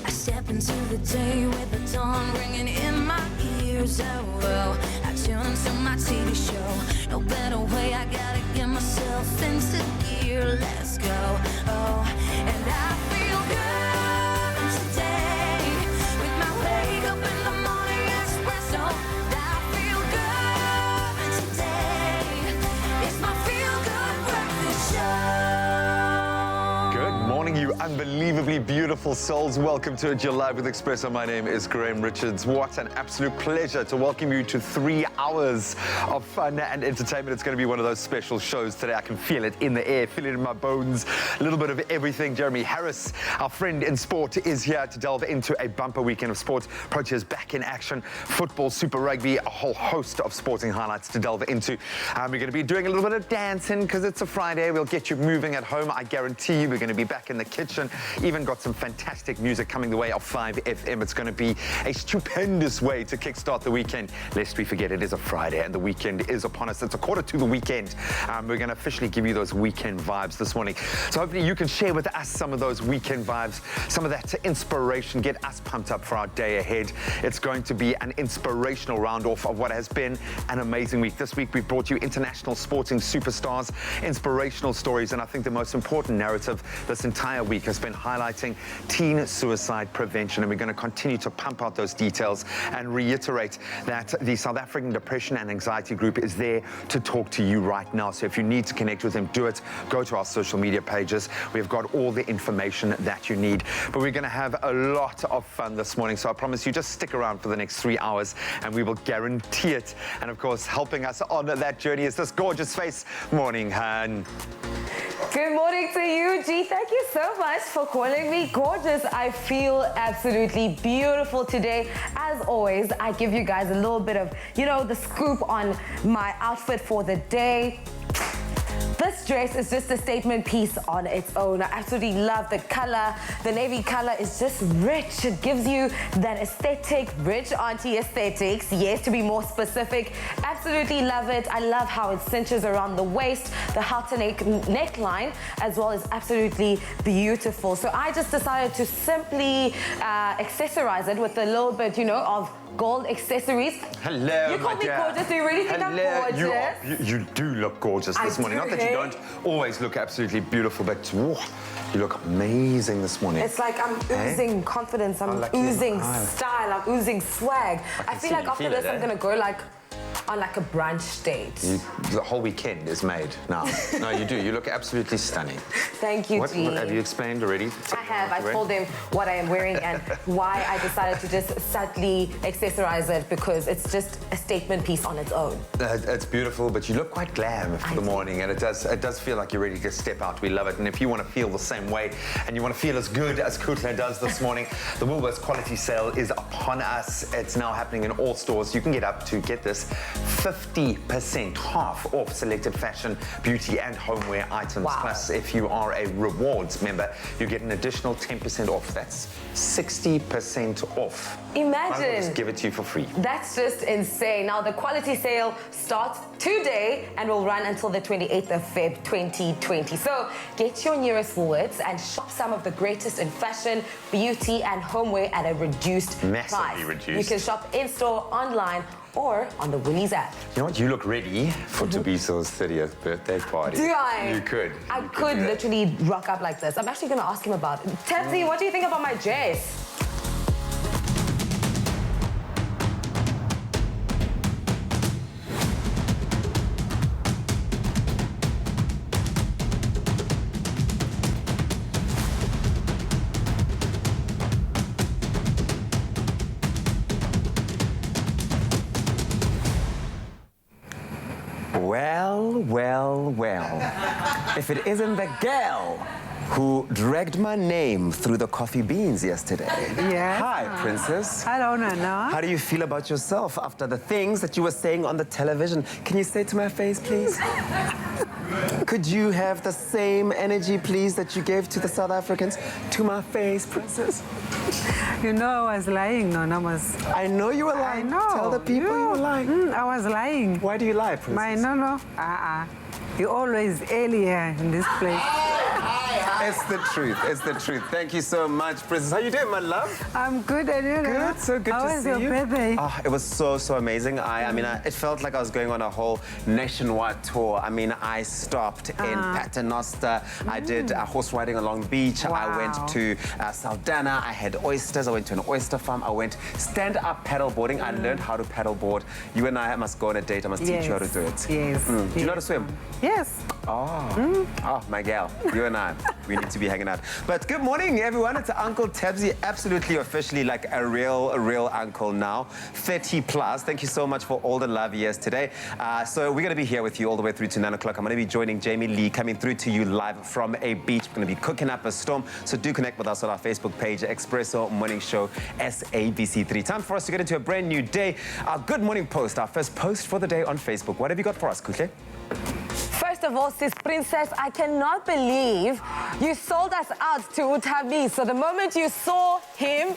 I step into the day with the dawn ringing in my ears. Oh, I tune into my TV show. No better way, I gotta get myself into gear. Let's go. Oh, and I feel good today with my wake up in the morning espresso. I feel good today. It's my feel good breakfast show. Good morning, you unbelievably beautiful souls. Welcome to You're Live with Expresso. My name is Graham Richards. What an absolute pleasure to welcome you to 3 hours of fun and entertainment. It's going to be one of those special shows today. I can feel it in the air, feel it in my bones. A little bit of everything. Jeremy Harris, our friend in sport, is here to delve into a bumper weekend of sport. Proteas back in action. Football, Super Rugby, a whole host of sporting highlights to delve into. We're going to be doing a little bit of dancing because it's a Friday. We'll get you moving at home. I guarantee you we're going to be back in the kitchen. Even got some fantastic music coming the way of 5FM. It's going to be a stupendous way to kickstart the weekend. Lest we forget, it is a Friday and the weekend is upon us. It's a quarter to the weekend. We're going to officially give you those weekend vibes this morning. So hopefully you can share with us some of those weekend vibes, some of that inspiration, get us pumped up for our day ahead. It's going to be an inspirational round off of what has been an amazing week. This week we've brought you international sporting superstars, inspirational stories, and I think the most important narrative this entire week has been highlighting teen suicide prevention, and we're going to continue to pump out those details and reiterate that the South African Depression and Anxiety Group is there to talk to you right now. So if you need to connect with them, do it. Go to our social media pages. We've got all the information that you need. But we're going to have a lot of fun this morning, so I promise you, just stick around for the next 3 hours and we will guarantee it. And of course, helping us on that journey is this gorgeous face. Morning, Han. Good morning to you, G. Thank you so much for calling me gorgeous. I feel absolutely beautiful today. As always, I give you guys a little bit of, the scoop on my outfit for the day. This dress is just a statement piece on its own. I absolutely love the color. The navy color is just rich. It gives you that aesthetic, rich auntie aesthetics. Yes, to be more specific. Absolutely love it. I love how it cinches around the waist, the halter neckline, as well as absolutely beautiful. So I just decided to simply accessorize it with a little bit, of gold accessories. Hello, you call me gorgeous. Do you really think I'm gorgeous? You do look gorgeous this morning. Not that you don't always look absolutely beautiful, but you look amazing this morning. It's like I'm oozing confidence. I'm oozing style. I'm oozing swag. I feel like after this, I'm going to go on a brunch date. The whole weekend is made now. No, you do. You look absolutely stunning. Thank you, G. Have you explained already? I have. I told him what I am wearing and why I decided to just subtly accessorize it, because it's just a statement piece on its own. It's beautiful, but you look quite glam for the morning, and it does feel like you're ready to step out. We love it. And if you want to feel the same way and you want to feel as good as Culinary does this morning, the Woolworths quality sale is upon us. It's now happening in all stores. You can get up to, get this, 50% half off selected fashion, beauty and homeware items. Wow. Plus, if you are a rewards member, you get an additional 10% off. That's 60% off. Imagine. I'll just give it to you for free. That's just insane. Now, the quality sale starts today and will run until the 28th of Feb 2020. So get your nearest Woolworths and shop some of the greatest in fashion, beauty and homeware at a reduced price. Massively reduced. You can shop in-store, online, or on the Woolies app. You know what? You look ready for Tobiso's 30th birthday party. Do I? You could. I could literally rock up like this. I'm actually going to ask him about it. Tabsy, what do you think about my dress? Well. If it isn't the girl who dragged my name through the coffee beans yesterday. Yes. Hi, Princess. Hello, Nana. How do you feel about yourself after the things that you were saying on the television? Can you say it to my face, please? Could you have the same energy, please, that you gave to the South Africans? To my face, Princess. You know I was lying, Nana. I know you were lying. I know. Tell the people you were lying. I was lying. Why do you lie, Princess? No. You're always early here in this place. It's the truth. It's the truth. Thank you so much, Princess. How you doing, my love? I'm good, and you know? Good. So good How to was see your you. birthday? Oh, it was so amazing. It felt like I was going on a whole nationwide tour. I mean, I stopped in Paternoster. I did horse riding along the beach. I Wow. went to Saldana. I had oysters. I went to an oyster farm. I went stand-up paddleboarding. I learned how to paddleboard. You and I must go on a date. I must teach you how to do it. Yes. Do you know how to swim? Yes. Oh, my gal, you and I, we need to be hanging out. But good morning, everyone. It's Uncle Tabsy, absolutely officially like a real uncle now, 30 plus. Thank you so much for all the love yesterday. So we're going to be here with you all the way through to 9 o'clock. I'm going to be joining Jamie Lee, coming through to you live from a beach. We're going to be cooking up a storm. So do connect with us on our Facebook page, Expresso Morning Show, SABC3. Time for us to get into a brand new day. Our Good Morning Post, our first post for the day on Facebook. What have you got for us, Kuhle? First of all, Sis Princess, I cannot believe you sold us out to Utabi. So the moment you saw him,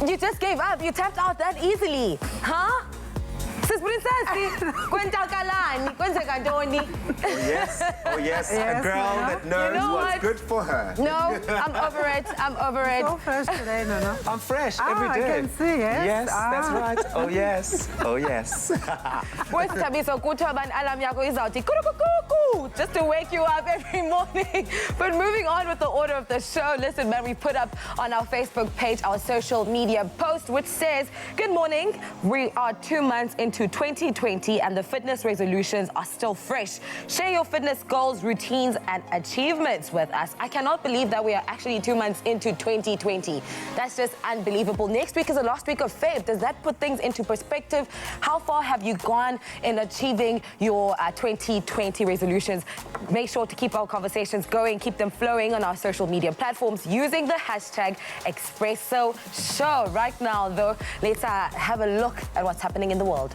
you just gave up. You tapped out that easily. Huh? Sis Princess, kwentakalani, kwenzeka ntoni? Oh yes, a Yes, girl Nana. that knows You know what's what? good for her. No, I'm over it. I'm over it. So fresh today, no? I'm fresh every day. I can see, yes. Yes, that's right. Oh yes, oh yes. Wesithabiso kuthiwa bani alarm yakho izawuthi kurukukuku, just to wake you up every morning. But moving on with the order of the show, listen, man, we put up on our Facebook page our social media post which says, good morning, we are 2 months into 2020 and the fitness resolutions are still fresh. Share your fitness goals, routines and achievements with us. I cannot believe that we are actually 2 months into 2020. That's just unbelievable. Next week is the last week of Feb. Does that put things into perspective? How far have you gone in achieving your 2020 resolutions? Make sure to keep our conversations going, keep them flowing on our social media platforms using the hashtag Expresso Show. Right now, though, let's have a look at what's happening in the world.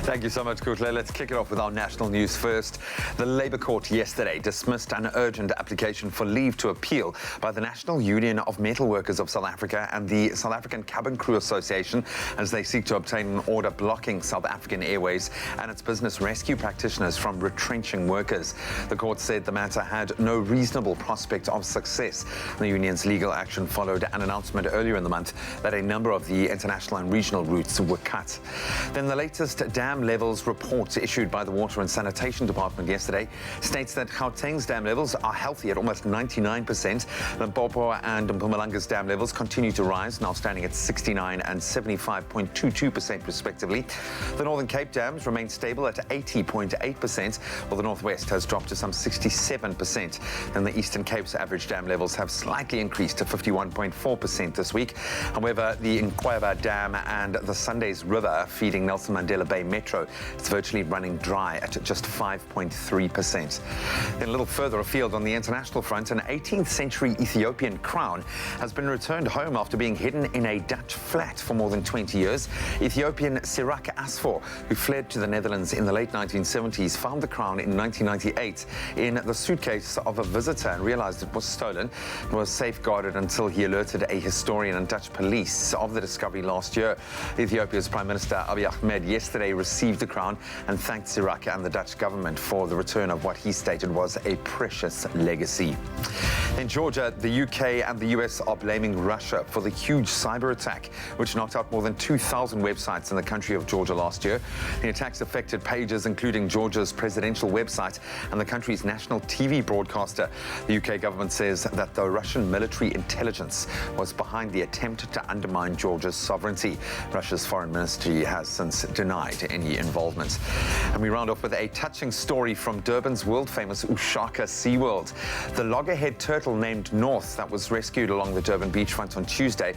Thank you so much, Kutle. Let's kick it off with our national news first. The Labour Court yesterday dismissed an urgent application for leave to appeal by the National Union of Metal Workers of South Africa and the South African Cabin Crew Association as they seek to obtain an order blocking South African Airways and its business rescue practitioners from retrenching workers. The court said the matter had no reasonable prospect of success. The union's legal action followed an announcement earlier in the month that a number of the international and regional routes were cut. Then the latest dam levels report issued by the Water and Sanitation Department yesterday states that Gauteng's dam levels are healthy at almost 99%. Limpopo and Mpumalanga's dam levels continue to rise, now standing at 69 and 75.22% respectively. The Northern Cape dams remain stable at 80.8%, while the Northwest has dropped to some 67%. And the Eastern Cape's average dam levels have slightly increased to 51.4% this week. However, the Nkweba Dam and the Sundays River feeding Nelson Mandela Bay Metro, it's virtually running dry at just 5.3%. Then a little further afield on the international front, an 18th century Ethiopian crown has been returned home after being hidden in a Dutch flat for more than 20 years. Ethiopian Sirak Asfor, who fled to the Netherlands in the late 1970s, found the crown in 1998 in the suitcase of a visitor and realized it was stolen. It was safeguarded until he alerted a historian and Dutch police of the discovery last year. Ethiopia's Prime Minister Abiy Ahmed yesterday received the crown and thanked Sirak and the Dutch government for the return of what he stated was a precious legacy. In Georgia, the UK and the US are blaming Russia for the huge cyber attack, which knocked out more than 2,000 websites in the country of Georgia last year. The attacks affected pages including Georgia's presidential website and the country's national TV broadcaster. The UK government says that the Russian military intelligence was behind the attempt to undermine Georgia's sovereignty. Russia's foreign ministry has since denied any involvement. And we round off with a touching story from Durban's world-famous Ushaka SeaWorld. The loggerhead turtle named North that was rescued along the Durban beachfront on Tuesday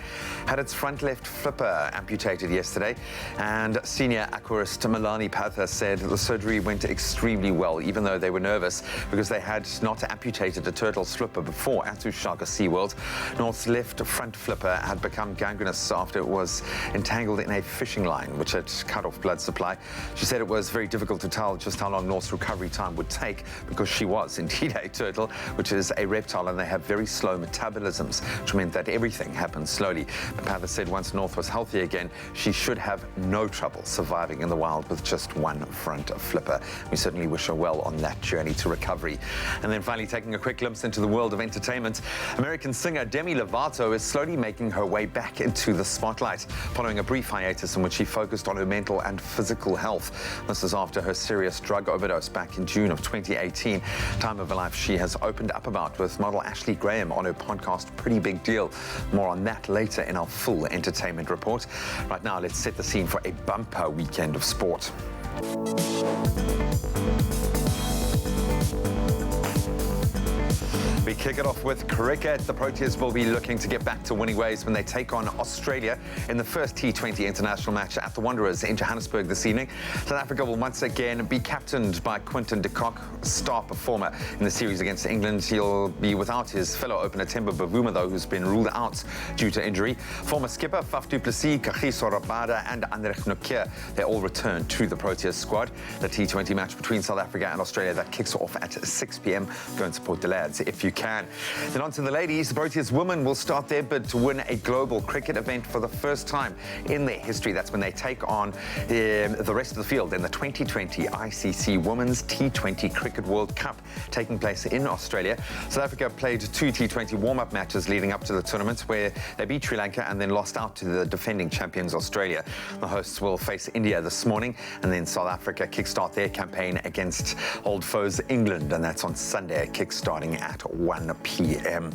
had its front left flipper amputated yesterday, and senior aquarist Milani Patha said the surgery went extremely well, even though they were nervous because they had not amputated a turtle's flipper before at Ushaka SeaWorld. North's left front flipper had become gangrenous after it was entangled in a fishing line, which had cut off blood supply. night. She said it was very difficult to tell just how long North's recovery time would take because she was indeed a turtle, which is a reptile, and they have very slow metabolisms, which meant that everything happened slowly. But Panther said once North was healthy again, she should have no trouble surviving in the wild with just one front flipper. We certainly wish her well on that journey to recovery. And then finally, taking a quick glimpse into the world of entertainment, American singer Demi Lovato is slowly making her way back into the spotlight following a brief hiatus in which she focused on her mental and physical health. This is after her serious drug overdose back in June of 2018, time of her life she has opened up about with model Ashley Graham on her podcast Pretty Big Deal. More on that later in our full entertainment report. Right now, let's set the scene for a bumper weekend of sport. We kick it off with cricket. The Proteas will be looking to get back to winning ways when they take on Australia in the first T20 international match at the Wanderers in Johannesburg this evening. South Africa will once again be captained by Quinton de Kock, star performer in the series against England. He'll be without his fellow opener Themba Bavuma, though, who's been ruled out due to injury. Former skipper Faf du Plessis, Kagiso Rabada and André Nokia, they all return to the Proteas squad. The T20 match between South Africa and Australia that kicks off at 6 p.m. Go and support the lads if you can. Then on to the ladies. The Proteas women will start their bid to win a global cricket event for the first time in their history. That's when they take on the rest of the field in the 2020 ICC Women's T20 Cricket World Cup taking place in Australia. South Africa played 2 T20 warm-up matches leading up to the tournament where they beat Sri Lanka and then lost out to the defending champions Australia. The hosts will face India this morning, and then South Africa kickstart their campaign against old foes England, and that's on Sunday, kickstarting at 1 p.m.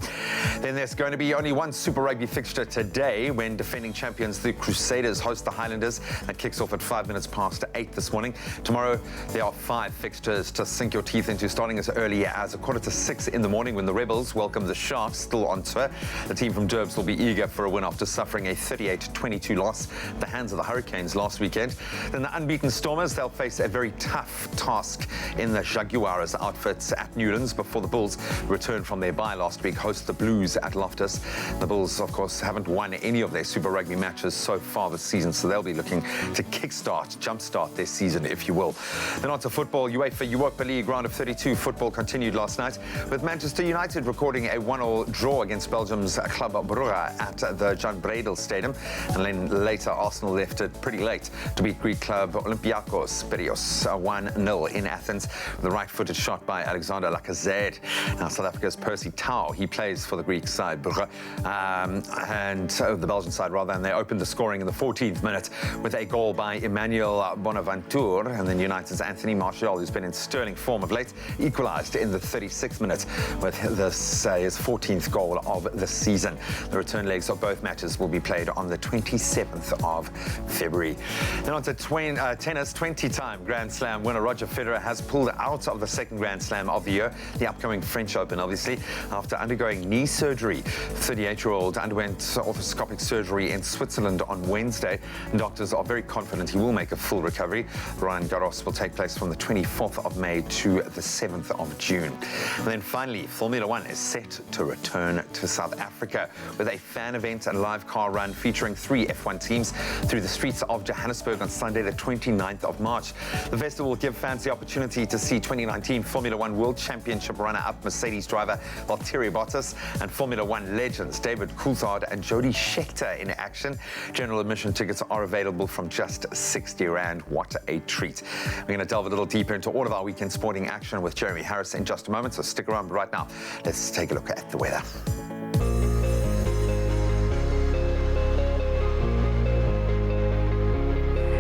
Then there's going to be only one Super Rugby fixture today when defending champions the Crusaders host the Highlanders. That kicks off at 5 minutes past 8 this morning. Tomorrow there are 5 fixtures to sink your teeth into, starting as early as 5:45 in the morning when the Rebels welcome the Sharks, still on tour. The team from Durbs will be eager for a win after suffering a 38-22 loss at the hands of the Hurricanes last weekend. Then the unbeaten Stormers, they'll face a very tough task in the Jaguars outfits at Newlands before the Bulls return from their bye last week, host the Blues at Loftus. The Bulls, of course, haven't won any of their Super Rugby matches so far this season, so they'll be looking to jumpstart their season, if you will. Then on to football. UEFA Europa League round of 32 football continued last night with Manchester United recording a 1-1 draw against Belgium's Club Brugge at the Jan Breidel Stadium. And then later, Arsenal left it pretty late to beat Greek club Olympiakos Piraeus 1-0 in Athens with a right-footed shot by Alexander Lacazette. Now, South Africa's Percy Tau, he plays for the Greek side, Brugge, and the Belgian side rather, and they opened the scoring in the 14th minute with a goal by Emmanuel Bonaventure, and then United's Anthony Martial, who's been in sterling form of late, equalised in the 36th minute with this his 14th goal of the season. The return legs of both matches will be played on the 27th of February. Then on to tennis. 20-time Grand Slam winner Roger Federer has pulled out of the second Grand Slam of the year, the upcoming French Open, obviously, after undergoing knee surgery. 38-year-old underwent orthoscopic surgery in Switzerland on Wednesday. Doctors are very confident he will make a full recovery. Roland Garros will take place from the 24th of May to the 7th of June. And then finally, Formula One is set to return to South Africa with a fan event and live car run featuring 3 F1 teams through the streets of Johannesburg on Sunday, the 29th of March. The festival will give fans the opportunity to see 2019 Formula One World Championship runner-up Mercedes driver Valtteri Bottas and Formula One legends David Coulthard and Jody Scheckter in action. General admission tickets are available from just 60 Rand. What a treat. We're going to delve a little deeper into all of our weekend sporting action with Jeremy Harris in just a moment, so stick around. But right now, let's take a look at the weather.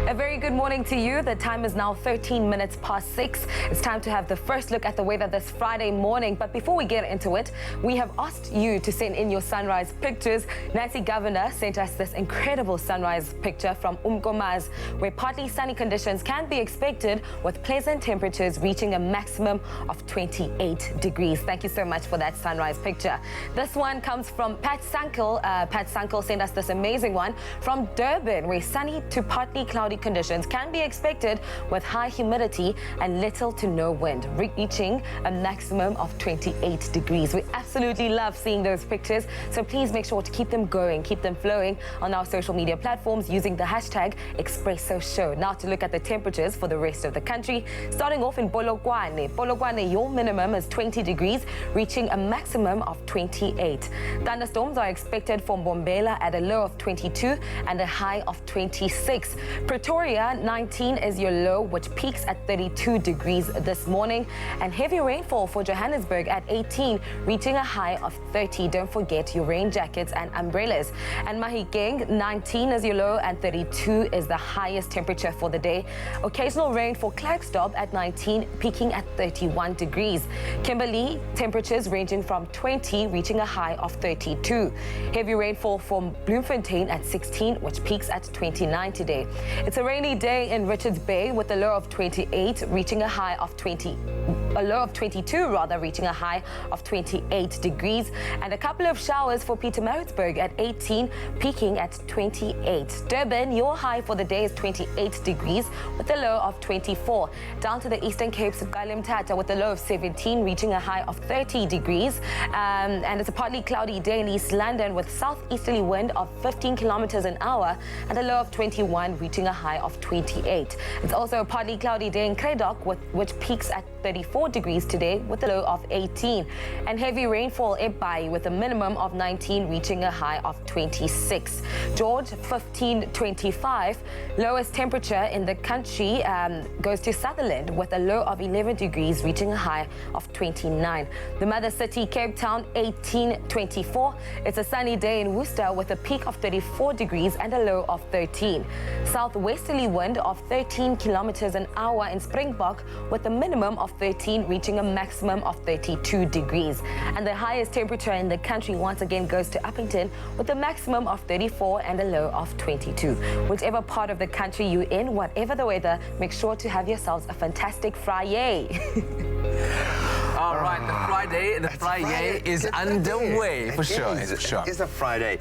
A very good morning to you. The time is now 13 minutes past 6. It's time to have the first look at the weather this Friday morning. But before we get into it, we have asked you to send in your sunrise pictures. Nancy Governor sent us this incredible sunrise picture from Umkomazi, where partly sunny conditions can be expected with pleasant temperatures reaching a maximum of 28 degrees. Thank you so much for that sunrise picture. This one comes from Pat Sankel. Pat Sankel sent us this amazing one from Durban, where sunny to partly cloudy conditions conditions can be expected with high humidity and little to no wind, reaching a maximum of 28 degrees. We absolutely love seeing those pictures, so please make sure to keep them going, keep them flowing on our social media platforms using the hashtag Expresso Show. Now to look at the temperatures for the rest of the country, starting off in Polokwane. Polokwane, your minimum is 20 degrees, reaching a maximum of 28. Thunderstorms are expected from Mbombela at a low of 22 and a high of 26. Pretoria, 19 is your low, which peaks at 32 degrees this morning. And heavy rainfall for Johannesburg at 18, reaching a high of 30. Don't forget your rain jackets and umbrellas. And Mahikeng, 19 is your low and 32 is the highest temperature for the day. Occasional rain for Klerksdorp at 19, peaking at 31 degrees. Kimberley, temperatures ranging from 20, reaching a high of 32. Heavy rainfall from Bloemfontein at 16, which peaks at 29 today. It's a rainy day in Richards Bay with a low of 28, reaching a high of 22, reaching a high of 28 degrees. And a couple of showers for Pietermaritzburg at 18, peaking at 28. Durban, your high for the day is 28 degrees with a low of 24. Down to the Eastern Cape's Galimtata with a low of 17, reaching a high of 30 degrees. And it's a partly cloudy day in East London with southeasterly wind of 15 kilometers an hour and a low of 21, reaching a high of 28. It's also a partly cloudy day in Kredok, which peaks at 34 degrees today with a low of 18. And heavy rainfall in Bai with a minimum of 19, reaching a high of 26. George, 15-25. Lowest temperature in the country goes to Sutherland with a low of 11 degrees, reaching a high of 29. The mother city, Cape Town, 18-24. It's a sunny day in Worcester with a peak of 34 degrees and a low of 13. Southwesterly wind of 13 kilometers an hour in Springbok with a minimum of 13, reaching a maximum of 32 degrees. And the highest temperature in the country once again goes to Uppington with a maximum of 34 and a low of 22. Whichever part of the country you're in, whatever the weather, make sure to have yourselves a fantastic Friday. All right, the Friday is underway for sure. It is a Friday.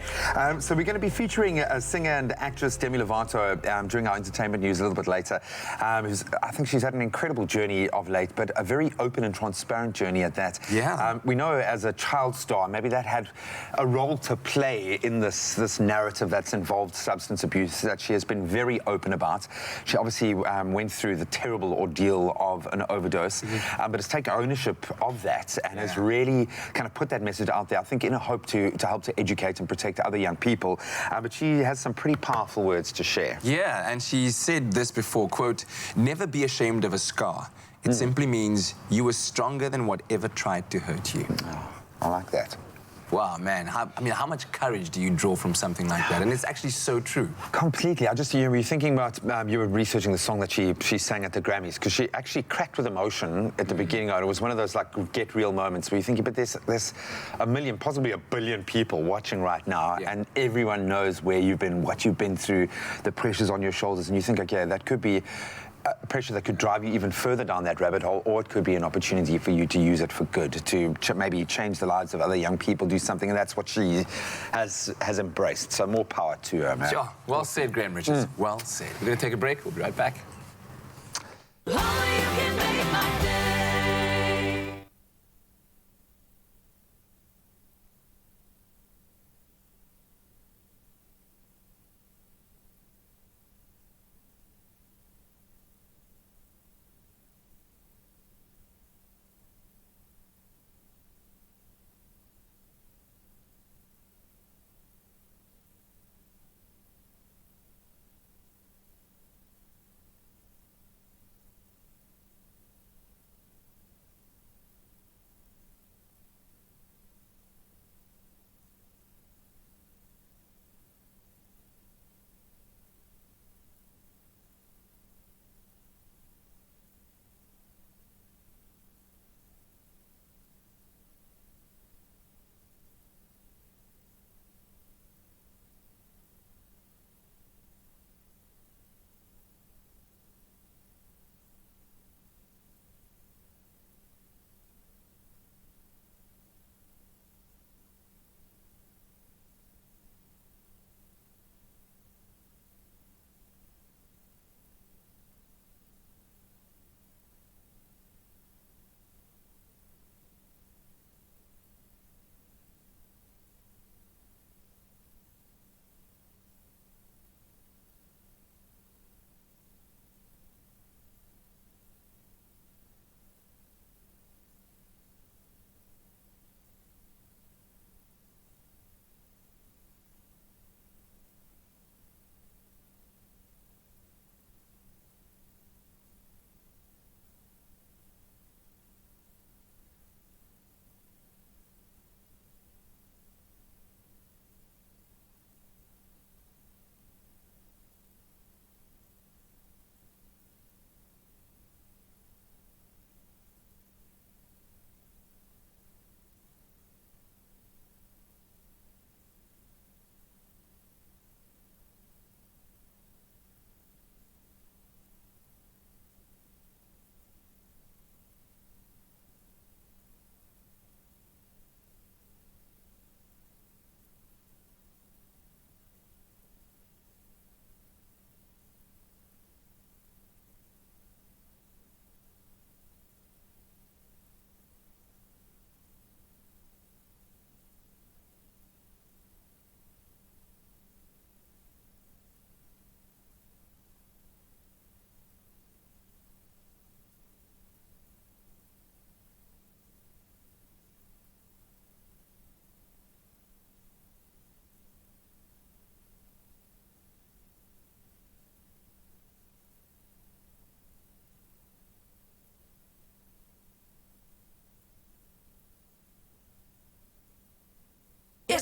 So we're going to be featuring singer and actress Demi Lovato during our entertainment news a little bit later. I think she's had an incredible journey of late, but a very open and transparent journey at that. Yeah. We know as a child star, maybe that had a role to play in this narrative that's involved substance abuse that she has been very open about. She obviously went through the terrible ordeal of an overdose, but has taken ownership of that and has really kind of put that message out there, I think in a hope to help to educate and protect other young people. But she has some pretty powerful words to share. Yeah, and she said this before, quote, "Never be ashamed of a scar. It simply means you were stronger than whatever tried to hurt you." Oh, I like that. Wow, man. How much courage do you draw from something like that? And it's actually so true. Completely. You were thinking about, you were researching the song that she sang at the Grammys, because she actually cracked with emotion at the beginning. It was one of those like get real moments where you're thinking, but there's a million, possibly a billion people watching right now, and everyone knows where you've been, what you've been through, the pressures on your shoulders, and you think, okay, that could be pressure that could drive you even further down that rabbit hole, or it could be an opportunity for you to use it for good, to maybe change the lives of other young people, do something, and that's what she has embraced. So more power to her, man. Sure. Well said, Graham Richards. Well said. We're going to take a break. We'll be right back. Only you can make my day.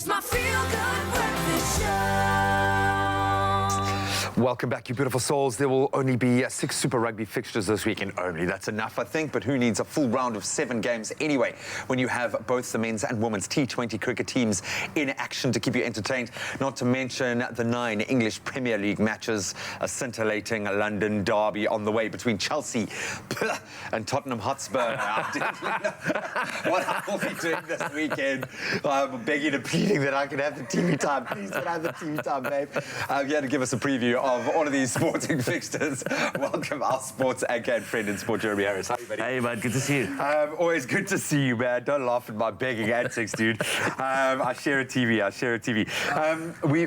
my feel-good breakfast show. Welcome back, you beautiful souls. There will only be 6 Super Rugby fixtures this weekend only. That's enough, I think, but who needs a full round of 7 games anyway when you have both the men's and women's T20 cricket teams in action to keep you entertained, not to mention the 9 English Premier League matches, a scintillating London derby on the way between Chelsea and Tottenham Hotspur. I didn't know what I will be doing this weekend. I'm begging and pleading that I can have the TV time. Please, can I have the TV time, babe? Yeah, to give us a preview of all of these sporting fixtures. Welcome our sports anchor and friend in sport, Jeremy Harris. How are you, buddy? Hey, bud, good to see you. Always good to see you, man. Don't laugh at my begging antics, dude. I share a TV.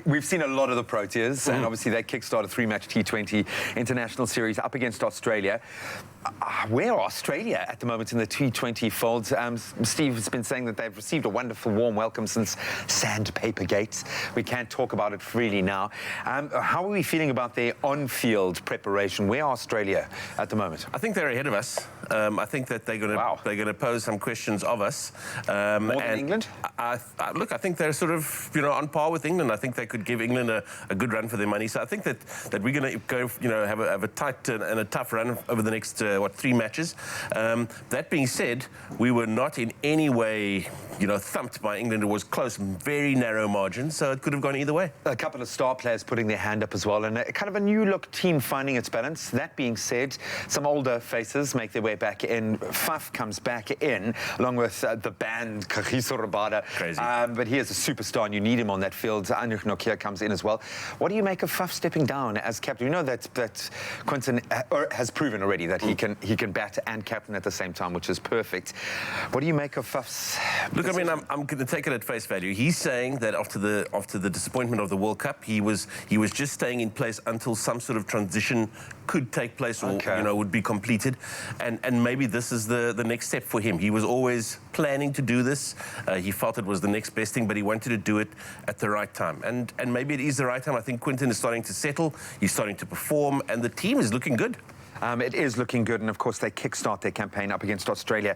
We've seen a lot of the Proteas, and obviously they kickstarted a 3-match T20 international series up against Australia. Where are Australia at the moment in the T20 fold? Steve has been saying that they've received a wonderful warm welcome since Sandpaper Gate. We can't talk about it freely now. How are we feeling about their on-field preparation? Where are Australia at the moment? I think they're ahead of us. I think that they're going to pose some questions of us. More than England? Look, I think they're sort of on par with England. I think they could give England a good run for their money. So I think that we're going to go have a tight and a tough run over the next 3 matches. That being said, we were not in any way thumped by England. It was close, very narrow margin, so it could have gone either way. A couple of star players putting their hand up as well, and kind of a new look team finding its balance. That being said, some older faces make their way back in. Faf comes back in along with the band Kagiso Rabada. Crazy. But he is a superstar and you need him on that field. Anurich Nokia comes in as well. What do you make of Faf stepping down as captain? You know that Quinton has proven already that he can bat and captain at the same time, which is perfect. What do you make of Faf's? Look, I mean, I'm going to take it at face value. He's saying that after the disappointment of the World Cup, he was just staying in place until some sort of transition could take place or would be completed, and maybe this is the next step for him. He was always planning to do this. He felt it was the next best thing, but he wanted to do it at the right time, and maybe it is the right time. I think Quinton is starting to settle. He's starting to perform, and the team is looking good. It is looking good, and of course they kickstart their campaign up against Australia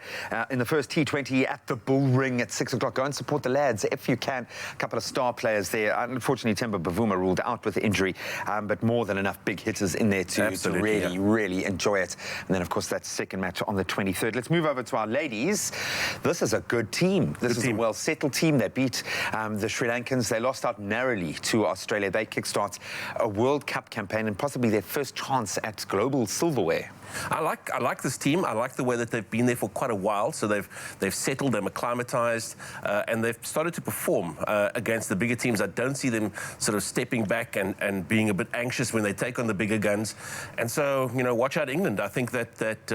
in the first T20 at the Bull Ring at 6 o'clock. Go and support the lads if you can. A couple of star players there. Unfortunately, Temba Bavuma ruled out with injury, but more than enough big hitters in there to really enjoy it. And then, of course, that second match on the 23rd. Let's move over to our ladies. This is a good team. This is a well-settled team. They beat the Sri Lankans. They lost out narrowly to Australia. They kickstart a World Cup campaign and possibly their first chance at global silverware. I like this team. I like the way that they've been there for quite a while. So they've settled, they're acclimatized, and they've started to perform against the bigger teams. I don't see them sort of stepping back and being a bit anxious when they take on the bigger guns. And so, watch out England. I think that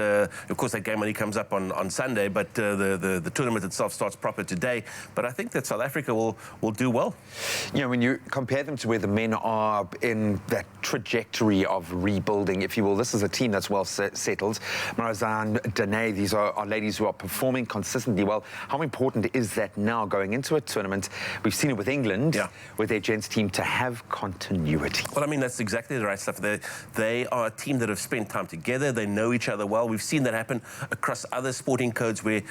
of course that game only comes up on Sunday, but the tournament itself starts proper today. But I think that South Africa will do well. When you compare them to where the men are in that trajectory of rebuilding, if you will, this is a team that's well settled. Marazan, Danae, these are ladies who are performing consistently well. How important is that now going into a tournament? We've seen it with England, with their gents team, to have continuity. Well, I mean, that's exactly the right stuff. They are a team that have spent time together. They know each other well. We've seen that happen across other sporting codes where,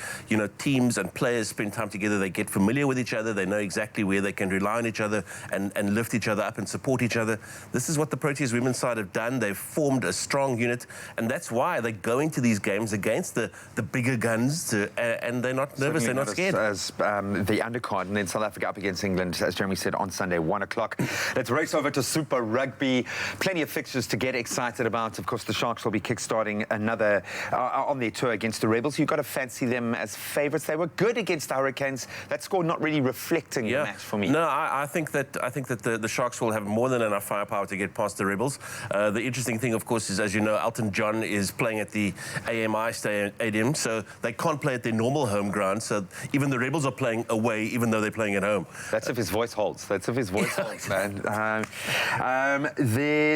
teams and players spend time together. They get familiar with each other. They know exactly where they can rely on each other and lift each other up and support each other. This is what the Proteas women's side have done. They've formed a strong unit, and that's why they go into these games against the bigger guns, and they're not nervous, they're not scared. As the undercard, and then South Africa up against England, as Jeremy said, on Sunday, 1 o'clock. Let's race over to Super Rugby. Plenty of fixtures to get excited about. Of course, the Sharks will be kickstarting another on their tour against the Rebels. You've got to fancy them as favourites. They were good against the Hurricanes. That score not really reflecting the match for me. No, I think that the Sharks will have more than enough firepower to get past the Rebels. The interesting thing, of course, is, as you know, Elton John is playing at the AMI Stadium, so they can't play at their normal home ground. So even the Rebels are playing away, even though they're playing at home. That's if his voice holds. That's if his voice holds, man.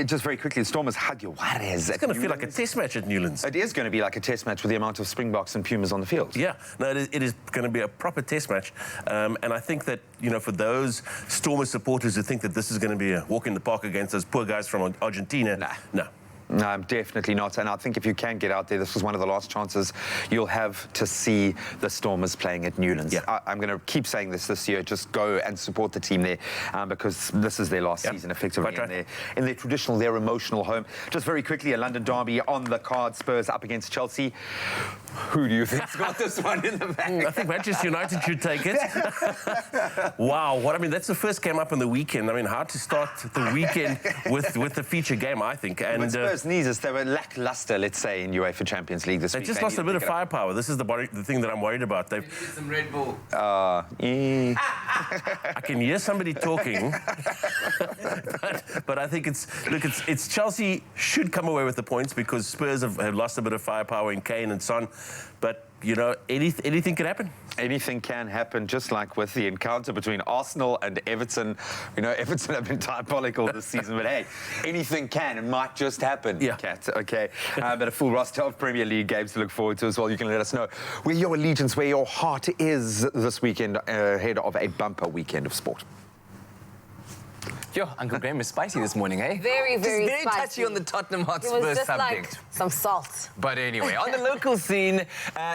Just very quickly, the Stormers, Hagio Juarez. It's going to feel like a test match at Newlands. It is going to be like a test match with the amount of Springboks and Pumas on the field. Yeah, no, it is going to be a proper test match. And I think that, for those Stormers supporters who think that this is going to be a walk in the park against those poor guys from Argentina, no. Definitely not. And I think if you can get out there, this was one of the last chances you'll have to see the Stormers playing at Newlands. Yeah. I'm going to keep saying this year. Just go and support the team there because this is their last season, effectively, in their traditional, their emotional home. Just very quickly, a London derby on the card. Spurs up against Chelsea. Who do you think's got this one in the bag? I think Manchester United should take it. Wow, that's the first game up on the weekend. I mean, hard to start the weekend with the feature game, I think. And Spurs needs us. They were lackluster, let's say, in UEFA Champions League this week. They just lost a bit of firepower. This is the thing that I'm worried about. They've some Red Bull. I can hear somebody talking, but I think it's Chelsea should come away with the points because Spurs have lost a bit of firepower in Kane and Son. But, anything can happen. Anything can happen, just like with the encounter between Arsenal and Everton. Everton have been diabolical this season, but hey, anything can. It might just happen, Kat, okay? But a full roster of Premier League games to look forward to as well. You can let us know where your allegiance, where your heart is this weekend ahead of a bumper weekend of sport. Yo, Uncle Graham is spicy this morning, eh? Very, very just very spicy. touchy on the Tottenham Hotspur It was just subject. like some salt. But anyway, on the local scene,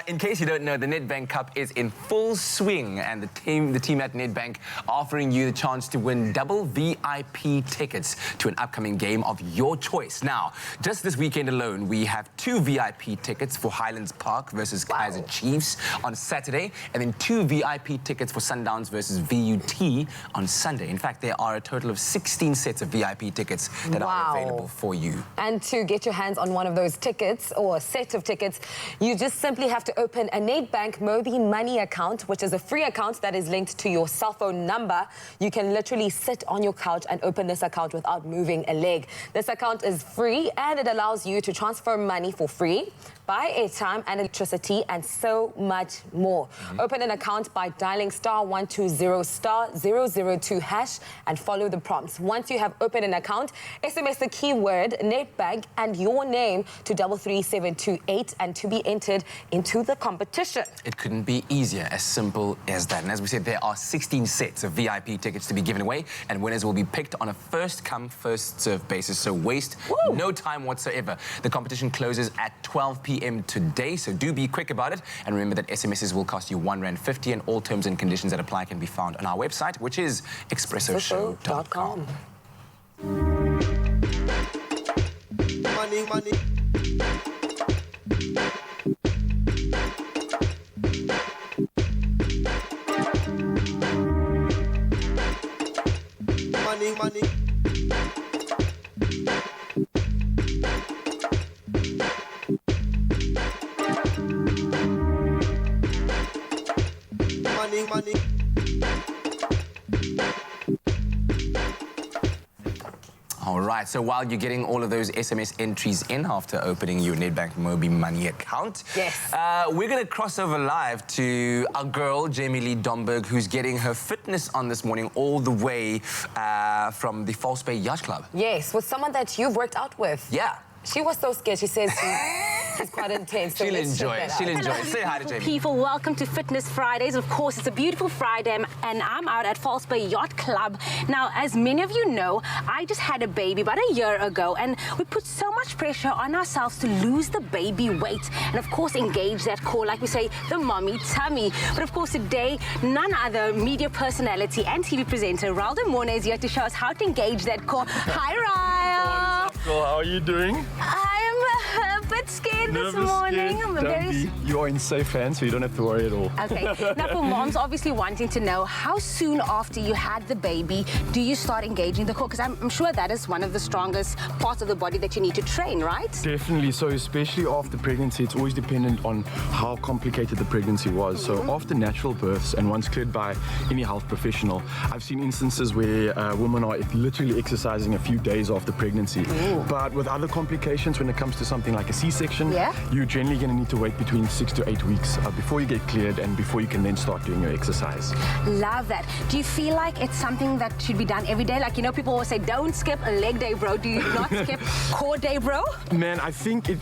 in case you don't know, the Nedbank Cup is in full swing, and the team at Nedbank offering you the chance to win double VIP tickets to an upcoming game of your choice. Now, just this weekend alone, we have 2 VIP tickets for Highlands Park versus Kaizer Chiefs on Saturday, and then 2 VIP tickets for Sundowns versus VUT on Sunday. In fact, there are a total of 16 sets of VIP tickets that are available for you. And to get your hands on one of those tickets or a set of tickets, you just simply have to open a Nedbank Mobi Money account, which is a free account that is linked to your cell phone number. You can literally sit on your couch and open this account without moving a leg. This account is free and it allows you to transfer money for free, buy airtime and electricity, and so much more. Open an account by dialing *120*002# and follow the prompts. Once you have opened an account, SMS the keyword Nedbank and your name to 33728 and to be entered into the competition. It couldn't be easier, as simple as that. And as we said, there are 16 sets of VIP tickets to be given away, and winners will be picked on a first-come, first-served basis, so waste no time whatsoever. The competition closes at 12 p.m. today, so do be quick about it. And remember that SMSs will cost you R1.50, and all terms and conditions that apply can be found on our website, which is expressoshow.com. Money. All right, so while you're getting all of those SMS entries in after opening your Nedbank Mobi Money account, we're going to cross over live to our girl, Jamie Lee Domberg, who's getting her fitness on this morning all the way from the False Bay Yacht Club. Yes, with someone that you've worked out with. Yeah. She was so scared. She says she's quite intense. So She'll enjoy it. She'll enjoy it. Say hi to Jamie. People, welcome to Fitness Fridays. Of course, it's a beautiful Friday, and I'm out at False Bay Yacht Club. Now, as many of you know, I just had a baby about a year ago, and we put so much pressure on ourselves to lose the baby weight, and of course, engage that core, like we say, the mommy tummy. But of course, today, none other media personality and TV presenter, Raldo Mone, is here to show us how to engage that core. Hi, Ryle. Girl, how are you doing? I'm a bit scared this morning. I'm very... You are in safe hands, so you don't have to worry at all. Okay. Now, for moms obviously wanting to know, how soon after you had the baby do you start engaging the core? Because I'm sure that is one of the strongest parts of the body that you need to train, right? Definitely. So especially after pregnancy, it's always dependent on how complicated the pregnancy was. So after natural births and once cleared by any health professional, I've seen instances where women are literally exercising a few days after pregnancy. But with other complications, when it comes to something like a C C-section, Yeah. you're generally going to need to wait between 6 to 8 weeks before you get cleared and before you can then start doing your exercise. Love that. Do you feel like it's something that should be done every day? Like, you know, people always say, don't skip a leg day, bro. Do you not skip core day, bro? Man, I think it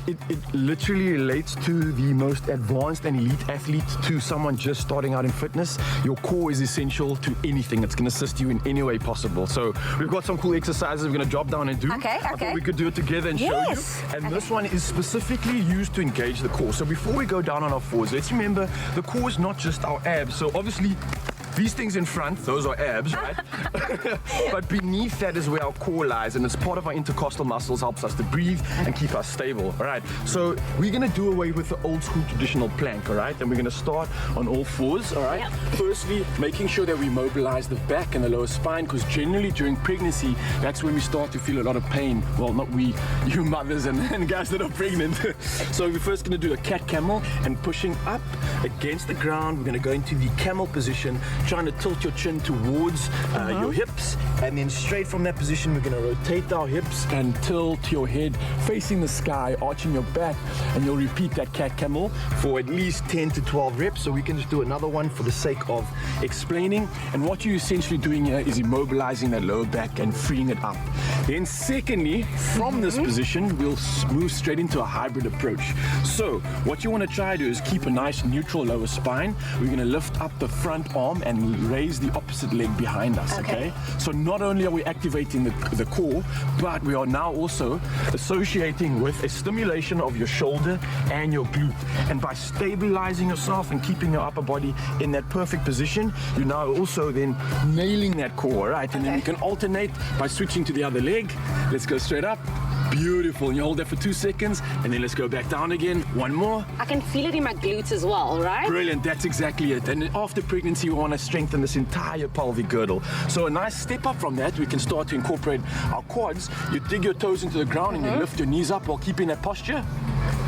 literally relates to the most advanced and elite athlete to someone just starting out in fitness. Your core is essential to anything. It's going to assist you in any way possible. So we've got some cool exercises we're going to drop down and do. Okay, I thought we could do it together and show you. And this one is specifically used to engage the core. So before we go down on our fours, let's remember the core is not just our abs. So obviously, these things in front, those are abs, right? But beneath that is where our core lies, and it's part of our intercostal muscles, helps us to breathe and keep us stable, all right? So we're gonna do away with the old school traditional plank, all right? And we're gonna start on all fours, all right? Yep. Firstly, making sure that we mobilize the back and the lower spine, because generally during pregnancy, that's when we start to feel a lot of pain. Well, not we, you mothers and guys that are pregnant. So we're first gonna do a cat camel and pushing up against the ground. We're gonna go into the camel position, trying to tilt your chin towards your hips, and then straight from that position we're going to rotate our hips and tilt your head facing the sky, arching your back, and you'll repeat that cat camel for at least 10 to 12 reps. So we can just do another one for the sake of explaining. And what you're essentially doing here is immobilizing that lower back and freeing it up. Then secondly, from this position we'll move straight into a hybrid approach. So what you want to try to do is keep a nice neutral lower spine. We're going to lift up the front arm and raise the opposite leg behind us, okay? So not only are we activating the core, but we are now also associating with a stimulation of your shoulder and your glute. And by stabilizing yourself and keeping your upper body in that perfect position, you're now also then nailing that core, right? And then you can alternate by switching to the other leg. Let's go straight up. Beautiful. And you hold that for 2 seconds, and then let's go back down again. One more. I can feel it in my glutes as well, right? Brilliant. That's exactly it. And after pregnancy, we want to strengthen this entire pelvic girdle. So a nice step up from that, we can start to incorporate our quads. You dig your toes into the ground and you lift your knees up while keeping that posture.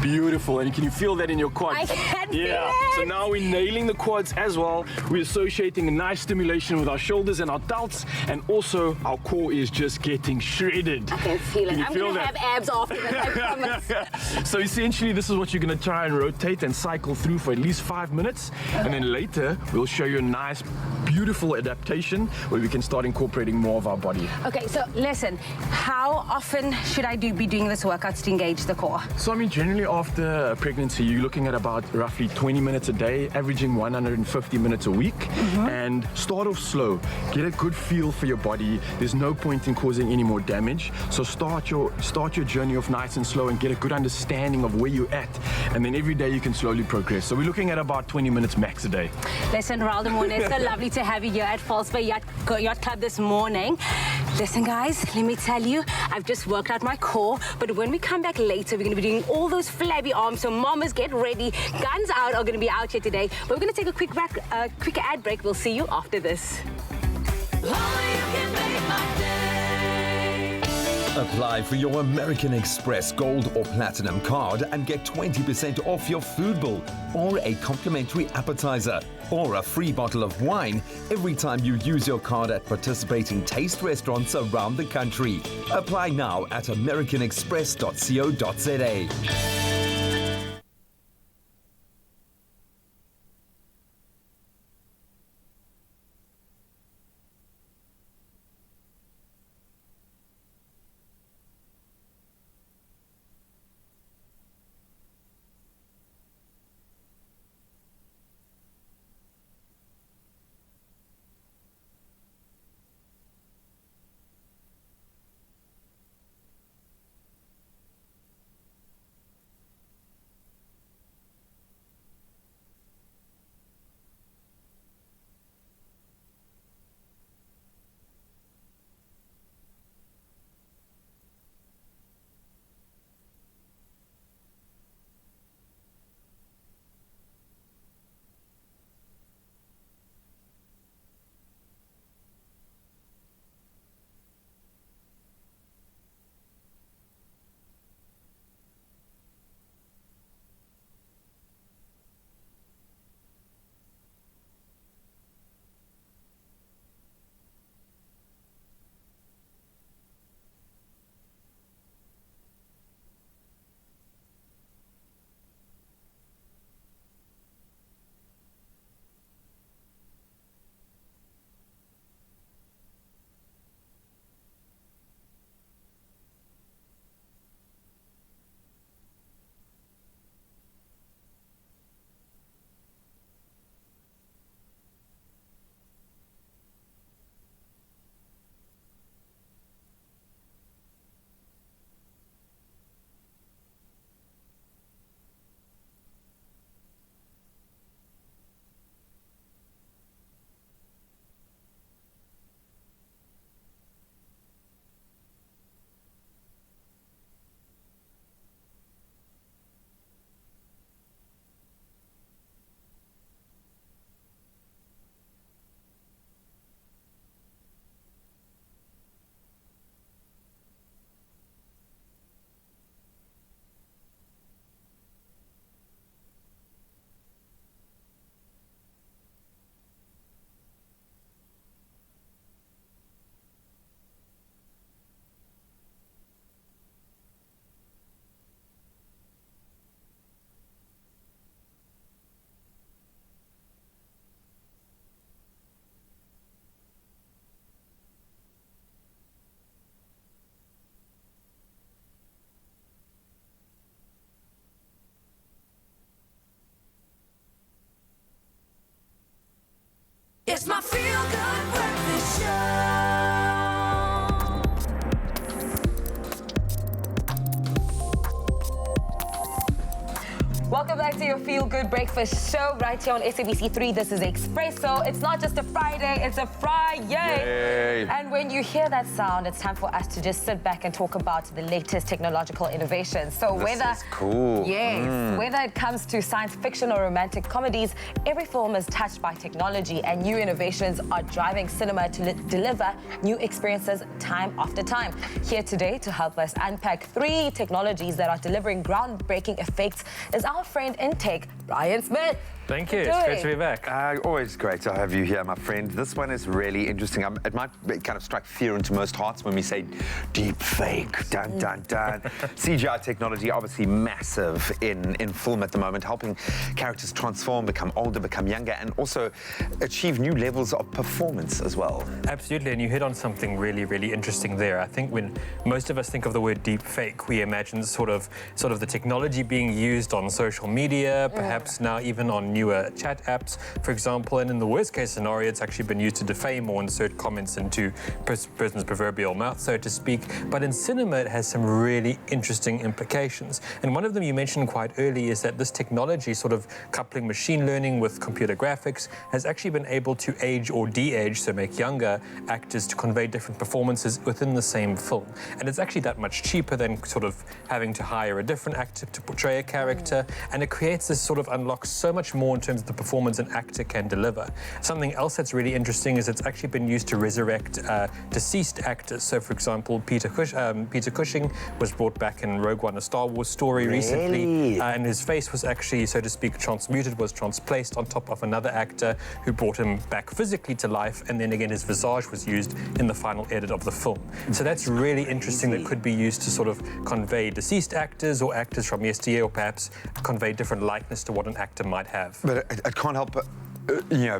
Beautiful. And can you feel that in your quads? I can feel it. So now we're nailing the quads as well. We're associating a nice stimulation with our shoulders and our delts, and also our core is just getting shredded. I can feel it. Can you I'm feel going to that? have abs after this, I promise. So essentially, this is what you're going to try and rotate and cycle through for at least 5 minutes. And then later, we'll show you a nice, beautiful adaptation where we can start incorporating more of our body. Okay, so listen, how often should I be doing this workouts to engage the core? So I mean, generally after pregnancy, you're looking at about roughly 20 minutes a day, averaging 150 minutes a week. And start off slow. Get a good feel for your body. There's no point in causing any more damage. So start your journey off nice and slow and get a good understanding of where you're at. And then every day you can slowly progress. So we're looking at about 20 minutes max a day. Listen, Raldo Moon, it's so lovely to have you here at False Bay Yacht Club this morning. Listen, guys, let me tell you, I've just worked out my core, but when we come back later, we're going to be doing all those flabby arms, so mamas, get ready. Guns out are going to be out here today. But we're going to take a quick ad break. We'll see you after this. Apply for your American Express Gold or Platinum card and get 20% off your food bill, or a complimentary appetizer, or a free bottle of wine every time you use your card at participating taste restaurants around the country. Apply now at americanexpress.co.za. back to your Feel Good Breakfast show right here on SABC3. This is Expresso. It's not just a Friday, it's a Friday. Yay. And when you hear that sound, it's time for us to just sit back and talk about the latest technological innovations. So This is cool. Yes, whether it comes to science fiction or romantic comedies, every film is touched by technology, and new innovations are driving cinema to deliver new experiences time after time. Here today to help us unpack 3 technologies that are delivering groundbreaking effects is our friend in tech, Brian Smith. Thank you. It's great to be back. Always great to have you here, my friend. This one is really interesting. It might kind of strike fear into most hearts when we say deep fake, dun, dun, dun. CGI technology, obviously massive in film at the moment, helping characters transform, become older, become younger, and also achieve new levels of performance as well. Absolutely, and you hit on something really, really interesting there. I think when most of us think of the word deep fake, we imagine sort of the technology being used on social media, perhaps now even on newer chat apps, for example, and in the worst case scenario, it's actually been used to defame or insert comments into person's proverbial mouth, so to speak. But in cinema, it has some really interesting implications. And one of them you mentioned quite early is that this technology, sort of coupling machine learning with computer graphics, has actually been able to age or de-age, so make younger actors to convey different performances within the same film. And it's actually that much cheaper than sort of having to hire a different actor to portray a character. And it creates this sort of unlocks so much more in terms of the performance an actor can deliver. Something else that's really interesting is it's actually been used to resurrect deceased actors. So, for example, Peter Cushing was brought back in Rogue One, a Star Wars story recently, and his face was actually, so to speak, transplaced on top of another actor who brought him back physically to life, and then again his visage was used in the final edit of the film. So that's really interesting. That could be used to sort of convey deceased actors or actors from yesteryear, or perhaps convey different likeness to what an actor might have. But I can't help but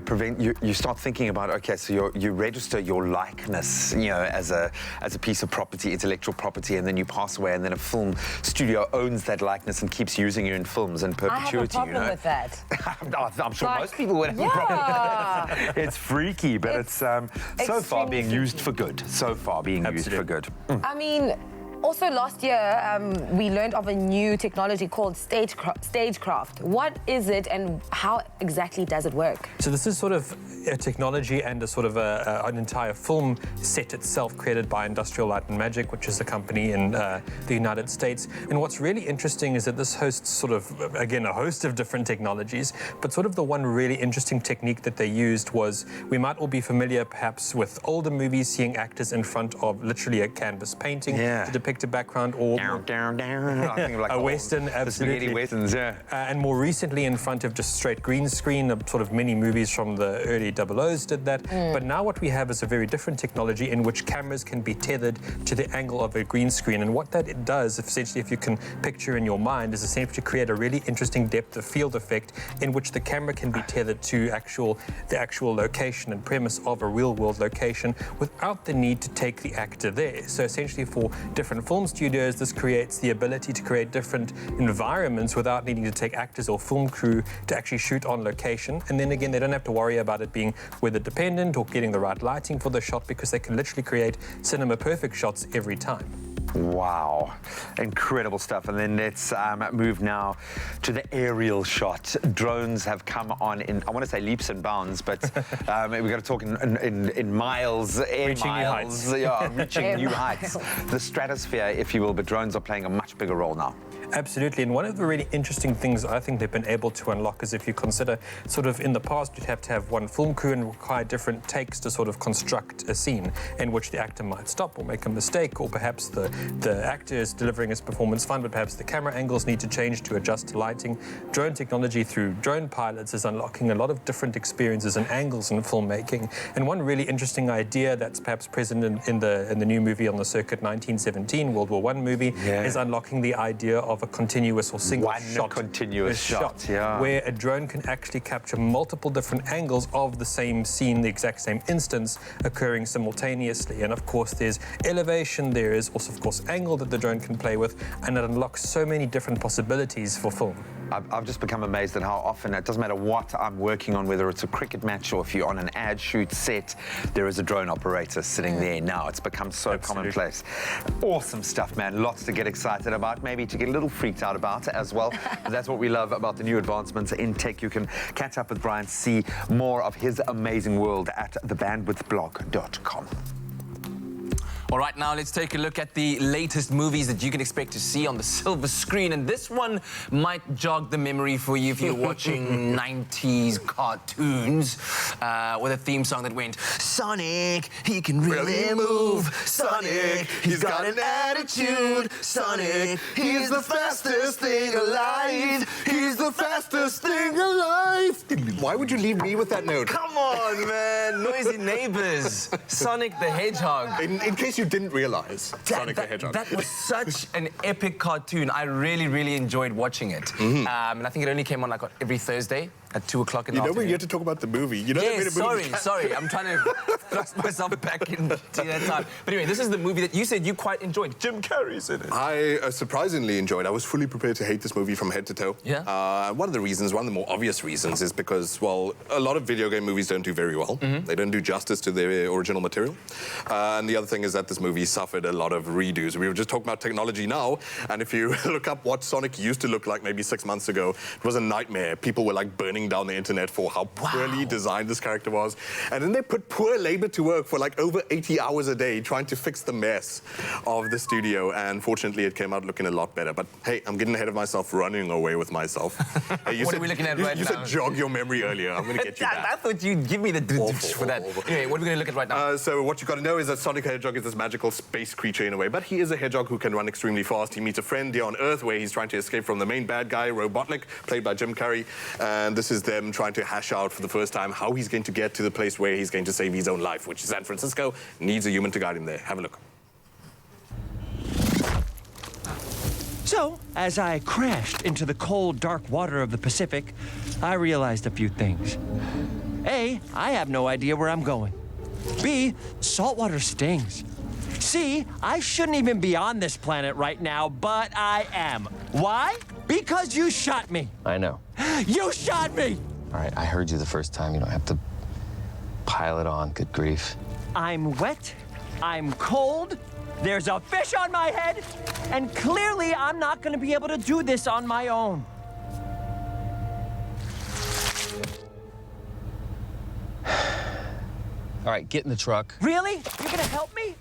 prevent you start thinking about, okay, so you register your likeness, as a piece of property, intellectual property, and then you pass away, and then a film studio owns that likeness and keeps using you in films in perpetuity. I have a problem with that. I'm sure most people would have a problem with that. It's freaky, but it's so far being used for good. So far being used for good. I mean, also last year, we learned of a new technology called stagecraft. What is it and how exactly does it work? So this is sort of a technology and a sort of an entire film set itself created by Industrial Light and Magic, which is a company in the United States. And what's really interesting is that this hosts sort of, again, a host of different technologies, but sort of the one really interesting technique that they used was, we might all be familiar perhaps with older movies, seeing actors in front of literally a canvas painting to depict a background, or I think like a Western, absolutely. Spaghetti Westerns, and more recently in front of just straight green screen, sort of many movies from the early 00s did that. But now what we have is a very different technology in which cameras can be tethered to the angle of a green screen. And what that does, essentially, if you can picture in your mind, is essentially to create a really interesting depth of field effect in which the camera can be tethered to the actual location and premise of a real-world location without the need to take the actor there. So essentially, for different film studios, this creates the ability to create different environments without needing to take actors or film crew to actually shoot on location. And then again, they don't have to worry about it being weather dependent or getting the right lighting for the shot, because they can literally create cinema perfect shots every time. Wow, incredible stuff. And then let's move now to the aerial shot. Drones have come on in, I want to say leaps and bounds, but we've got to talk in miles, reaching miles, new heights. Yeah, reaching new heights. The stratosphere, if you will, but drones are playing a much bigger role now. Absolutely, and one of the really interesting things I think they've been able to unlock is, if you consider sort of in the past you'd have to have one film crew and require different takes to sort of construct a scene in which the actor might stop or make a mistake, or perhaps the actor is delivering his performance fine, but perhaps the camera angles need to change to adjust to lighting. Drone technology through drone pilots is unlocking a lot of different experiences and angles in filmmaking. And one really interesting idea that's perhaps present in the new movie on the circuit, 1917, World War I movie, is unlocking the idea of a continuous or single shot. Continuous shot, yeah. Where a drone can actually capture multiple different angles of the same scene, the exact same instance, occurring simultaneously. And of course, there's elevation, there is also, of course, angle that the drone can play with, and it unlocks so many different possibilities for film. I've just become amazed at how often, it doesn't matter what I'm working on, whether it's a cricket match or if you're on an ad shoot set, there is a drone operator sitting there now. It's become so commonplace. Awesome stuff, man. Lots to get excited about. Maybe to get a little little freaked out about as well. But that's what we love about the new advancements in tech. You can catch up with Brian, see more of his amazing world at thebandwidthblog.com. All right, now let's take a look at the latest movies that you can expect to see on the silver screen. And this one might jog the memory for you if you're watching 90s cartoons with a theme song that went, Sonic, he can really move. Sonic, he's got an attitude. Sonic, he's the fastest thing alive. He's the fastest thing alive. Why would you leave me with that note? Come on, man. Noisy neighbors. Sonic the Hedgehog. In case you didn't realize, Sonic the Hedgehog. That was such an epic cartoon. I really, really enjoyed watching it. And I think it only came on like every Thursday at 2 o'clock in the afternoon. You know, we get to talk about the movie. You know, yes, sorry. I'm trying to thrust myself back into that time. But anyway, this is the movie that you said you quite enjoyed. Jim Carrey's in it. I surprisingly enjoyed. I was fully prepared to hate this movie from head to toe. Yeah. One of the more obvious reasons is because, well, a lot of video game movies don't do very well. They don't do justice to their original material. And the other thing is that this movie suffered a lot of redos. We were just talking about technology now, and if you look up what Sonic used to look like maybe 6 months ago, it was a nightmare. People were like burning down the internet for how poorly designed this character was. And then they put poor labor to work for like over 80 hours a day trying to fix the mess of the studio, and fortunately it came out looking a lot better. But hey, I'm getting ahead of myself, running away with myself. Hey, what are we looking at right now? You said jog your memory earlier. I'm going to get you back. I thought you'd give me the for that. Anyway, what are we going to look at right now? So what you've got to know is that Sonic the Hedgehog is this magical space creature in a way, but he is a hedgehog who can run extremely fast. He meets a friend here on Earth where he's trying to escape from the main bad guy, Robotnik, played by Jim Carrey. And this is them trying to hash out for the first time how he's going to get to the place where he's going to save his own life, which is San Francisco. Needs a human to guide him there. Have a look. So, as I crashed into the cold, dark water of the Pacific, I realized a few things. A, I have no idea where I'm going. B, saltwater stings. C, I shouldn't even be on this planet right now, but I am. Why? Because you shot me. I know. You shot me! All right, I heard you the first time. You don't have to pile it on. Good grief. I'm wet, I'm cold, there's a fish on my head, and clearly I'm not gonna be able to do this on my own. All right, get in the truck. Really? You're gonna help me?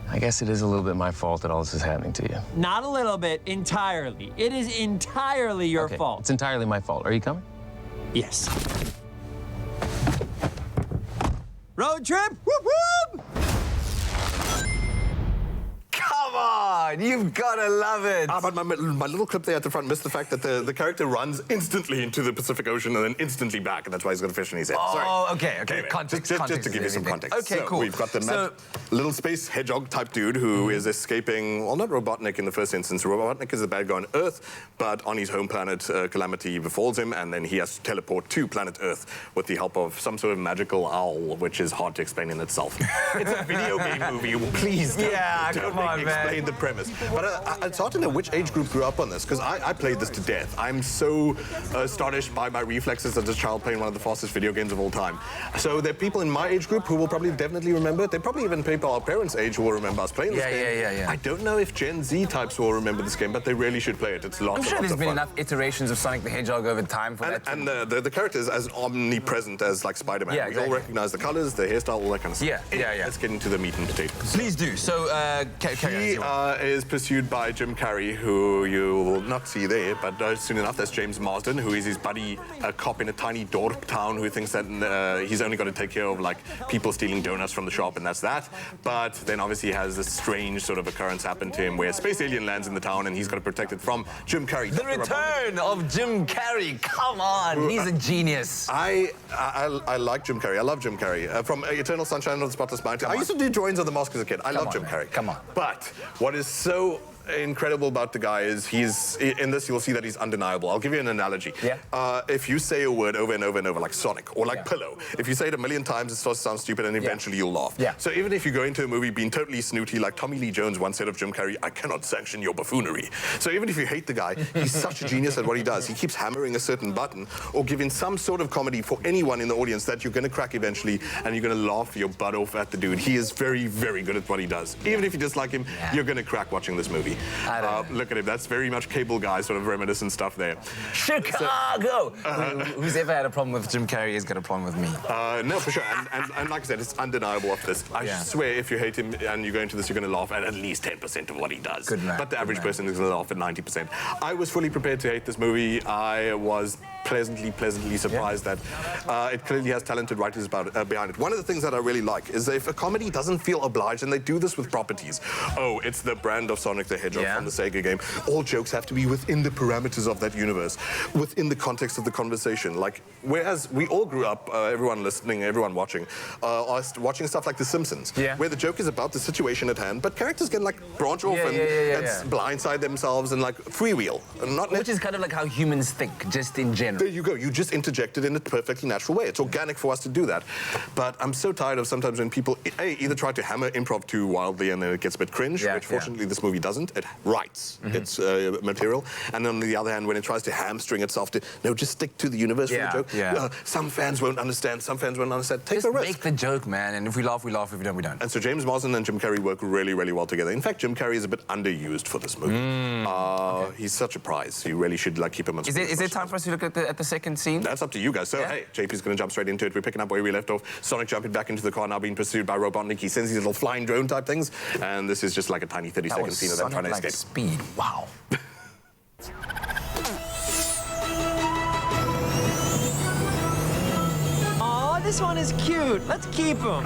I guess it is a little bit my fault that all this is happening to you. Not a little bit, entirely. It is entirely your fault. It's entirely my fault. Are you coming? Yes. Road trip? Whoop whoop! Come on, you've got to love it. But my little clip there at the front missed the fact that the character runs instantly into the Pacific Ocean and then instantly back, and that's why he's got a fish in his head. Oh, okay. Anyway, Context, just to give you some context. Okay, so cool. We've got the little space hedgehog type dude who is escaping, well, not Robotnik in the first instance. Robotnik is the bad guy on Earth, but on his home planet, calamity befalls him, and then he has to teleport to planet Earth with the help of some sort of magical owl, which is hard to explain in itself. It's a video game movie. Please don't, come on, man. Explain the premise. But it's hard to know which age group grew up on this, because I played this to death. I'm so astonished by my reflexes as a child playing one of the fastest video games of all time. So there are people in my age group who will probably definitely remember it. There are probably even people our parents' age who will remember us playing this game. Yeah. I don't know if Gen Z types will remember this game, but they really should play it. It's lots of fun. I'm sure there's been enough iterations of Sonic the Hedgehog over time for that. And the character is as omnipresent as like Spider-Man. Yeah, we all recognize the colors, the hairstyle, all that kind of stuff. Yeah. Let's get into the meat and potatoes. Please do. So, he is pursued by Jim Carrey, who you will not see there, but soon enough, there's James Marsden, who is his buddy, a cop in a tiny dorp town who thinks that he's only got to take care of like people stealing donuts from the shop, and that's that. But then obviously he has this strange sort of occurrence happen to him where a space alien lands in the town and he's got to protect it from Jim Carrey. The return of Jim Carrey. Come on, he's a genius. I like Jim Carrey. I love Jim Carrey. From Eternal Sunshine of the Spotless Mind. I used to do drawings of the Mask as a kid. I love Jim Carrey. Come on. But what is so incredible about the guy is he's, in this you'll see that he's undeniable. I'll give you an analogy. If you say a word over and over and over, like Sonic or like pillow, if you say it a million times, it starts to sound stupid and eventually you'll laugh. So even if you go into a movie being totally snooty, like Tommy Lee Jones once said of Jim Carrey, I cannot sanction your buffoonery. So even if you hate the guy, he's such a genius at what he does. He keeps hammering a certain button or giving some sort of comedy for anyone in the audience that you're going to crack eventually and you're going to laugh your butt off at the dude. He is very, very good at what he does. Even if you dislike him, you're going to crack watching this movie. movie. Look at him. That's very much Cable Guy sort of reminiscent stuff there. Chicago! Who's ever had a problem with Jim Carrey has got a problem with me. No, for sure. And like I said, it's undeniable after this. I swear, if you hate him and you go into this, you're going to laugh at least 10% of what he does. Good man. But the average person is going to laugh at 90%. I was fully prepared to hate this movie. I was pleasantly surprised that it clearly has talented writers behind it. One of the things that I really like is that if a comedy doesn't feel obliged, and they do this with properties. Oh, it's the brand of Sonic the Hedgehog from the Sega game. All jokes have to be within the parameters of that universe, within the context of the conversation. Like, whereas we all grew up, everyone listening, everyone watching, watching stuff like The Simpsons, where the joke is about the situation at hand, but characters can like branch off and blindside themselves and like freewheel. Which is kind of like how humans think, just in general. There you go. You just interjected in a perfectly natural way. It's organic for us to do that. But I'm so tired of sometimes when people either try to hammer improv too wildly and then it gets a bit cringe, which fortunately this movie doesn't. It writes its material. And on the other hand, when it tries to hamstring itself to, no, just stick to the universe for the joke. Some fans won't understand, some fans won't understand. Take the risk. Make the joke, man. And if we laugh, we laugh. If we don't, we don't. And so James Marsden and Jim Carrey work really, really well together. In fact, Jim Carrey is a bit underused for this movie. He's such a prize. You really should like keep him on. Is there time for us to look at the second scene? That's up to you guys. So, hey, JP's going to jump straight into it. We're picking up where we left off. Sonic jumping back into the car, now being pursued by Robotnik. He sends these little flying drone type things. And this is just like a tiny 30-second scene of them trying to escape. Speed. Wow. Oh, this one is cute. Let's keep him.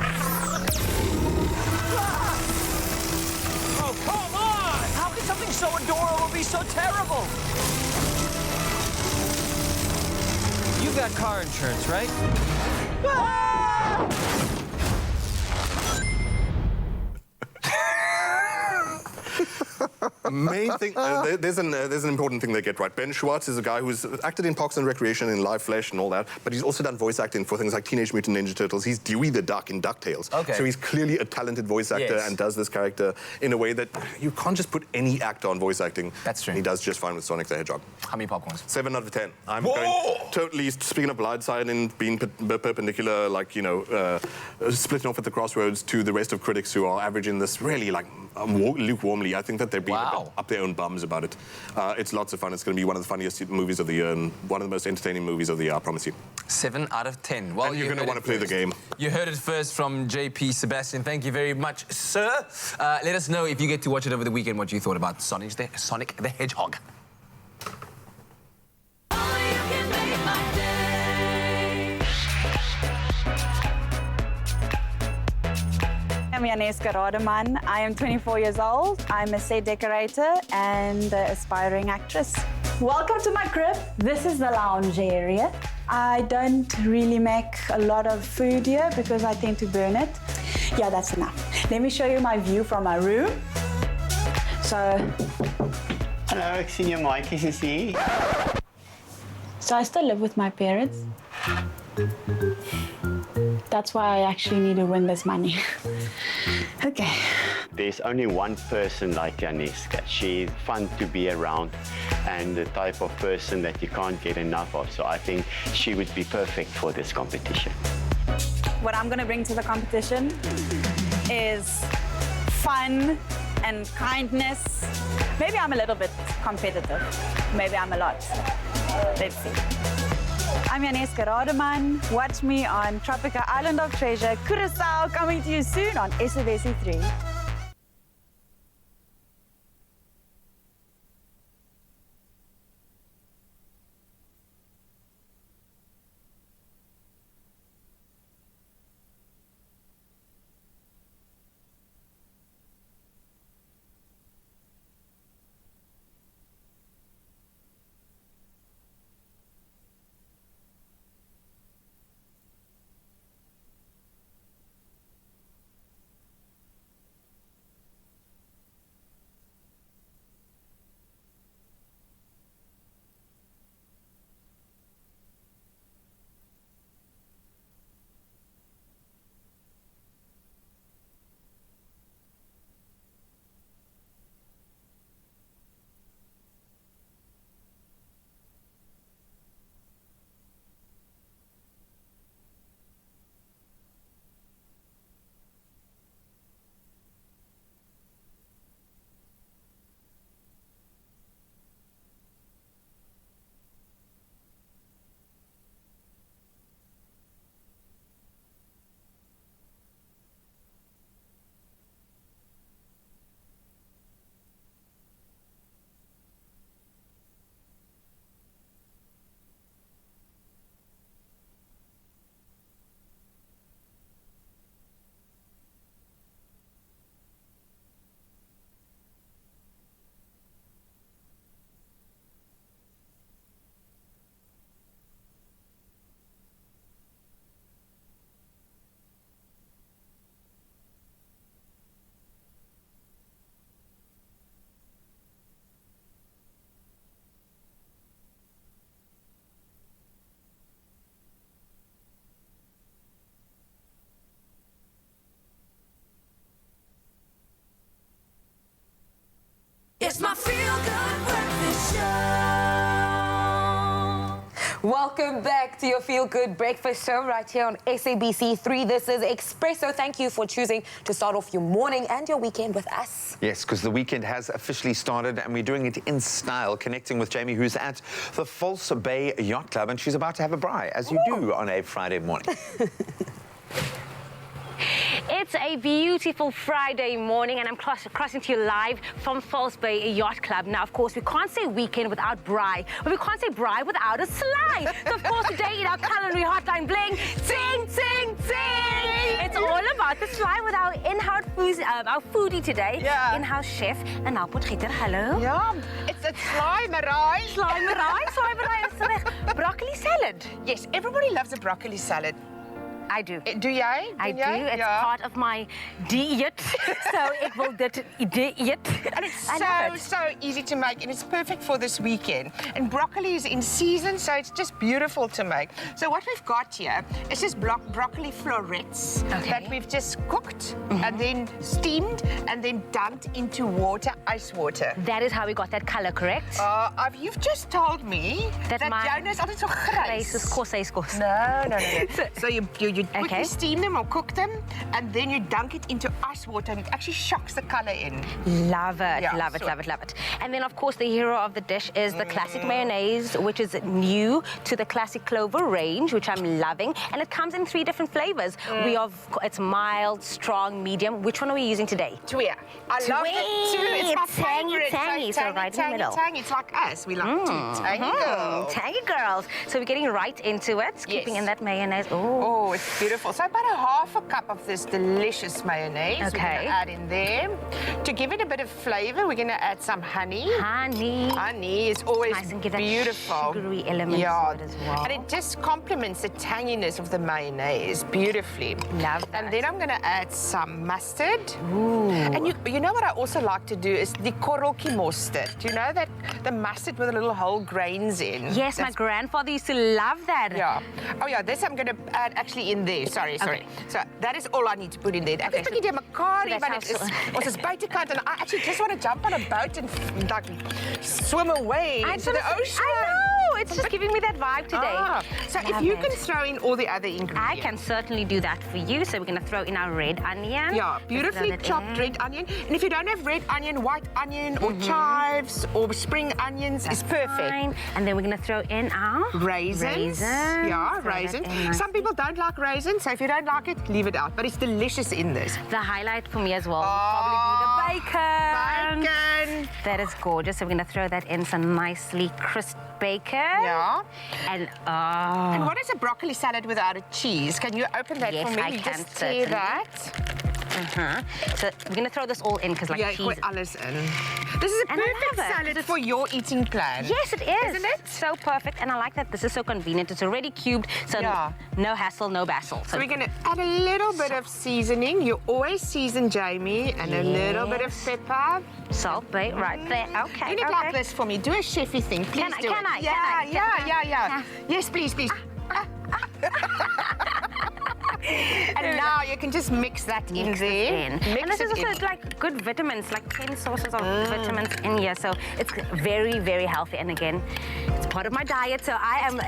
Oh, come on! How can something so adorable be so terrible? You got car insurance, right? Main thing, there's an important thing they get right. Ben Schwartz is a guy who's acted in Parks and Recreation, in Live Flesh and all that, but he's also done voice acting for things like Teenage Mutant Ninja Turtles. He's Dewey the Duck in DuckTales. Okay. So he's clearly a talented voice actor and does this character in a way that you can't just put any actor on voice acting. That's true. He does just fine with Sonic the Hedgehog. How many popcorns? 7 out of 10. I'm going totally, speaking of blindside and being perpendicular, like, you know, splitting off at the crossroads to the rest of critics who are averaging this really, like, lukewarmly. I think that they're being up their own bums about it. It's lots of fun. It's going to be one of the funniest movies of the year and one of the most entertaining movies of the year, I promise you. 7 out of 10. Well, and you're going to want to play the game. You heard it first from JP Sebastian. Thank you very much, sir. Let us know if you get to watch it over the weekend what you thought about Sonic the Hedgehog. I'm Yaneska Rademan. I am 24 years old. I'm a set decorator and an aspiring actress. Welcome to my crib. This is the lounge area. I don't really make a lot of food here because I tend to burn it. Yeah, that's enough. Let me show you my view from my room. So... Hello, ek sien jou maatjies is hier. So I still live with my parents. That's why I actually need to win this money. Okay. There's only one person like Yaneska. She's fun to be around and the type of person that you can't get enough of. So I think she would be perfect for this competition. What I'm going to bring to the competition is fun and kindness. Maybe I'm a little bit competitive. Maybe I'm a lot. Let's see. I'm Yaneska Rademan. Watch me on Tropica Island of Treasure, Curaçao, coming to you soon on SABC 3. Welcome back to your Feel Good Breakfast Show right here on SABC3. This is Expresso. Thank you for choosing to start off your morning and your weekend with us. Yes, because the weekend has officially started and we're doing it in style, connecting with Jamie, who's at the False Bay Yacht Club, and she's about to have a braai, as you do on a Friday morning. It's a beautiful Friday morning and I'm crossing to you live from False Bay Yacht Club. Now, of course, we can't say weekend without braai, but we can't say braai without a slide. So, of course, today in our culinary hotline bling, sing, sing, sing. It's all about the slide with our in-house our foodie today, in-house chef, and now Potgieter. Hello. Ja, it's a slimerai. Slimerai. Broccoli salad. Yes, everybody loves a broccoli salad. I do. Do jij? I do. It's part of my diet. So it will diet. And it's so easy to make, and it's perfect for this weekend. And broccoli is in season, so it's just beautiful to make. So what we've got here is just broccoli florets that we've just cooked and then steamed and then dumped into water, ice water. That is how we got that color, correct? You've just told me that Jonas altijd so grys. No. So you quickly steam them or cook them, and then you dunk it into ice water, and it actually shocks the color in. Love it, love it. And then, of course, the hero of the dish is the classic mayonnaise, which is new to the classic Clover range, which I'm loving. And it comes in 3 different flavors. It's mild, strong, medium. Which one are we using today? Tuya. I love it too. It's my favorite. Tangy, so right in the middle. Tangy. It's like us. We like tangy girls. Tangy girls. So we're getting right into it, keeping in that mayonnaise. Oh, it's beautiful. So about a half a cup of this delicious mayonnaise. We're going to add in there. To give it a bit of flavor, we're going to add some honey. Honey is always nice and give beautiful. That sugary element to it as well. And it just complements the tanginess of the mayonnaise beautifully. Love that. And then I'm going to add some mustard. Ooh. And you know what I also like to do is the koroki mustard. Do you know that? The mustard with the little whole grains in. Yes, my grandfather used to love that. Yeah. Oh yeah, this I'm going to add actually in there. Sorry. So that is all I need to put in there. Ek het 'n bietjie makari, but ons is buitekant and I actually just want to jump on a boat and like swim away into the ocean. I know. It's just giving me that vibe today. So if you can throw in all the other ingredients. I can certainly do that for you. So we're going to throw in our red onion. Yeah, beautifully chopped red onion. And if you don't have red onion, white onion or chives or spring onions is perfect. Fine. And then we're going to throw in our raisins. Yeah, raisins. Some people don't like raisins, so if you don't like it, leave it out. But it's delicious in this. The highlight for me as well will probably be the bacon. Bacon. That is gorgeous. So we're going to throw that in some nicely crisp bacon. Yeah. And what is a broccoli salad without a cheese? Can you open that for me? I you can just tear that. So we're going to throw this all in because like cheese. Alles in. This is a perfect salad for your eating plan. Yes, it is. Isn't it? So perfect. And I like that this is so convenient. It's already cubed, so no hassle, no bassel. So we're going to add a little bit of seasoning. You always season, Jamie, and a little bit of pepper. Salt, bait, right there. Okay. Do it like this for me. Do a chefy thing. Please do it. Can I? Yeah. Yes, please. And now you can just mix that in there. And this is also like good vitamins, like 10 sources of vitamins in here. So it's very, very healthy. And again, it's part of my diet. So I'm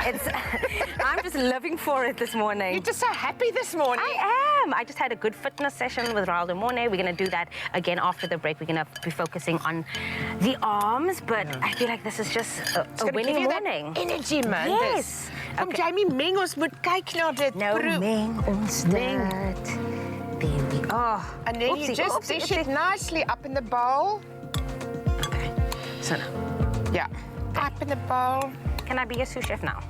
just living for it this morning. You're just so happy this morning. I am. I just had a good fitness session with Raul de Mornay. We're going to do that again after the break. We're going to be focusing on the arms, but I feel like this is just a winning morning. Energy, man. Yes. Kom Jamie, meng ons moet kyk na dit. Meng ons dit. There we are. And then you just dish it nicely up in the bowl. Okay. So now. Yeah. Up in the bowl. Can I be a sous chef now?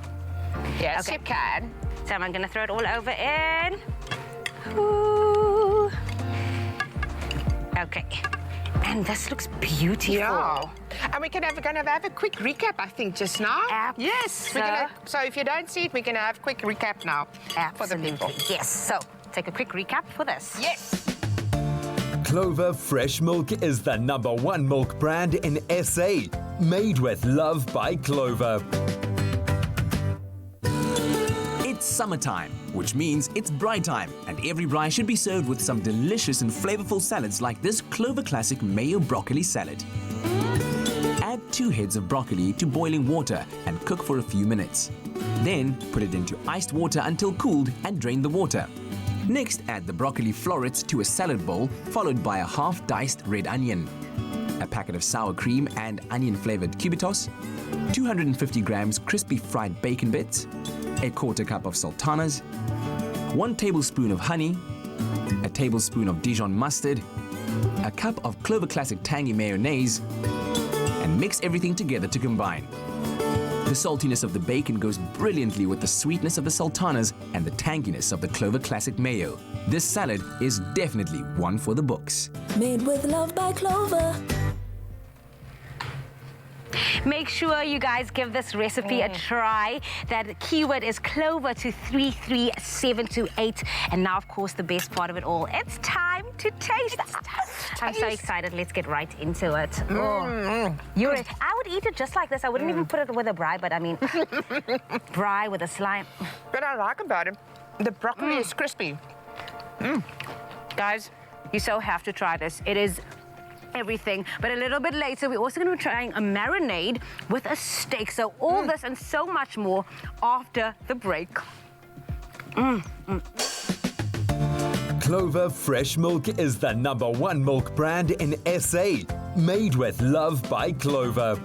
Yes, you can. So I'm going to throw it all over in. Ooh. Okay. And this looks beautiful. Yeah. And we're going to have a quick recap, I think, just now. Yes. So if you don't see it, we're going to have a quick recap now for the people. Yes. So take a quick recap for this. Yes. Clover Fresh Milk is the #1 milk brand in SA. Made with love by Clover. It's summertime, which means it's braai time, and every braai should be served with some delicious and flavorful salads like this Clover Classic Mayo Broccoli Salad. Add add 2 heads of broccoli to boiling water and cook for a few minutes. Then put it into iced water until cooled and drain the water. Next, add the broccoli florets to a salad bowl, followed by a half-diced red onion, a packet of sour cream and onion-flavored cubitos, 250 grams crispy fried bacon bits, a quarter cup of sultanas, 1 tablespoon of honey, a tablespoon of Dijon mustard, a cup of Clover Classic tangy mayonnaise, and mix everything together to combine. The saltiness of the bacon goes brilliantly with the sweetness of the sultanas and the tanginess of the Clover Classic mayo. This salad is definitely one for the books. Made with love by Clover. Make sure you guys give this recipe a try. That keyword is Clover to 33728. And now, of course, the best part of it all. It's time to taste. I'm so excited. Let's get right into it. I would eat it just like this. I wouldn't even put it with a braai, but I mean, braai with a slime. What I like about it, the broccoli is crispy. Guys, you so have to try this. It is everything. But a little bit later, we're also going to be trying a marinade with a steak. So all this and so much more after the break. Clover Fresh Milk is the #1 milk brand in SA. Made with love by Clover.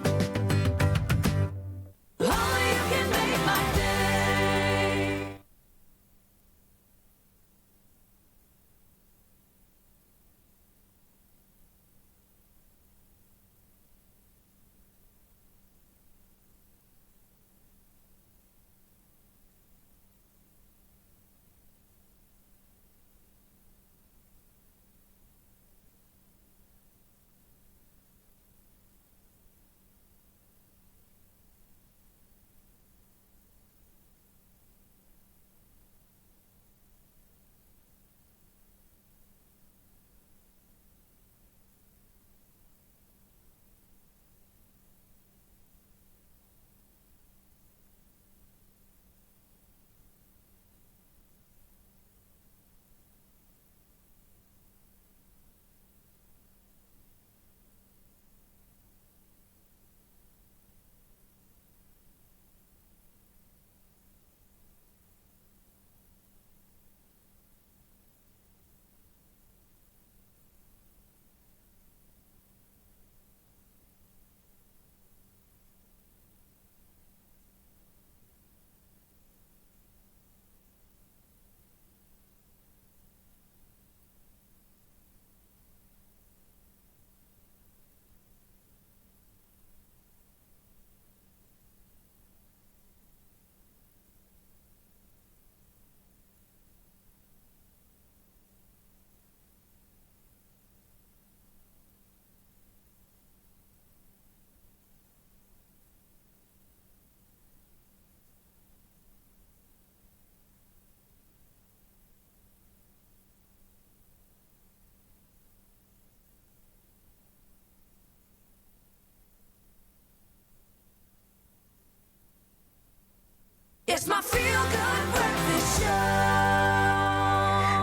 It's my feel-good breakfast show.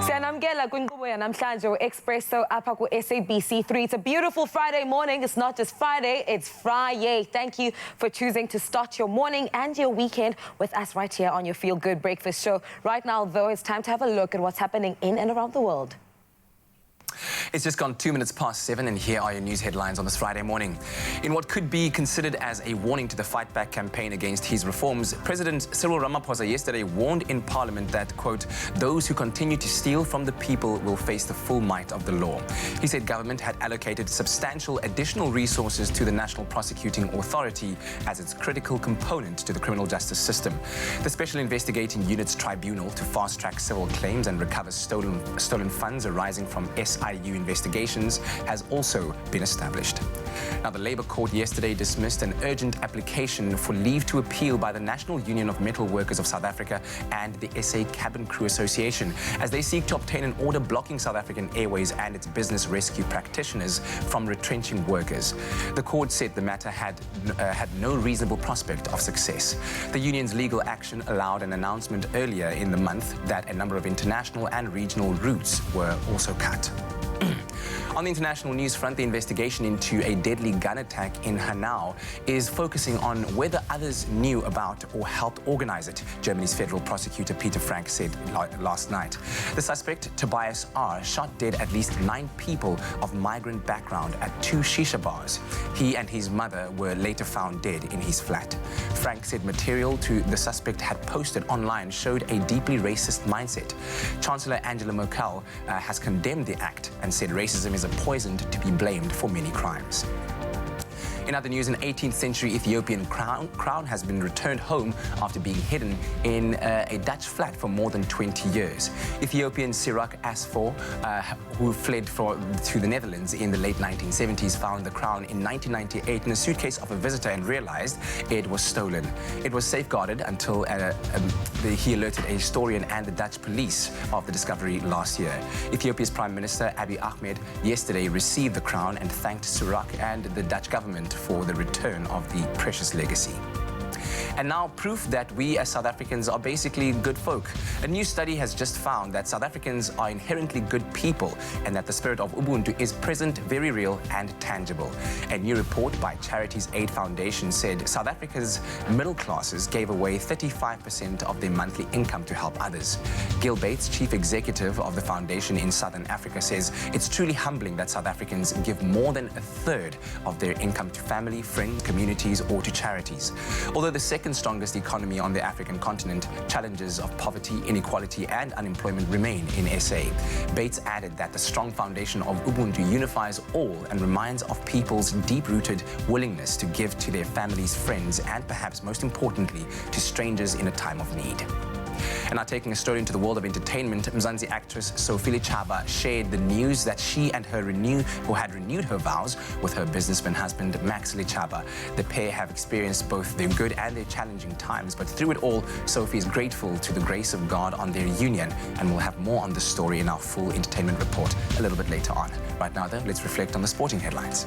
Siyanamkela kwinkqubo yanamhlanje Expresso apha ku SABC3. It's a beautiful Friday morning. It's not just Friday, it's Friday. Thank you for choosing to start your morning and your weekend with us right here on your Feel Good Breakfast Show. Right now, though, it's time to have a look at what's happening in and around the world. It's just gone 2 minutes past 7, and here are your news headlines on this Friday morning. In what could be considered as a warning to the Fight Back campaign against his reforms, President Cyril Ramaphosa yesterday warned in Parliament that, quote, those who continue to steal from the people will face the full might of the law. He said government had allocated substantial additional resources to the National Prosecuting Authority as its critical component to the criminal justice system. The Special Investigating Units Tribunal to fast-track civil claims and recover stolen funds arising from SIU investigations has also been established. Now, the Labour Court yesterday dismissed an urgent application for leave to appeal by the National Union of Metal Workers of South Africa and the SA Cabin Crew Association as they seek to obtain an order blocking South African Airways and its business rescue practitioners from retrenching workers. The court said the matter had no reasonable prospect of success. The union's legal action allowed an announcement earlier in the month that a number of international and regional routes were also cut. On the international news front, the investigation into a deadly gun attack in Hanau is focusing on whether others knew about or helped organize it, Germany's federal prosecutor Peter Frank said last night. The suspect, Tobias R., shot dead at least 9 people of migrant background at 2 shisha bars. He and his mother were later found dead in his flat. Frank said material to the suspect had posted online showed a deeply racist mindset. Chancellor Angela Merkel has condemned the act and said racism is a poison to be blamed for many crimes. In other news, an 18th century Ethiopian crown has been returned home after being hidden in a Dutch flat for more than 20 years. Ethiopian Sirak Asfor, who fled to the Netherlands in the late 1970s, found the crown in 1998 in a suitcase of a visitor and realized it was stolen. It was safeguarded until he alerted a historian and the Dutch police of the discovery last year. Ethiopia's Prime Minister Abiy Ahmed yesterday received the crown and thanked Sirak and the Dutch government for the return of the precious legacy. And now proof that we as South Africans are basically good folk. A new study has just found that South Africans are inherently good people and that the spirit of Ubuntu is present, very real and tangible. A new report by Charities Aid Foundation said South Africa's middle classes gave away 35% of their monthly income to help others. Gil Bates, chief executive of the foundation in Southern Africa, says it's truly humbling that South Africans give more than a third of their income to family, friends, communities or to charities. Although the second strongest economy on the African continent, challenges of poverty, inequality and unemployment remain in SA. Bates added that the strong foundation of Ubuntu unifies all and reminds of people's deep-rooted willingness to give to their families, friends and perhaps most importantly to strangers in a time of need. And now taking a story into the world of entertainment, Mzansi actress Sophie Chaba shared the news that she and had renewed her vows with her businessman husband Max Chaba. The pair have experienced both their good and their challenging times, but through it all, Sophie is grateful to the grace of God on their union, and we'll have more on this story in our full entertainment report a little bit later on. Right now though, let's reflect on the sporting headlines.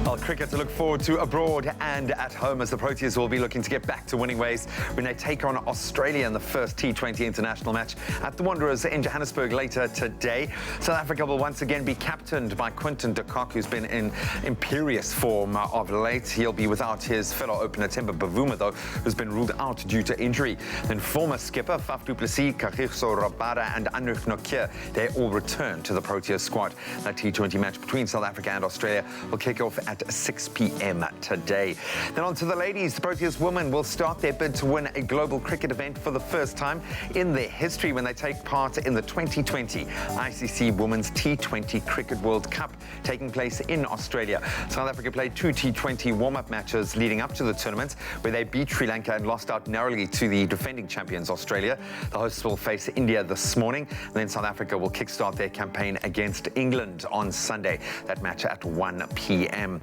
Well, cricket to look forward to abroad and at home as the Proteas will be looking to get back to winning ways when they take on Australia in the first T20 international match at the Wanderers in Johannesburg later today. South Africa will once again be captained by Quinton de Kock, who's been in imperious form of late. He'll be without his fellow opener Themba Bavuma, though, who's been ruled out due to injury. Then former skipper Faf du Plessis, Kagiso Rabada and Anouk Nokia, they all return to the Proteas squad. That T20 match between South Africa and Australia will kick off at 6 p.m. today. Then on to the ladies. The Proteas women will start their bid to win a global cricket event for the first time in their history when they take part in the 2020 ICC Women's T20 Cricket World Cup taking place in Australia. South Africa played 2 T20 warm-up matches leading up to the tournament where they beat Sri Lanka and lost out narrowly to the defending champions Australia. The hosts will face India this morning, and then South Africa will kickstart their campaign against England on Sunday. That match at 1 p.m.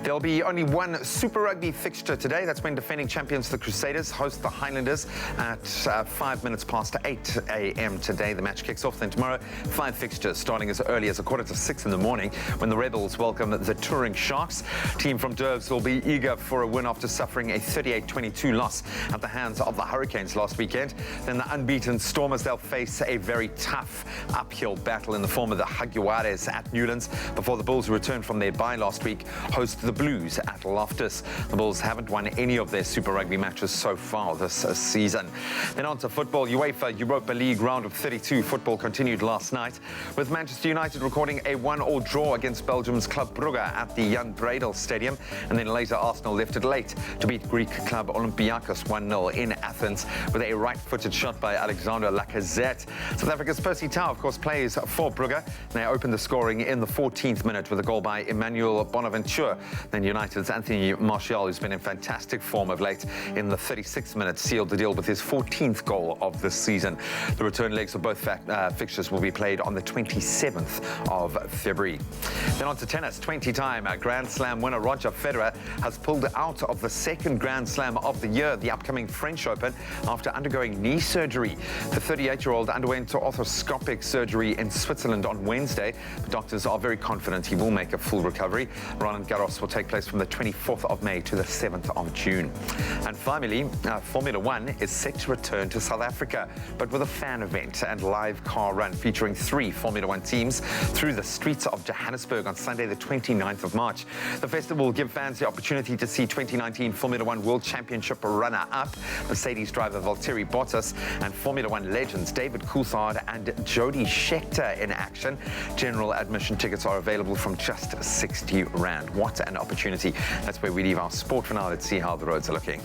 There'll be only one Super Rugby fixture today. That's when defending champions the Crusaders host the Highlanders at 5 minutes past 8 a.m. today. The match kicks off. Then tomorrow, 5 fixtures starting as early as 5:45 in the morning when the Rebels welcome the Touring Sharks. Team from Durban will be eager for a win after suffering a 38-22 loss at the hands of the Hurricanes last weekend. Then the unbeaten Stormers, they'll face a very tough uphill battle in the form of the Jaguares at Newlands before the Bulls, who returned from their bye last week, host the Blues at Loftus. The Bulls haven't won any of their Super Rugby matches so far this season. Then on to football. UEFA Europa League round of 32 football continued last night with Manchester United recording a 1-1 draw against Belgium's Club Brugge at the Jan Breidel Stadium, and then later Arsenal left it late to beat Greek club Olympiacos 1-0 in Athens with a right-footed shot by Alexander Lacazette. South Africa's Percy Tau, of course, plays for Brugge. They opened the scoring in the 14th minute with a goal by Emmanuel Bonaventure. Then United's Anthony Martial, who's been in fantastic form of late, in the 36th minute sealed the deal with his 14th goal of this season. The return legs of both fixtures will be played on the 27th of February. Then on to tennis. 20-time Grand Slam winner Roger Federer has pulled out of the second Grand Slam of the year, the upcoming French Open, after undergoing knee surgery. The 38-year-old underwent arthroscopic surgery in Switzerland on Wednesday. The doctors are very confident he will make a full recovery. Roland Garros will take place from the 24th of May to the 7th of June. And finally, Formula One is set to return to South Africa, but with a fan event and live car run featuring 3 Formula One teams through the streets of Johannesburg on Sunday, the 29th of March. The festival will give fans the opportunity to see 2019 Formula One World Championship runner-up Mercedes driver Valtteri Bottas and Formula One legends David Coulthard and Jody Scheckter in action. General admission tickets are available from just 60 Rand. What an opportunity. That's where we leave our sport for now. Let's see how the roads are looking.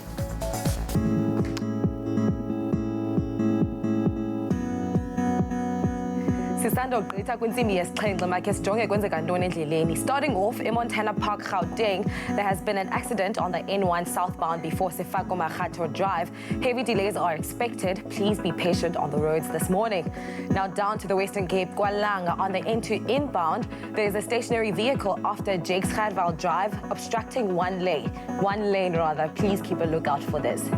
Starting off in Montana Park, Gauteng, there has been an accident on the N1 southbound before Sefako Makgatho Drive. Heavy delays are expected. Please be patient on the roads this morning. Now down to the Western Cape, Kwalanga on the N2 inbound, there is a stationary vehicle after Jakes Gerwel Drive obstructing one lane. Please keep a lookout for this.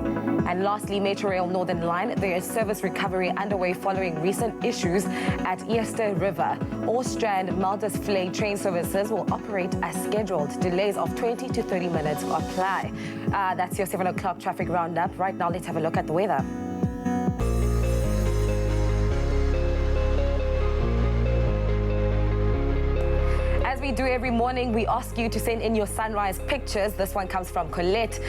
And lastly, Metrorail Northern Line, there is service recovery underway following recent issues at Easter River. All Strand Maltas Flay train services will operate as scheduled. Delays of 20 to 30 minutes apply. That's your 7 o'clock traffic roundup. Right now, let's have a look at the weather. As we do every morning, we ask you to send in your sunrise pictures. This one comes from Colette.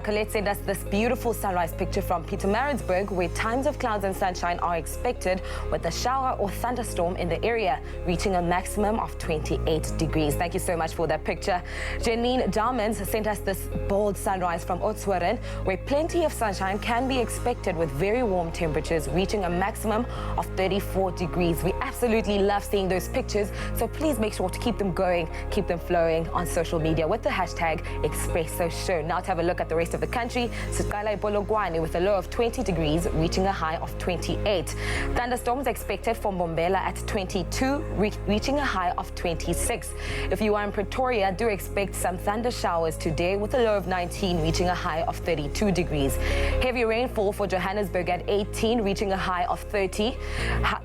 Colette sent us this beautiful sunrise picture from Pietermaritzburg, where times of clouds and sunshine are expected with a shower or thunderstorm in the area, reaching a maximum of 28 degrees. Thank you so much for that picture. Janine Diamonds sent us this bold sunrise from Oudtshoorn, where plenty of sunshine can be expected with very warm temperatures, reaching a maximum of 34 degrees. We absolutely love seeing those pictures, so please make sure to keep them going, keep them flowing on social media with the hashtag Expresso Show. Now to have a look at the rest of the country. Sibylle Polokwane with a low of 20 degrees, reaching a high of 28. Thunderstorms expected from Mbombela at 22, reaching a high of 26. If you are in Pretoria, do expect some thunder showers today with a low of 19, reaching a high of 32 degrees. Heavy rainfall for Johannesburg at 18, reaching a high of 30.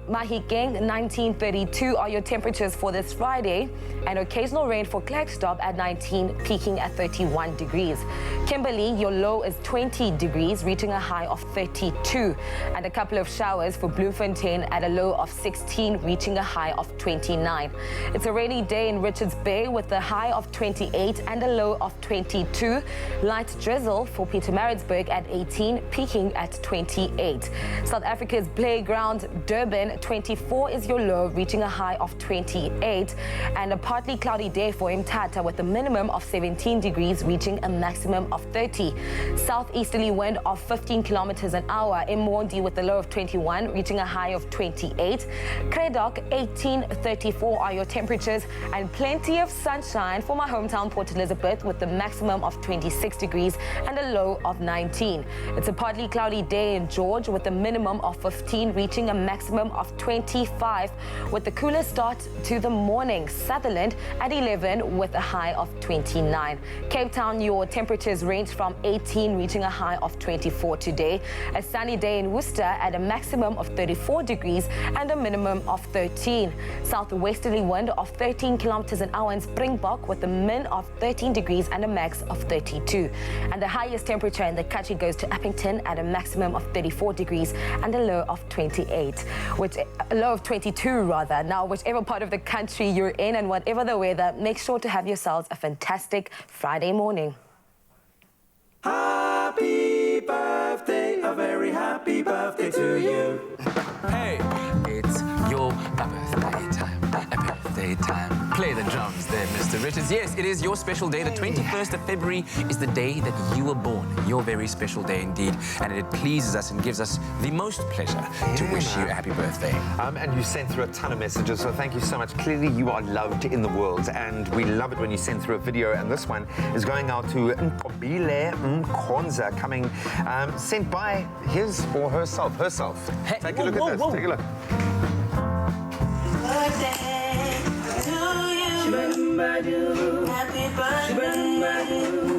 Mahikeng, 1932 are your temperatures for this Friday. And occasional rain for Klerksdorp at 19, peaking at 31 degrees. Kimberley, your low is 20 degrees, reaching a high of 32. And a couple of showers for Bloemfontein at a low of 16, reaching a high of 29. It's a rainy day in Richards Bay with a high of 28 and a low of 22. Light drizzle for Pietermaritzburg at 18, peaking at 28. South Africa's playground, Durban, 24 is your low, reaching a high of 28. And a partly cloudy day for Mthatha with a minimum of 17 degrees, reaching a maximum of 30. Southeasterly wind of 15 kilometers an hour. Emondi with a low of 21, reaching a high of 28. Kredok, 18, 34 are your temperatures, and plenty of sunshine for my hometown Port Elizabeth with a maximum of 26 degrees and a low of 19. It's a partly cloudy day in George with a minimum of 15, reaching a maximum of 25 with the coolest start to the morning. Sutherland at 11 with a high of 29. Cape Town, your temperatures range from 18, reaching a high of 24 today. A sunny day in Worcester at a maximum of 34 degrees and a minimum of 13. Southwesterly wind of 13 kilometers an hour in Springbok with a min of 13 degrees and a max of 32. And the highest temperature in the country goes to Uppington at a maximum of 34 degrees and a low of 28, a low of 22 rather. Now, whichever part of the country you're in and whatever the weather, make sure to have yourselves a fantastic Friday morning. Happy birthday, a very happy birthday to you. Hey, it's your birthday time. Birthday time. Play the drums there, Mr. Richards. Yes, it is your special day. The 21st of February is the day that you were born. Your very special day indeed. And it pleases us and gives us the most pleasure to wish you a happy birthday. And you sent through a ton of messages, so thank you so much. Clearly, you are loved in the world, and we love it when you send through a video. And this one is going out to Nkobile Mkonza, coming sent by his or herself. Hey, take a look at this. Take a look. Happy birthday to you.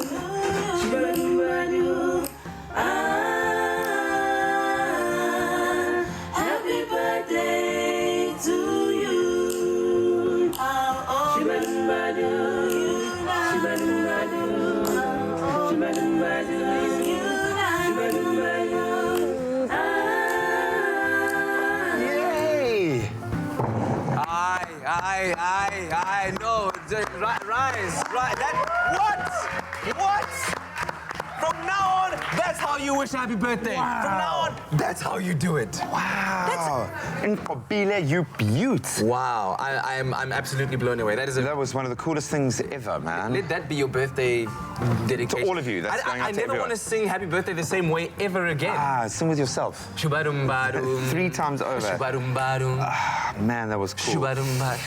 Rise. Right. What? From now on, that's how you wish happy birthday. Wow. From now on, that's how you do it. Wow. Incredible, you beaut. Wow. I'm absolutely blown away. That was one of the coolest things ever, man. Let that be your birthday dedication. To all of you. That's going out to I never everyone. want to sing happy birthday the same way ever again. Sing with yourself. Shubarum-barum. 3 times over. Shubarum-barum. Man, that was cool. Shubarum-barum.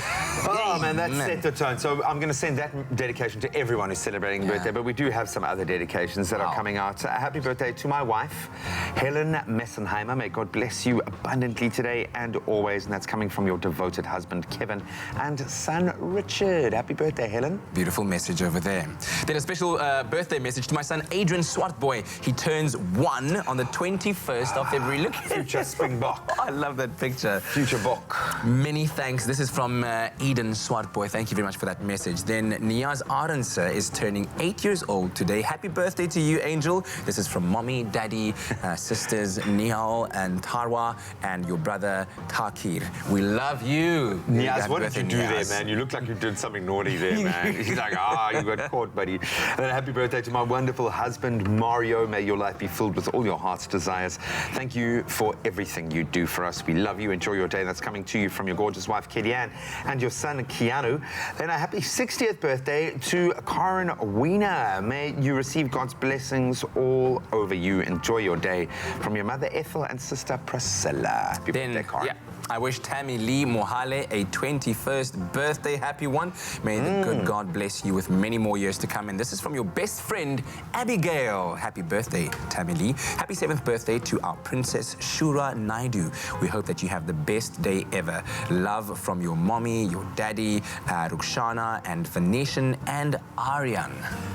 Oh, man, that set the tone. So I'm going to send that dedication to everyone who's celebrating a birthday, but we do have some other dedications that are coming out. Happy birthday to my wife, Helen Messenheimer. May God bless you abundantly today and always. And that's coming from your devoted husband, Kevin, and son, Richard. Happy birthday, Helen. Beautiful message over there. Then a special birthday message to my son, Adrian Swartboy. He turns 1 on the 21st of February. Look, future Springbok. I love that picture. Future Bok. Many thanks. This is from Eden Swartboy. Thank you very much for that message. Then Niaz Arense is turning 8 years old today. Happy birthday to you, Angel. This is from Mommy, Daddy, sisters Nihal and Tarwa, and your brother Takir. We love you. Niaz, what did you do there, man? You look like you did something naughty there, man. He's like, you got caught, buddy. And then happy birthday to my wonderful husband, Mario. May your life be filled with all your heart's desires. Thank you for everything you do for us. We love you. Enjoy your day. That's coming to you from your gorgeous wife, Kellyanne, and your son, Keanu. Then a happy 60th birthday to Karen Wiener. May you receive God's blessings all over you. Enjoy your day. From your mother, Ethel, and sister, Priscilla. Happy birthday, Karen. Yeah. I wish Tammy Lee Mohale a 21st birthday. Happy one. May the good God bless you with many more years to come. And this is from your best friend, Abigail. Happy birthday, Tammy Lee. Happy 7th birthday to our princess, Shura Naidu. We hope that you have the best day ever. Love from your mommy, your daddy, Ruxana, and Venetian, and Aryan.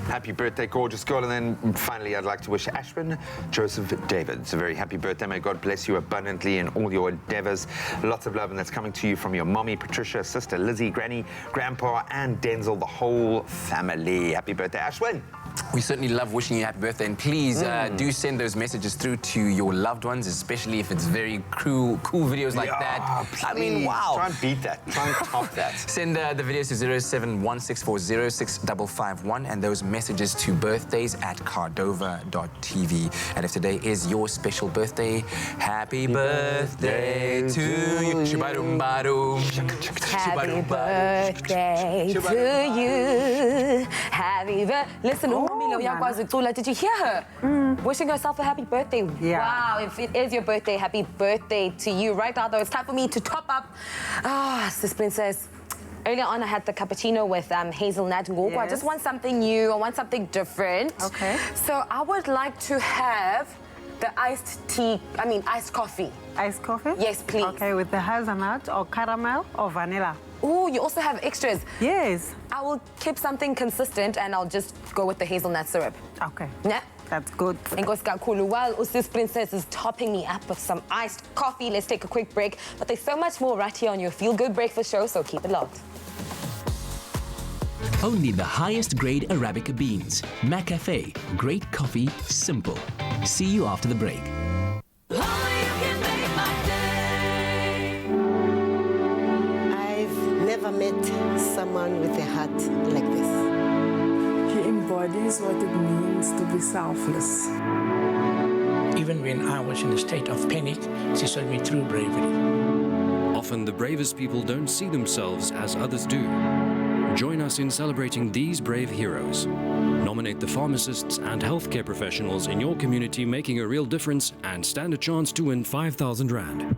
Happy birthday, gorgeous girl. And then finally, I'd like to wish Ashwin Joseph Davids a very happy birthday. May God bless you abundantly in all your endeavors. Lots of love, and that's coming to you from your mommy, Patricia, sister Lizzie, granny, grandpa, and Denzel, the whole family. Happy birthday, Ashwin. We certainly love wishing you a happy birthday, and please do send those messages through to your loved ones, especially if it's very cool videos like that. Please. I mean, wow. Try and beat that. Try and top that. Send the videos to 0716406551 and those messages to birthdays@cardova.tv. And if today is your special birthday, happy birthday to you. Shubarum-barum. Happy birthday to you. Happy birthday. Listen, did you hear her? Wishing herself a happy birthday. Yeah. Wow, if it is your birthday, happy birthday to you. Right now, though, it's time for me to top up. Sis Princess. Earlier on, I had the cappuccino with hazelnut and gogo. I just want something new. I want something different. Okay. So I would like to have the iced coffee. Iced coffee? Yes, please. Okay, with the hazelnut or caramel or vanilla. Oh, you also have extras. Yes. I will keep something consistent and I'll just go with the hazelnut syrup. Okay. Yeah. That's good. While Sis Princess is topping me up with some iced coffee, let's take a quick break. But there's so much more right here on your Feel Good Breakfast Show, so keep it locked. Only the highest grade Arabica beans. McCafe. Great coffee, simple. See you after the break. I've never met someone with a heart like this. He embodies what it means to be selfless. Even when I was in a state of panic, she saw me through bravery. Often the bravest people don't see themselves as others do. Join us in celebrating these brave heroes. Nominate the pharmacists and healthcare professionals in your community making a real difference and stand a chance to win 5,000 Rand.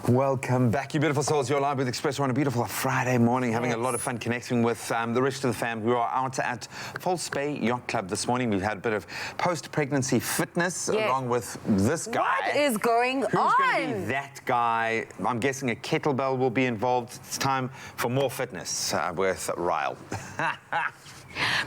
Welcome back, you beautiful souls. You're live with Expresso on a beautiful Friday morning, having a lot of fun connecting with the rest of the fam. We are out at False Bay Yacht Club this morning. We've had a bit of post-pregnancy fitness along with this guy. What is going on? Who's going to be that guy? I'm guessing a kettlebell will be involved. It's time for more fitness with Ryle.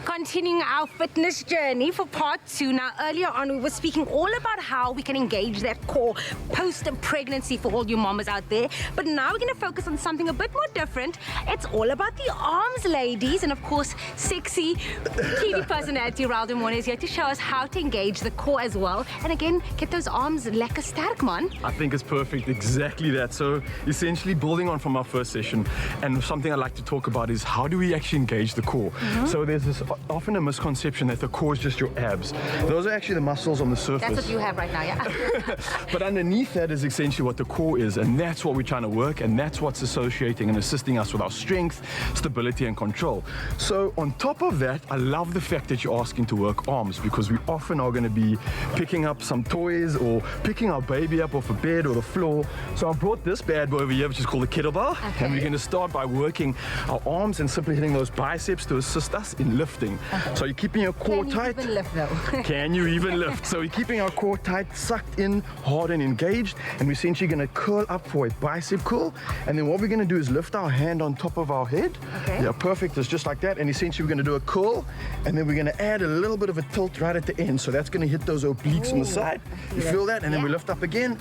Continuing our fitness journey for part 2. Now, earlier on, we were speaking all about how we can engage that core post-pregnancy for all you mamas out there. But now we're going to focus on something a bit more different. It's all about the arms, ladies. And of course, sexy TV personality Ryle Demone is here to show us how to engage the core as well. And again, get those arms lekker sterk, man. I think it's perfect, exactly that. So essentially building on from our first session, and something I like to talk about is how do we actually engage the core? So there's this often a misconception that the core is just your abs. Those are actually the muscles on the surface. That's what you have right now, yeah. But underneath that is essentially what the core is, and that's what we're trying to work, and that's what's associating and assisting us with our strength, stability, and control. So on top of that, I love the fact that you're asking to work arms, because we often are going to be picking up some toys or picking our baby up off a bed or the floor. So I brought this bad boy over here, which is called a kettlebell, and we're going to start by working our arms and simply hitting those biceps to assist us in lifting. So you're keeping your core tight. Can you even lift though? Can you even lift? So we're keeping our core tight, sucked in, hard and engaged, and we're essentially going to curl up for a bicep curl. And then what we're going to do is lift our hand on top of our head. Okay. Yeah, perfect. It's just like that. And essentially we're going to do a curl, and then we're going to add a little bit of a tilt right at the end. So that's going to hit those obliques on the side. You feel that? And then we lift up again,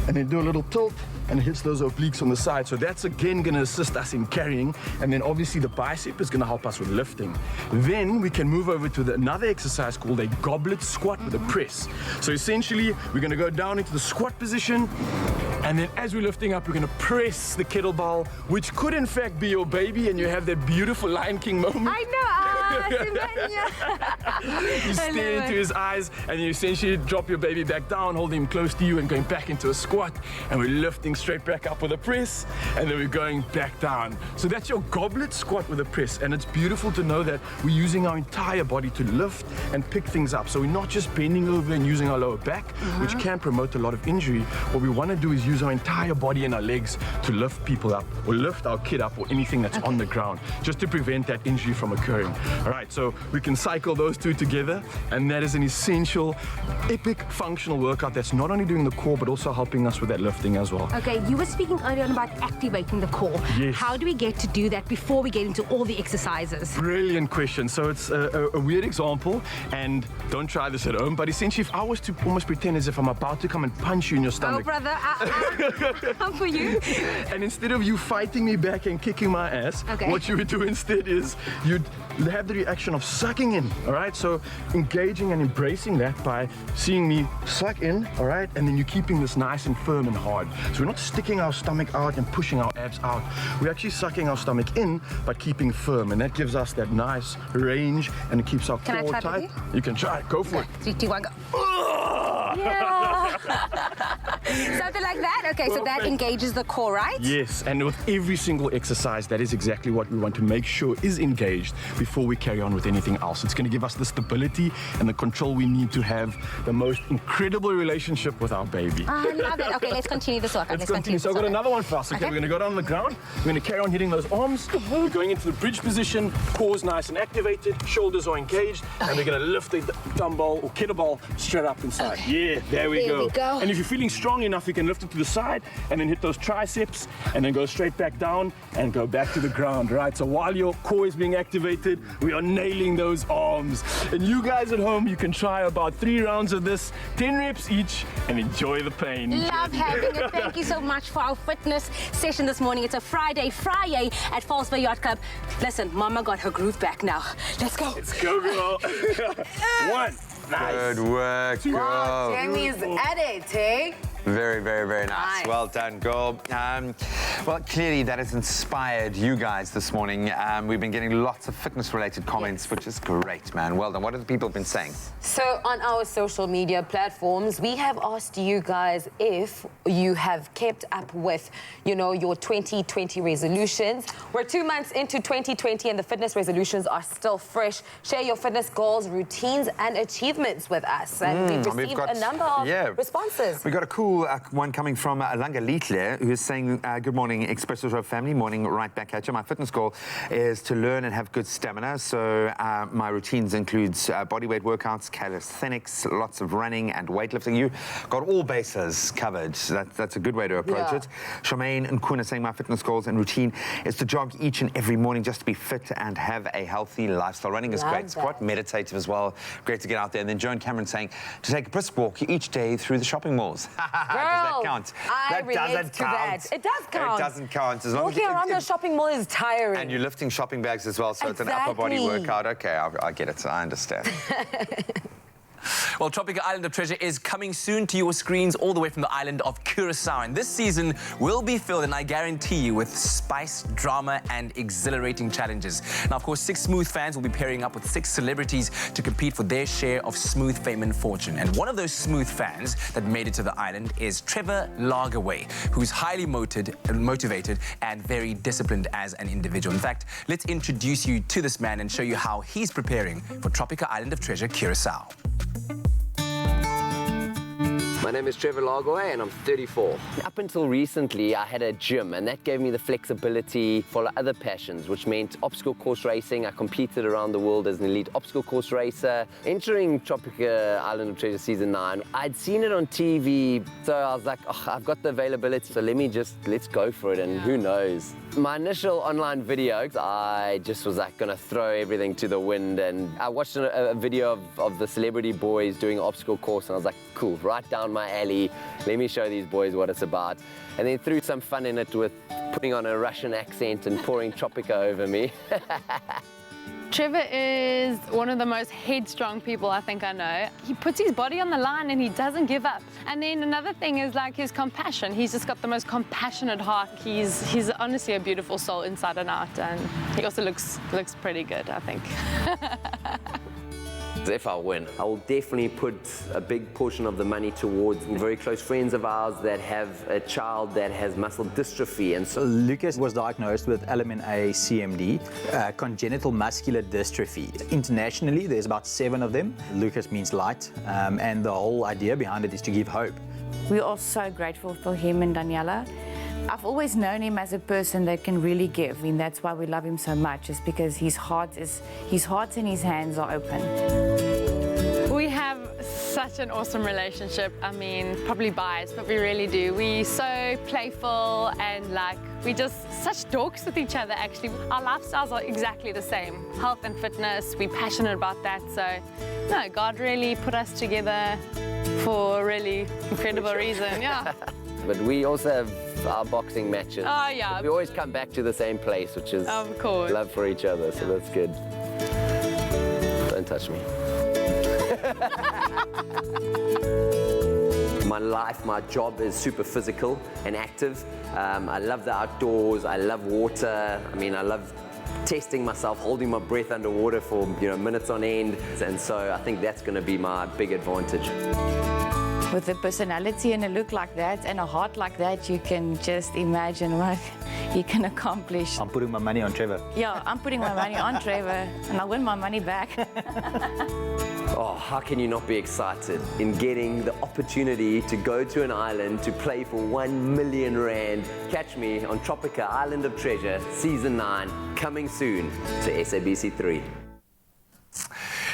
and then do a little tilt, and it hits those obliques on the side. So that's again going to assist us in carrying, and then obviously the bicep is going to help us with lifting. Then we can move over to another exercise called a goblet squat with a press. So essentially we're going to go down into the squat position, and then as we're lifting up, we're going to press the kettlebell, which could in fact be your baby, and you have that beautiful Lion King moment. I know. You stare into his eyes, and you essentially drop your baby back down, holding him close to you, and going back into a squat, and we're lifting straight back up with a press, and then we're going back down. So that's your goblet squat with a press, and it's beautiful to know that we're using our entire body to lift and pick things up. So we're not just bending over and using our lower back, which can promote a lot of injury. What we want to do is use our entire body and our legs to lift people up, or lift our kid up, or anything that's on the ground, just to prevent that injury from occurring. All right, so we can cycle those two together, and that is an essential, epic functional workout that's not only doing the core, but also helping us with that lifting as well. Okay, you were speaking earlier on about activating the core. Yes. How do we get to do that before we get into all the exercises? Brilliant question. So it's a weird example, and don't try this at home, but essentially if I was to almost pretend as if I'm about to come and punch you in your stomach. Oh, brother, I'm for you. And instead of you fighting me back and kicking my ass, what you would do instead is you'd have the reaction of sucking in, all right? So engaging and embracing that by seeing me suck in, all right? And then you're keeping this nice and firm and hard. So we're not sticking our stomach out and pushing our abs out. We're actually sucking our stomach in, but keeping firm. And that gives us that nice range, and it keeps our core tight. You can try it. Go for it. 3, 2, 1, go. Yeah. Something like that? Okay, so that engages the core, right? Yes, and with every single exercise, that is exactly what we want to make sure is engaged before we carry on with anything else. It's going to give us the stability and the control we need to have the most incredible relationship with our baby. I love it. Okay, let's continue this workout. Let's continue. So I've got another one for us. Okay, we're going to go down on the ground. We're going to carry on hitting those arms. We're going into the bridge position. Core's nice and activated. Shoulders are engaged. And we're going to lift the dumbbell or kettlebell straight up inside. Yeah, there we go. And if you're feeling strong enough, you can lift it to the side and then hit those triceps and then go straight back down and go back to the ground, right? So while your core is being activated, we are nailing those arms. And you guys at home, you can try about 3 rounds of this, 10 reps each, and enjoy the pain. Love having it. Thank you so much for our fitness session this morning. It's a Friday at False Bay Yacht Club. Listen, Mama got her groove back now. Let's go. Let's go, girl. 1. Nice. Good work, girl. Wow, Demi's at it, eh? Very, very, very nice. Well done, girl. Well, clearly that has inspired you guys this morning. We've been getting lots of fitness-related comments, which is great, man. Well done. What have the people been saying? So on our social media platforms, we have asked you guys if you have kept up with, you know, your 2020 resolutions. We're 2 months into 2020 and the fitness resolutions are still fresh. Share your fitness goals, routines, and achievements with us. And we've received a number of responses. We got a cool cool one coming from Langa Litle, who is saying, good morning, Expresso Show family, morning right back at you. My fitness goal is to learn and have good stamina, so my routines includes bodyweight workouts, calisthenics, lots of running and weightlifting. You got all bases covered. That's a good way to approach it. Charmaine and Kuna saying my fitness goals and routine is to jog each and every morning just to be fit and have a healthy lifestyle. Running is great. It's quite meditative as well. Great to get out there. And then Joan Cameron saying to take a brisk walk each day through the shopping malls. Does that count? That doesn't count. It does count. It doesn't count. As long Walking around the shopping mall is tiring. And you're lifting shopping bags as well, so it's an upper body workout. Okay, I get it. I understand. Well, Tropica Island of Treasure is coming soon to your screens all the way from the island of Curacao. And this season will be filled, and I guarantee you, with spice, drama, and exhilarating challenges. Now, of course, 6 Smooth fans will be pairing up with 6 celebrities to compete for their share of Smooth fame and fortune. And one of those Smooth fans that made it to the island is Trevor Lagerway, who's highly motivated and very disciplined as an individual. In fact, let's introduce you to this man and show you how he's preparing for Tropica Island of Treasure, Curacao. My name is Trevor Lagerway and I'm 34. Up until recently, I had a gym, and that gave me the flexibility for other passions, which meant obstacle course racing. I competed around the world as an elite obstacle course racer. Entering Tropica Island of Treasure Season 9, I'd seen it on TV, so I was like, oh, I've got the availability, so let's go for it, and who knows. My initial online video, I just was like gonna throw everything to the wind, and I watched a video of the celebrity boys doing an obstacle course, and I was like, cool, right down my alley, let me show these boys what it's about. And then threw some fun in it with putting on a Russian accent and pouring Tropica over me. Trevor is one of the most headstrong people I think I know. He puts his body on the line and he doesn't give up. And then another thing is like his compassion. He's just got the most compassionate heart. He's honestly a beautiful soul inside and out, and he also looks pretty good, I think. If I win, I will definitely put a big portion of the money towards very close friends of ours that have a child that has muscle dystrophy. And so Lucas was diagnosed with LMNA CMD, congenital muscular dystrophy. Internationally, there's about 7 of them. Lucas means light, and the whole idea behind it is to give hope. We are so grateful for him and Daniela. I've always known him as a person that can really give. I mean, that's why we love him so much, is because his heart and his hands are open. We have such an awesome relationship. I mean, probably biased, but we really do. We're so playful and we just such dorks with each other, actually. Our lifestyles are exactly the same. Health and fitness, we're passionate about that. So, no, God really put us together for a really incredible reason, yeah. But we also have our boxing matches. Oh, yeah. We always come back to the same place, which is of course. Love for each other, so that's good. Don't touch me. My life, my job is super physical and active. I love the outdoors, I love water. I mean, I love testing myself, holding my breath underwater for minutes on end. And so I think that's going to be my big advantage. With a personality and a look like that and a heart like that, you can just imagine what he can accomplish. I'm putting my money on Trevor. Yeah, I'm putting my money on Trevor, and I'll win my money back. Oh, how can you not be excited in getting the opportunity to go to an island to play for 1 million rand? Catch me on Tropica Island of Treasure, Season 9, coming soon to SABC3.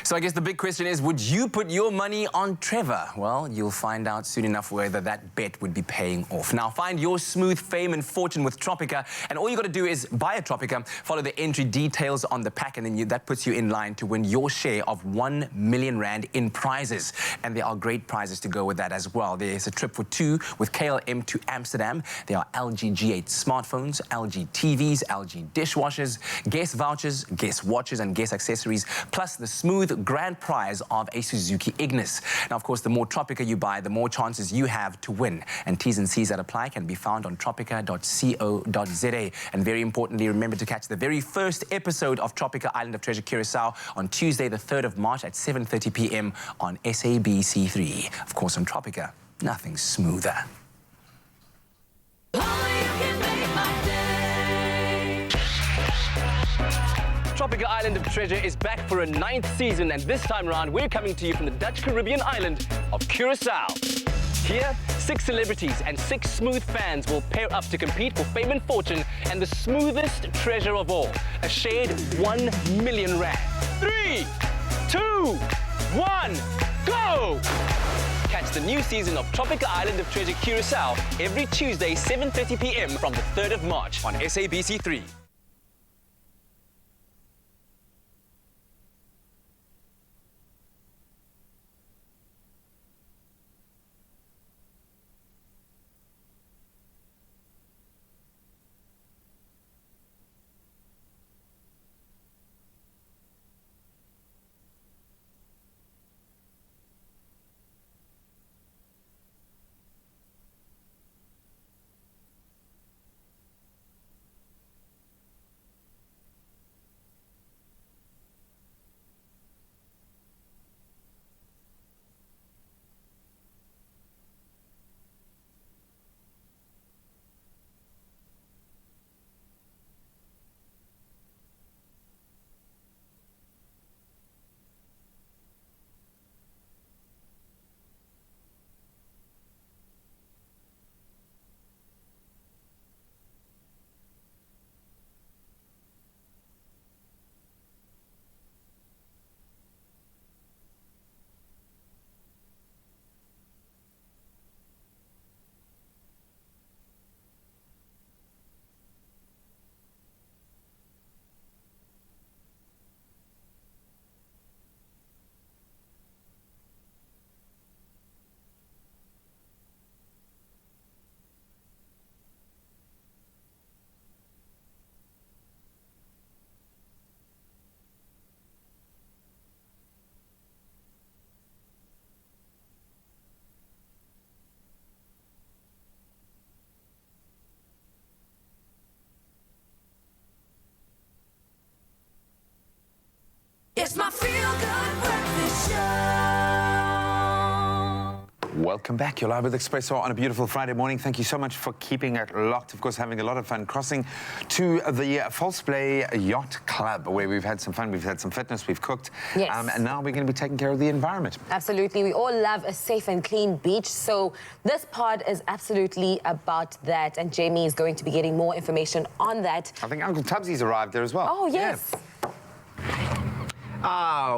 So I guess the big question is, would you put your money on Trevor? Well, you'll find out soon enough whether that bet would be paying off. Now, find your Smooth fame and fortune with Tropica, and all you got to do is buy a Tropica, follow the entry details on the pack, and then that puts you in line to win your share of 1 million rand in prizes. And there are great prizes to go with that as well. There's a trip for 2 with KLM to Amsterdam. There are LG G8 smartphones, LG TVs, LG dishwashers, Guess vouchers, Guess watches, and Guess accessories, plus the Smooth grand prize of a Suzuki Ignis. Now, of course, the more Tropica you buy, the more chances you have to win. And T's and C's that apply can be found on tropica.co.za. And very importantly, remember to catch the very first episode of Tropica Island of Treasure Curacao on Tuesday, the 3rd of March at 7:30 p.m. on SABC3. Of course, on Tropica, nothing's smoother. Tropica Island of Treasure is back for a 9th season, and this time around we're coming to you from the Dutch Caribbean island of Curacao. Here, 6 celebrities and 6 smooth fans will pair up to compete for fame and fortune and the smoothest treasure of all, a shared 1 million rand. 3, 2, 1, go! Catch the new season of Tropica Island of Treasure Curacao every Tuesday, 7:30 p.m. from the 3rd of March on SABC3. It's my feel-good breakfast show. Welcome back. You're live with Expresso on a beautiful Friday morning. Thank you so much for keeping it locked. Of course, having a lot of fun crossing to the False Bay Yacht Club, where we've had some fun, we've had some fitness, we've cooked. Yes. And now we're going to be taking care of the environment. Absolutely. We all love a safe and clean beach. So this pod is absolutely about that. And Jamie is going to be getting more information on that. I think Uncle Tubbsy's arrived there as well. Oh, yes.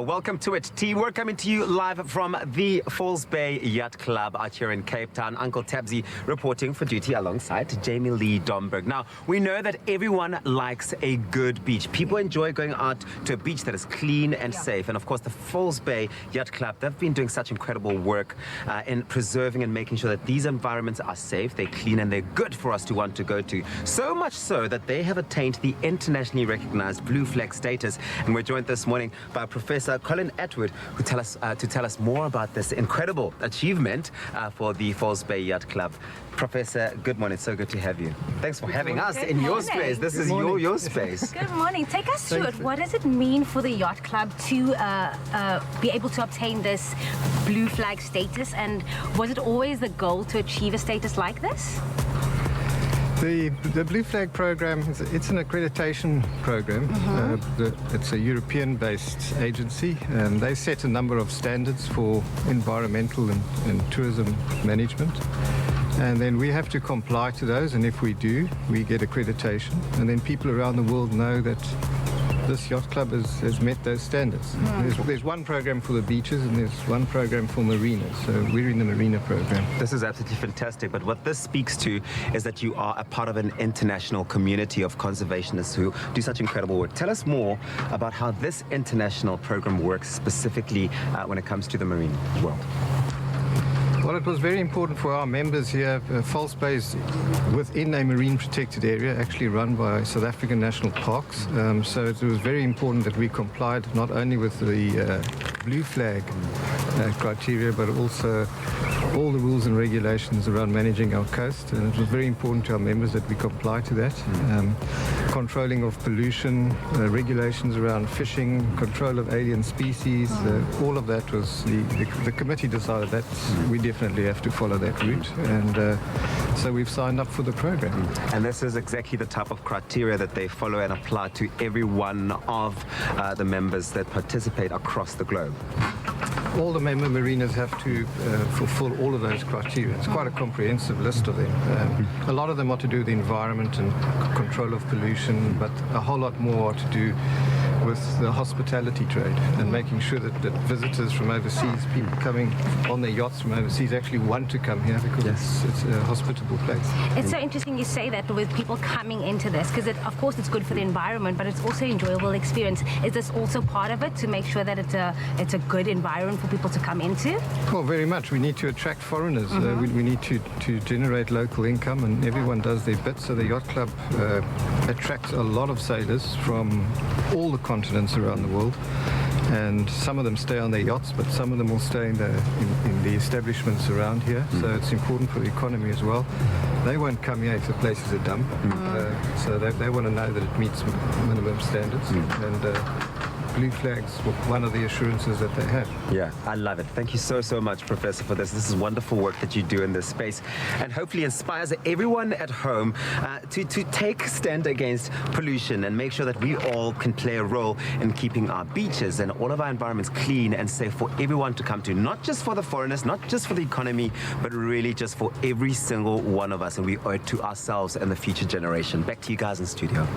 Welcome to it. T, we're coming to you live from the False Bay Yacht Club out here in Cape Town. Uncle Tabsy reporting for duty alongside Jamie Lee Domberg. Now, we know that everyone likes a good beach. People enjoy going out to a beach that is clean and safe. And of course, the False Bay Yacht Club, they've been doing such incredible work in preserving and making sure that these environments are safe, they're clean, and they're good for us to want to go to. So much so that they have attained the internationally recognized blue flag status. And we're joined this morning by Professor Colin Atwood, who tell us more about this incredible achievement for the False Bay Yacht Club. Professor, good morning. It's so good to have you. Thanks for having us in your space. This is your space. Good morning. Take us through it. What does it mean for the Yacht Club to be able to obtain this blue flag status? And was it always the goal to achieve a status like this? The Blue Flag program, it's an accreditation program. It's a European-based agency. They set a number of standards for environmental and tourism management. And then we have to comply to those, and if we do, we get accreditation. And then people around the world know that this yacht club has met those standards. There's one program for the beaches and there's one program for marinas. So we're in the marina program. This is absolutely fantastic. But what this speaks to is that you are a part of an international community of conservationists who do such incredible work. Tell us more about how this international program works specifically when it comes to the marine world. Well, it was very important for our members here. False Bay is within a marine protected area, actually run by South African National Parks. So it was very important that we complied not only with the blue flag criteria, but also all the rules and regulations around managing our coast. And it was very important to our members that we comply to that. Controlling of pollution, regulations around fishing, control of alien species, all of that was the committee decided that we definitely have to follow that route, and so we've signed up for the program. And this is exactly the type of criteria that they follow and apply to every one of the members that participate across the globe. all the member marinas have to fulfill all of those criteria. It's quite a comprehensive list of them. A lot of them are to do with the environment and control of pollution, but a whole lot more are to do with the hospitality trade and making sure that visitors from overseas, people coming on their yachts from overseas, actually want to come here because it's a hospitable place. It's so interesting you say that with people coming into this, because of course it's good for the environment, but it's also an enjoyable experience. Is this also part of it to make sure that it's a good environment for people to come into? Well, very much. We need to attract foreigners. We need to generate local income, and everyone does their bit. So the Yacht Club attracts a lot of sailors from all the continents around the world. And some of them stay on their yachts, but some of them will stay in the establishments around here. So it's important for the economy as well. They won't come here if the place is a dump. So they want to know that it meets minimum standards. And Blue Flag's one of the assurances that they have. Yeah, I love it. Thank you so much, Professor, for this. This is wonderful work that you do in this space, and hopefully inspires everyone at home to take stand against pollution and make sure that we all can play a role in keeping our beaches and all of our environments clean and safe for everyone to come to, not just for the foreigners, not just for the economy, but really just for every single one of us, and we owe it to ourselves and the future generation. Back to you guys in studio.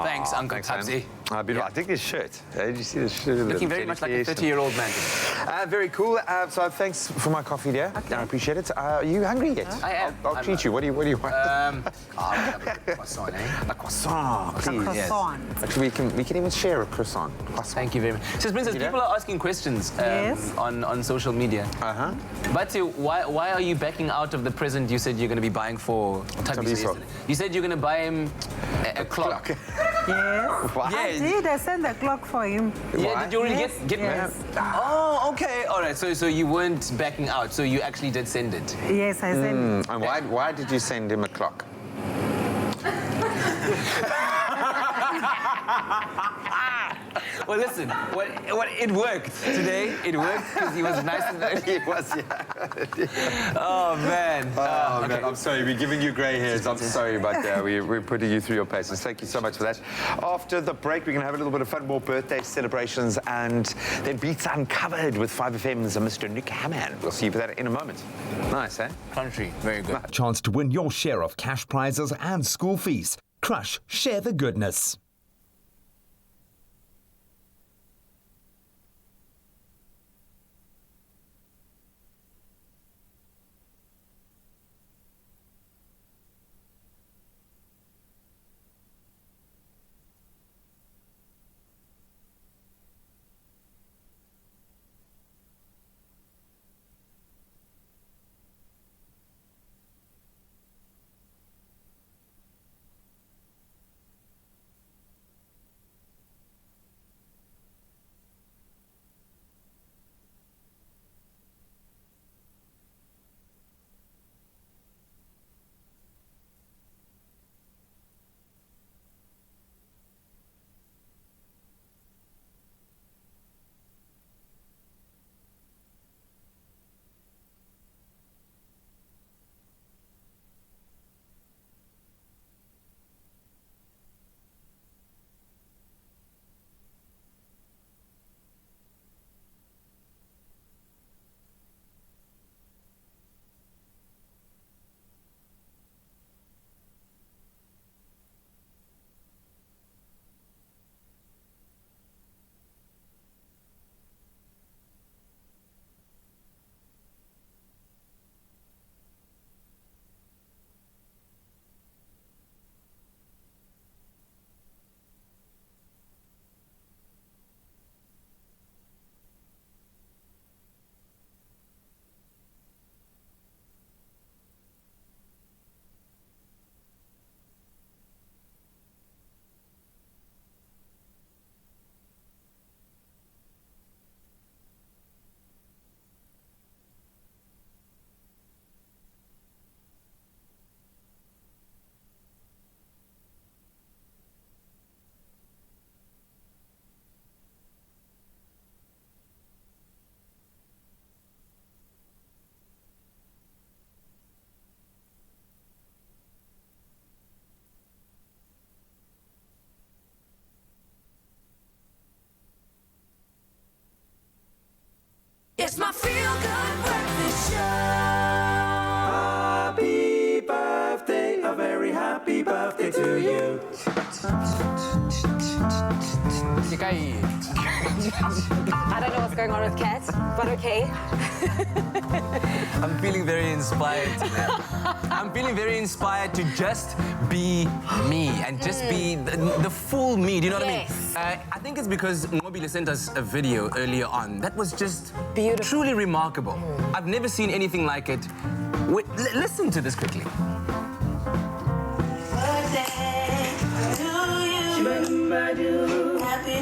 Thanks, Uncle Tabsy. Beautiful. I think his shirt. Did you see the shirt? Looking very much like a 30-year-old man. Very cool. So thanks for my coffee, dear. Okay. I appreciate it. Are you hungry yet? I am. I'll treat you. What do you want? A croissant, eh? A croissant, please. croissant. Yes. Actually, we can even share a croissant. Thank you very much. So, Princess, people are asking questions on social media. But why are you backing out of the present you said you're going to be buying for Tabiso? You said you're going to buy him a clock. Yes. Why? I did. I sent the clock for him. Yeah, did you already get Yes. Oh, okay. All right. So you weren't backing out. So you actually did send it. Yes, I sent it. And why did you send him a clock? Well, listen, it worked today. It worked because he was nice and He was, yeah. Oh, man. Oh, man, I'm sorry. We're giving you grey hairs. I'm sorry, but we're putting you through your paces. Thank you so much for that. After the break, we're going to have a little bit of fun, more birthday celebrations, and then Beats Uncovered with 5FM's Mr. Nick Hammond. We'll see you for that in a moment. Nice, eh? Country. Very good. Chance to win your share of cash prizes and school fees. Crush, share the goodness. Right. I don't know what's going on with Kat, but okay. I'm feeling very inspired today. I'm feeling very inspired to just be me and just be the full me. Do you know what I mean? I think it's because Mobile sent us a video earlier on that was just beautiful, truly remarkable. I've never seen anything like it. Wait, listen to this quickly. Happy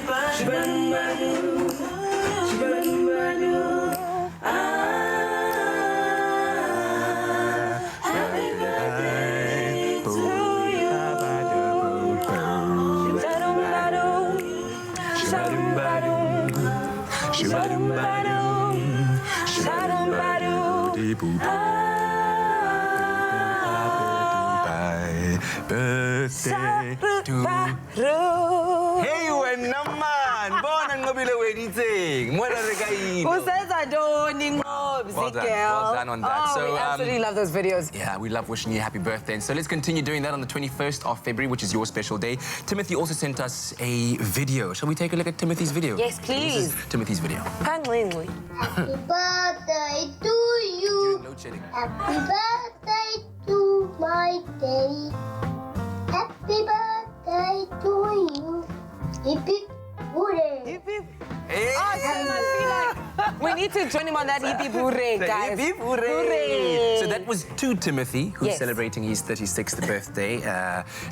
birthday. Birthday to Hey wena man, bona ngobile weditseng. Mona re ka ino. Usenza ntoni Nqobi, Well done. girl? Well done on that. Oh, So, we absolutely love those videos. Yeah, we love wishing you a happy birthday. And so let's continue doing that on the 21st of February, which is your special day. Timothy also sent us a video. Shall we take a look at Timothy's video? Yes, please. This is Timothy's video. Happy birthday to you. No chilling. Happy birthday to my day. Happy birthday to you. Hip hip hooray. Hip hip. Hey. Oh, I feel like we need to join him on that hip hip hooray, guys. Hip hip hooray. So that was to Timothy, who's Yes. celebrating his 36th birthday.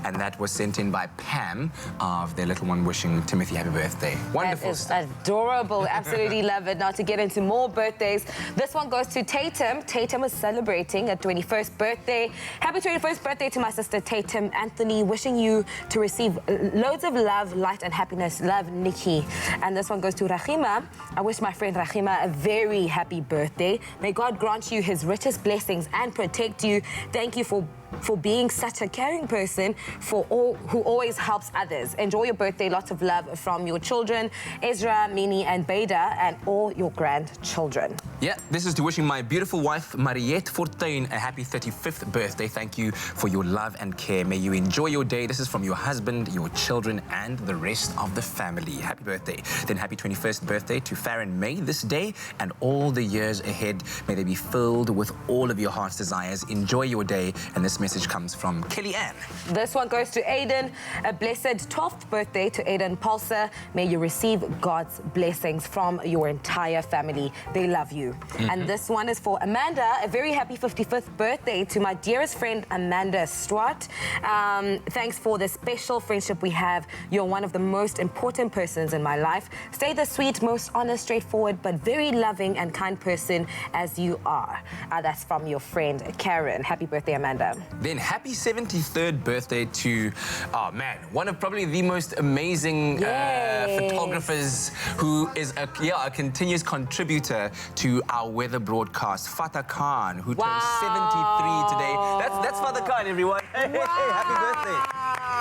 And that was sent in by Pam of their little one wishing Timothy happy birthday. Wonderful That is stuff. adorable. Absolutely love it. Now to get into more birthdays, this one goes to Tatum. Tatum is celebrating a 21st birthday. Happy 21st birthday to my sister Tatum Anthony. Wishing you to receive loads of love, light and happiness. Love, Nikki. And this one goes to Rahima. I wish my friend Rahima a very happy birthday. May God grant you his richest blessings and protect you. Thank you for being such a caring person, for all who always helps others. Enjoy your birthday. Lots of love from your children, Ezra, Mini, and Beda, and all your grandchildren. Yeah, this is to wishing my beautiful wife, Mariette Fortuin, a happy 35th birthday. Thank you for your love and care. May you enjoy your day. This is from your husband, your children, and the rest of the family. Happy birthday. Then happy 21st birthday to Farron May this day and all the years ahead. May they be filled with all of your heart's desires. Enjoy your day. And this message comes from Kelly Ann. This one goes to Aiden. A blessed 12th birthday to Aiden Pulsar. May you receive God's blessings from your entire family. They love you. And this one is for Amanda. A very happy 55th birthday to my dearest friend, Amanda Stuart. Thanks for the special friendship we have. You're one of the most important persons in my life. Stay the sweet, most honest, straightforward, but very loving and kind person as you are. That's from your friend, Karen. Happy birthday, Amanda. Then happy 73rd birthday to, oh man, one of probably the most amazing photographers who is a continuous contributor to our weather broadcast, Fatah Khan, who turns 73 today. That's Fatah Khan, everyone. Hey, happy birthday.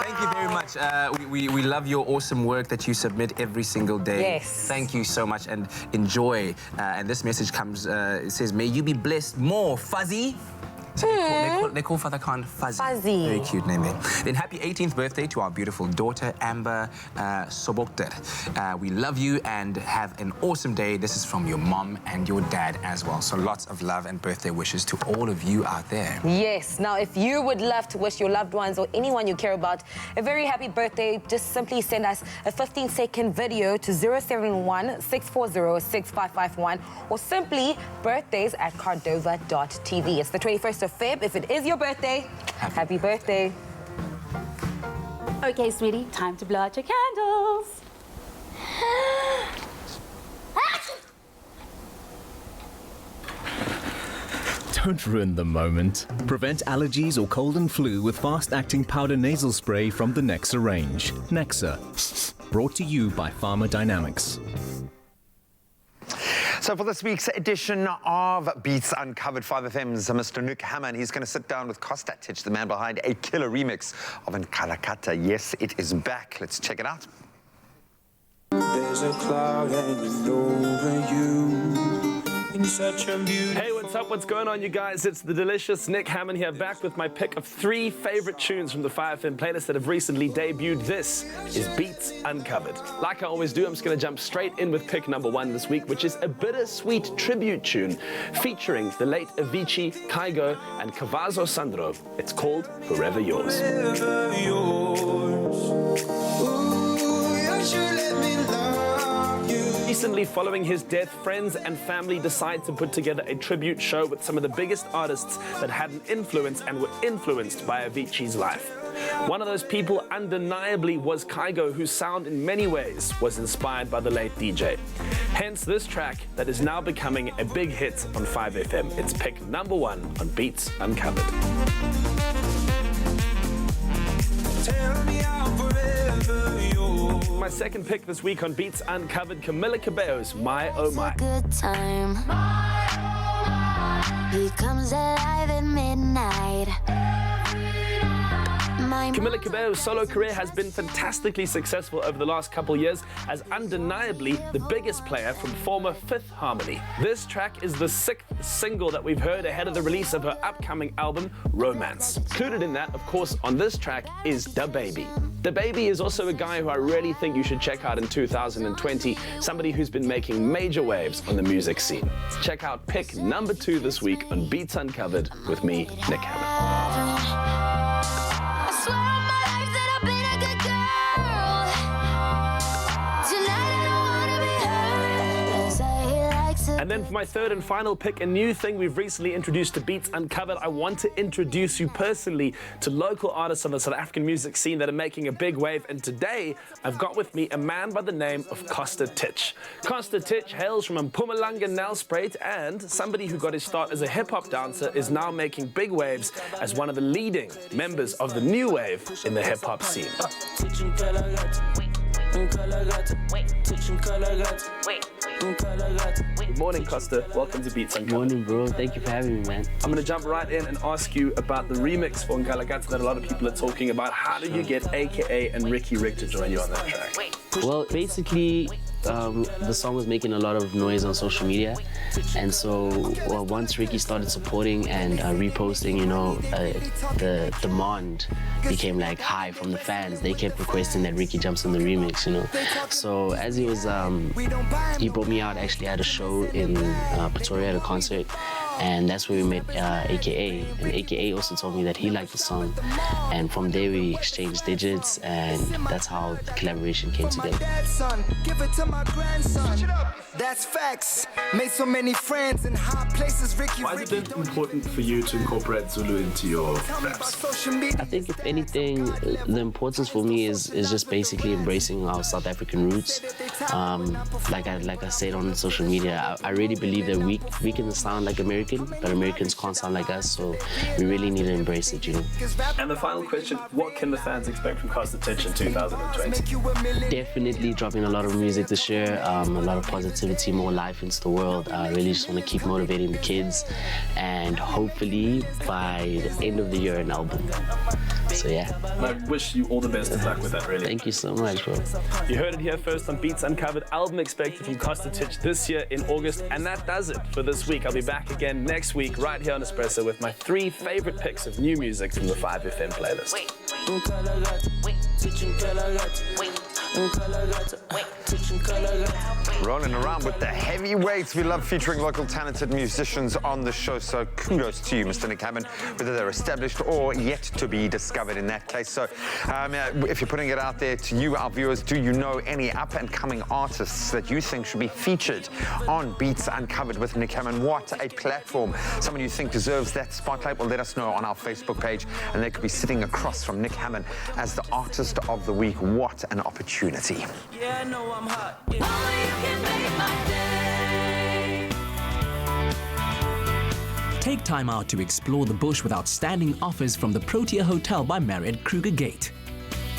Thank you very much. We love your awesome work that you submit every single day. Yes. Thank you so much and enjoy. And this message comes, it says, may you be blessed more, Fuzzy. So they call Father Khan Fuzzy. Fuzzy. Very cute name there. Then happy 18th birthday to our beautiful daughter, Amber Sobokter. We love you and have an awesome day. This is from your mom and your dad as well. So lots of love and birthday wishes to all of you out there. Yes. Now, if you would love to wish your loved ones or anyone you care about a very happy birthday, just simply send us a 15-second video to 071-640-6551 or simply birthdays@cardova.tv. It's the 21st of Feb. If it is your birthday, happy birthday. Okay, sweetie, time to blow out your candles. Don't ruin the moment. Prevent allergies or cold and flu with fast-acting powder nasal spray from the Nexa range. Nexa. Brought to you by Pharma Dynamics. So for this week's edition of Beats Uncovered 5FM's Mr. Nick Hammond, he's going to sit down with Costatich, the man behind a killer remix of Nkalakata. Yes, it is back. Let's check it out. There's a cloud hanging over you in such a beautiful... Hey, what's up? What's going on, you guys? It's the delicious Nick Hammond here, back with my pick of 3 favorite tunes from the 5FM playlist that have recently debuted. This is Beats Uncovered. Like I always do, I'm just going to jump straight in with pick number 1 this week, which is a bittersweet tribute tune featuring the late Avicii, Kygo, and Cavazo Sandro. It's called Forever Yours. Forever yours. Ooh, you should let me love you. Recently, following his death, friends and family decided to put together a tribute show with some of the biggest artists that had an influence and were influenced by Avicii's life. One of those people undeniably was Kygo, whose sound in many ways was inspired by the late DJ. Hence this track that is now becoming a big hit on 5FM. It's pick number 1 on Beats Uncovered. Tell me how forever yours. My second pick this week on Beats Uncovered, Camila Cabello's My Oh My. Good time. He comes alive at midnight. Camila Cabello's solo career has been fantastically successful over the last couple years as undeniably the biggest player from former Fifth Harmony. This track is the 6th single that we've heard ahead of the release of her upcoming album, Romance. Included in that, of course, on this track is DaBaby. DaBaby is also a guy who I really think you should check out in 2020, somebody who's been making major waves on the music scene. Check out pick number 2 this week on Beats Uncovered with me, Nick Hammond. And then for my third and final pick, a new thing we've recently introduced to Beats Uncovered. I want to introduce you personally to local artists on the South African music scene that are making a big wave. And today, I've got with me a man by the name of Costa Titch. Costa Titch hails from Mpumalanga, Nelspruit, and somebody who got his start as a hip-hop dancer is now making big waves as one of the leading members of the new wave in the hip-hop scene. Good morning, Costa. Welcome to Beats Uncovered. Good morning, bro. Thank you for having me, man. I'm going to jump right in and ask you about the remix for Nkalakatha that a lot of people are talking about. How did you get AKA and Ricky Rick to join you on that track? Well, basically, the song was making a lot of noise on social media, and so once Ricky started supporting and reposting, the demand became like high from the fans. They kept requesting that Ricky jumps on the remix, So as he was, he brought me out actually at a show in Pretoria at a concert, and that's where we met AKA, and AKA also told me that he liked the song, and from there we exchanged digits, and that's how the collaboration came together. Give it to my grandson. That's facts. Made so many friends in high places. Ricky. Why is it important for you to incorporate Zulu into your raps? I think if anything, the importance for me is just basically embracing our South African roots. Like I said on social media, I really believe that we can sound like American, but Americans can't sound like us, so we really need to embrace it, And the final question, what can the fans expect from Costa Titch in 2020? Definitely dropping a lot of music this year, a lot of positivity, more life into the world. I really just want to keep motivating the kids, and hopefully by the end of the year, an album. So yeah. I wish you all the best of luck with that, really. Thank you so much, bro. You heard it here first on Beats Uncovered. Album expected from Costa Titch this year in August, and that does it for this week. I'll be back again next week right here on Expresso with my 3 favorite picks of new music from the 5FM playlist. Rolling around with the heavyweights. We love featuring local talented musicians on the show, so kudos to you, Mr. Nick Hammond, whether they're established or yet to be discovered in that case. So if you're putting it out there to you, our viewers, do you know any up-and-coming artists that you think should be featured on Beats Uncovered with Nick Hammond? What a platform. Someone you think deserves that spotlight? Well, let us know on our Facebook page, and they could be sitting across from Nick Hammond as the Artist of the Week. What an opportunity. Yeah, I know I'm hot. Take time out to explore the bush with outstanding offers from the Protea Hotel by Marriott Kruger Gate.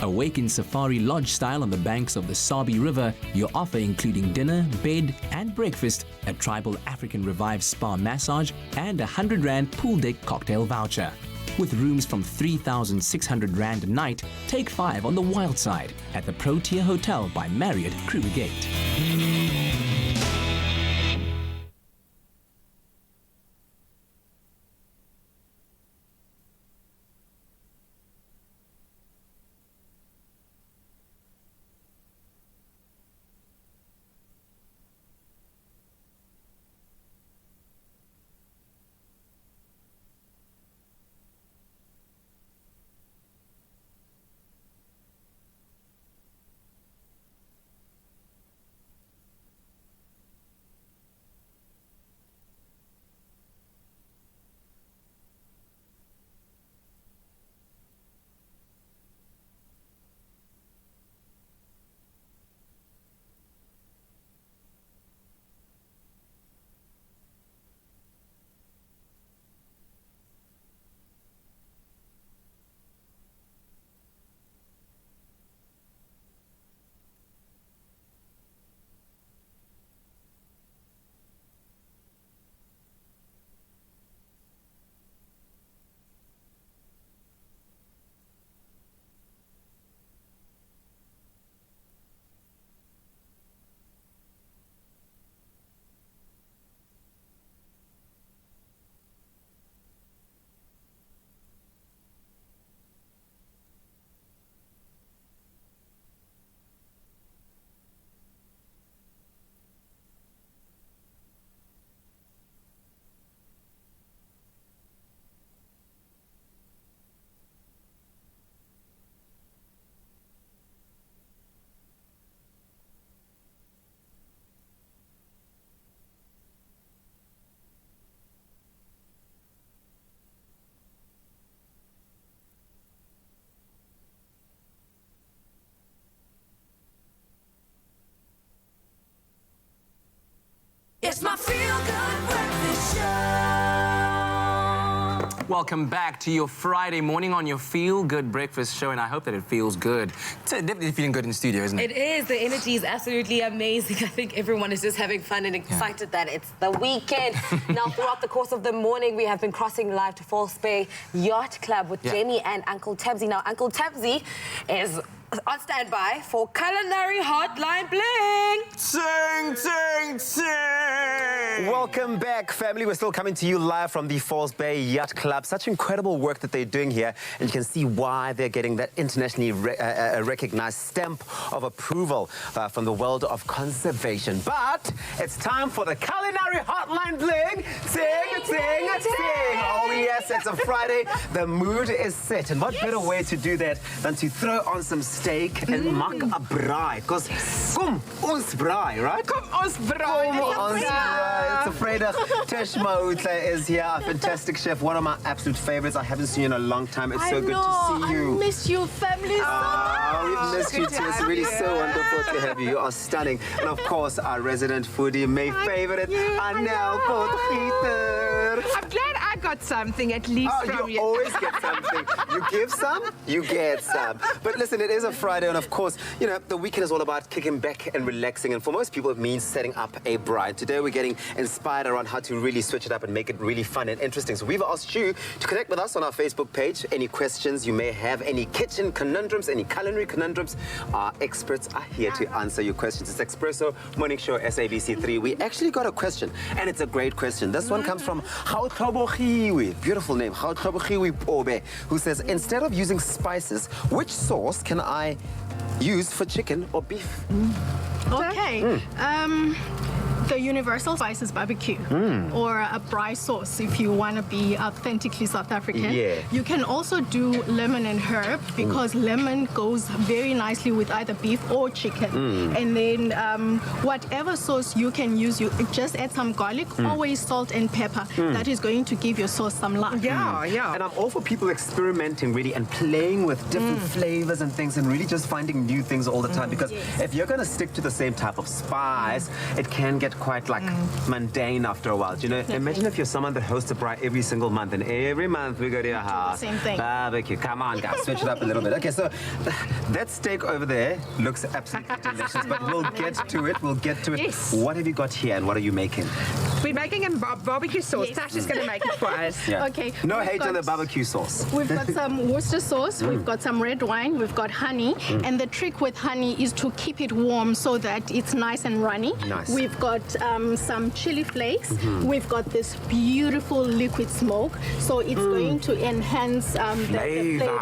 Awake in safari lodge style on the banks of the Sabi River, your offer including dinner, bed and breakfast, a tribal African revived spa massage and a 100 Rand pool deck cocktail voucher. With rooms from 3,600 Rand a night, take 5 on the wild side at the Protea Hotel by Marriott Kruger Gate. Welcome back to your Friday morning on your Feel Good Breakfast show, and I hope that it feels good. It's definitely feeling good in studio, isn't it? It is. The energy is absolutely amazing. I think everyone is just having fun and excited that it's the weekend. Now, throughout the course of the morning, we have been crossing live to False Bay Yacht Club with Demi and Uncle Tabsy. Now, Uncle Tabsy is on standby for Culinary Hotline Bling. Sing, sing, sing! Welcome back, family. We're still coming to you live from the False Bay Yacht Club. Such incredible work that they're doing here, and you can see why they're getting that internationally recognized stamp of approval from the world of conservation. But it's time for the Culinary Hotline Bling. Sing, sing, sing! Oh yes, it's a Friday. The mood is set, and what better way to do that than to throw on some steak and maak 'n braai? Because kom ons braai, right? Kom ons braai. Kom ons braai. It's a Friday. Tish Mautla is here, a fantastic chef, one of my absolute favorites. I haven't seen you in a long time. It's so good to see you. I miss your family so much. We've missed you too. It's really so wonderful to have you. You are stunning. And of course, our resident foodie, my favorite, Anel Potgieter. I'm glad I got something at least from you. You always get something. You give some, you get some. But listen, it is a Friday, and of course, you know, the weekend is all about kicking back and relaxing. And for most people, it means setting up a bride. Today, we're getting inspired around how to really switch it up and make it really fun and interesting. So we've asked you to connect with us on our Facebook page. Any questions you may have, any kitchen conundrums, any culinary conundrums, our experts are here to answer your questions. It's Expresso Morning Show, SABC3. We actually got a question, and it's a great question. This one comes from Hautlobogiwi, beautiful name, Hautlobogiwi Obe, who says, instead of using spices, which sauce can I use for chicken or beef? Okay. The universal spice is barbecue, or a braai sauce if you want to be authentically South African. Yeah. You can also do lemon and herb, because lemon goes very nicely with either beef or chicken. And then whatever sauce you can use, you just add some garlic, always salt and pepper. That is going to give your sauce some life. And I'm all for people experimenting really and playing with different flavors and things, and really just finding new things all the time, because if you're going to stick to the same type of spice, it can get quite like mundane after a while. Do you know, imagine if you're someone that hosts a braai every single month, and every month we go to your house. Same thing. Barbecue. Come on, guys, switch it up a little bit. Okay, so that steak over there looks absolutely delicious, but we'll get to it. We'll get to it. Yes. What have you got here, and what are you making? We're making a barbecue sauce. Tash is going to make it for us. Okay. No hate on the barbecue sauce. We've got some Worcester sauce, we've got some red wine, we've got honey, and the trick with honey is to keep it warm so that it's nice and runny. Nice. We've got some chili flakes, we've got this beautiful liquid smoke, so it's going to enhance the flavor.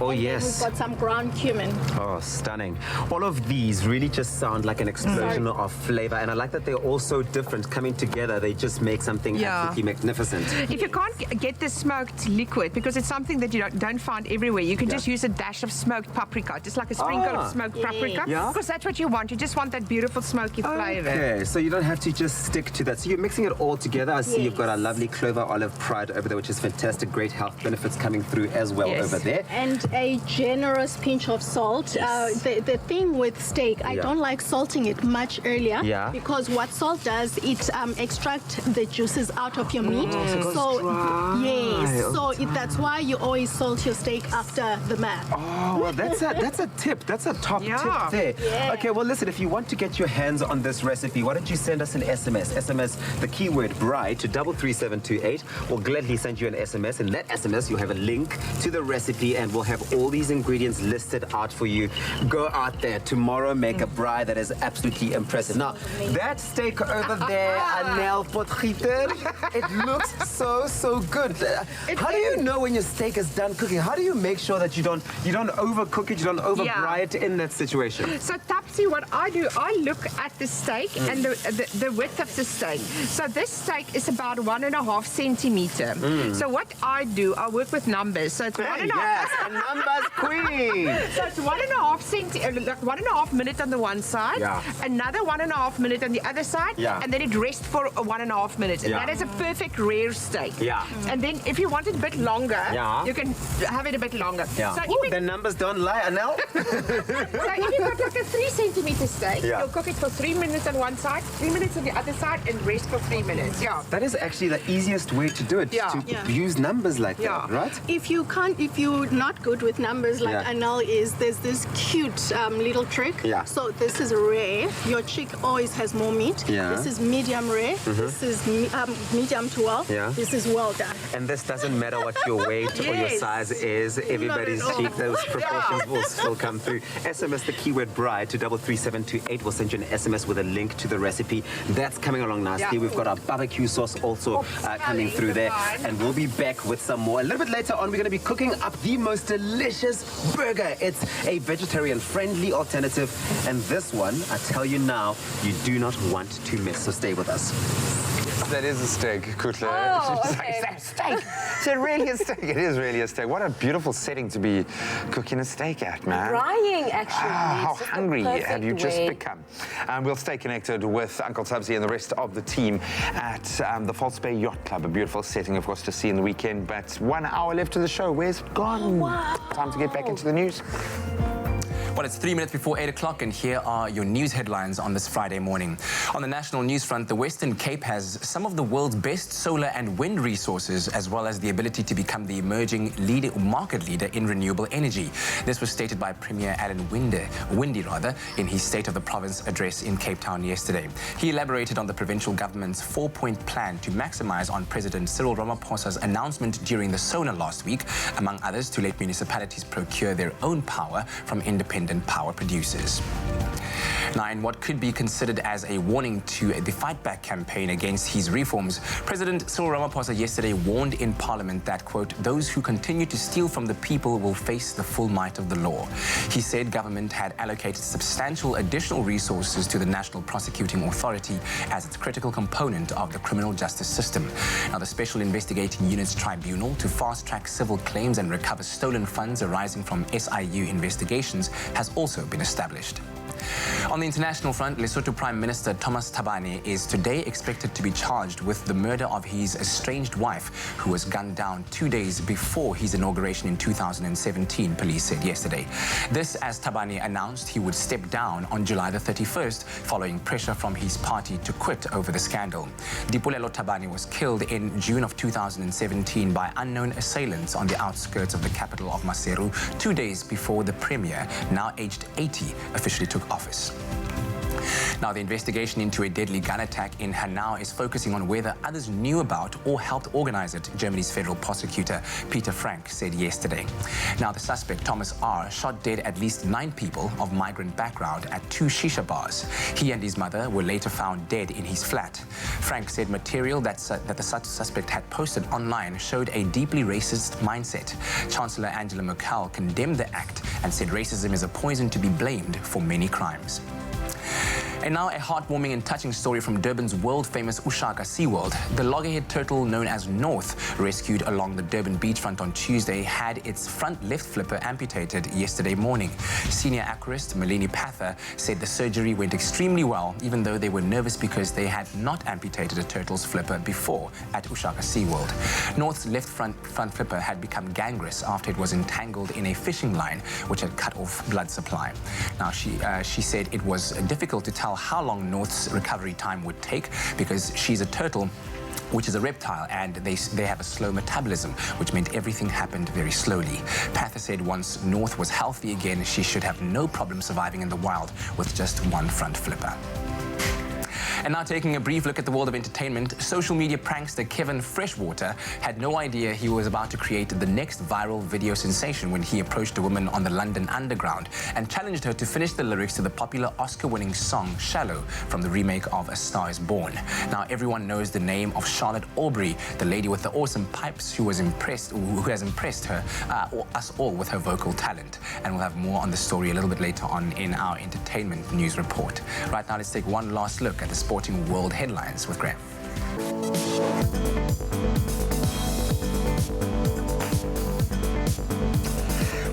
Oh, And then yes. we've got some ground cumin. Oh, stunning. All of these really just sound like an explosion of flavor, and I like that they're all so different. Coming together, they just make something absolutely magnificent. If you can't get the smoked liquid, because it's something that you don't find everywhere, you can just use a dash of smoked paprika, just like a sprinkle of smoked paprika, because that's what you want. You just want that beautiful smoky flavor. Okay, so you don't have to just stick to that. So you're mixing it all together. I see you've got a lovely Clover olive pride over there, which is fantastic. Great health benefits coming through as well over there. And a generous pinch of salt. The thing with steak, I don't like salting it much earlier, because what salt does, it extracts the juices out of your meat. That's why you always salt your steak after the mash. Oh, well, that's a tip. That's a top tip there. Okay, well, listen, if you want to get your hands on this recipe, why don't you send us an SMS? SMS the keyword braai to 33728. We'll gladly send you an SMS. In that SMS, you'll have a link to the recipe, and we'll have all these ingredients listed out for you. Go out there tomorrow, make a braai that is absolutely impressive. Now, that steak over there, Anel Potgieter, it looks so good. How do you know when your steak is done cooking? How do you make sure that you don't overcook it, you don't over braai it in that situation? So, Tapsi, what I do, I look at the steak and the width of the steak. So this steak is about 1.5 centimeter. So what I do, I work with numbers. So it's 1.5. Yes, a numbers queen. So it's 1.5 minute on the one side, another 1.5 minute on the other side, and then it rests for 1.5 minutes. And Yeah. that is a perfect rare steak. Yeah. And then if you want it a bit longer, Yeah. you can have it a bit longer. Yeah. So, Ooh, the numbers don't lie, Anel. so if you've got like a 3 centimeter steak, Yeah. you'll cook it for 3 minutes on one side, 3 minutes on the other side, and rest for 3 minutes. Yeah. That is actually the easiest way to do it, Yeah. to Yeah. use numbers like Yeah. that, right? If you're not good with numbers like Yeah. Anel is, there's this cute little trick. Yeah. So this is rare. Your chick always has more meat. Yeah. This is medium rare. This is medium to well. Yeah. This is well done. And this doesn't matter what your weight or your Yes. size is. Everybody's Not at all. cheap. Those proportions will still come through. SMS the keyword bride to 33728. We'll send you an SMS with a link to the recipe. That's coming along nicely. Yeah. We've got our barbecue sauce also coming through there. And we'll be back with some more. A little bit later on, we're going to be cooking up the most delicious burger. It's a vegetarian-friendly alternative. And this one, I tell you now, you do not want to miss. So stay with us. That is a steak, Kutla. Oh, She's okay. like, steak. Is it really a steak? It is really a steak. What a beautiful setting to be cooking a steak at, man. Crying, actually. How It's just the hungry have perfect you just way. become? We'll stay connected with Uncle Tabzi and the rest of the team at the False Bay Yacht Club. A beautiful setting, of course, to see in the weekend. But 1 hour left to the show. Where's it gone? Oh, wow. Time to get back into the news. Well, it's 3 minutes before 8 o'clock, and here are your news headlines on this Friday morning. On the national news front, the Western Cape has some of the world's best solar and wind resources, as well as the ability to become the emerging market leader in renewable energy. This was stated by Premier Alan Winde in his State of the Province address in Cape Town yesterday. He elaborated on the provincial government's 4-point plan to maximize on President Cyril Ramaphosa's announcement during the SONA last week, among others, to let municipalities procure their own power from independent power producers. Now, in what could be considered as a warning to the Fight Back campaign against his reforms, President Cyril Ramaphosa yesterday warned in Parliament that, quote, those who continue to steal from the people will face the full might of the law. He said government had allocated substantial additional resources to the National Prosecuting Authority as its critical component of the criminal justice system. Now, the Special Investigating Units Tribunal to fast-track civil claims and recover stolen funds arising from SIU investigations has also been established. On the international front, Lesotho Prime Minister Thomas Thabane is today expected to be charged with the murder of his estranged wife, who was gunned down 2 days before his inauguration in 2017, police said yesterday. This as Thabane announced he would step down on July the 31st, following pressure from his party to quit over the scandal. Dipulelo Thabane was killed in June of 2017 by unknown assailants on the outskirts of the capital of Maseru, 2 days before the premier, now aged 80, officially took office. Now, the investigation into a deadly gun attack in Hanau is focusing on whether others knew about or helped organize it, Germany's federal prosecutor Peter Frank said yesterday. Now, the suspect, Thomas R., shot dead at least 9 people of migrant background at 2 shisha bars. He and his mother were later found dead in his flat. Frank said material that the suspect had posted online showed a deeply racist mindset. Chancellor Angela Merkel condemned the act and said racism is a poison to be blamed for many crimes. And now a heartwarming and touching story from Durban's world-famous Ushaka SeaWorld. The loggerhead turtle known as North, rescued along the Durban beachfront on Tuesday, had its front left flipper amputated yesterday morning. Senior aquarist Malini Pather said the surgery went extremely well, even though they were nervous because they had not amputated a turtle's flipper before at Ushaka SeaWorld. North's left front flipper had become gangrenous after it was entangled in a fishing line, which had cut off blood supply. Now, she said it was difficult to tell how long North's recovery time would take because she's a turtle, which is a reptile, and they have a slow metabolism, which meant everything happened very slowly. Pather said once North was healthy again, she should have no problem surviving in the wild with just one front flipper. And now, taking a brief look at the world of entertainment, social media prankster Kevin Freshwater had no idea he was about to create the next viral video sensation when he approached a woman on the London Underground and challenged her to finish the lyrics to the popular Oscar-winning song Shallow from the remake of A Star Is Born. Now, everyone knows the name of Charlotte Aubrey, the lady with the awesome pipes who has impressed us all with her vocal talent. And we'll have more on the story a little bit later on in our entertainment news report. Right now, let's take one last look at the sporting world headlines with Graham.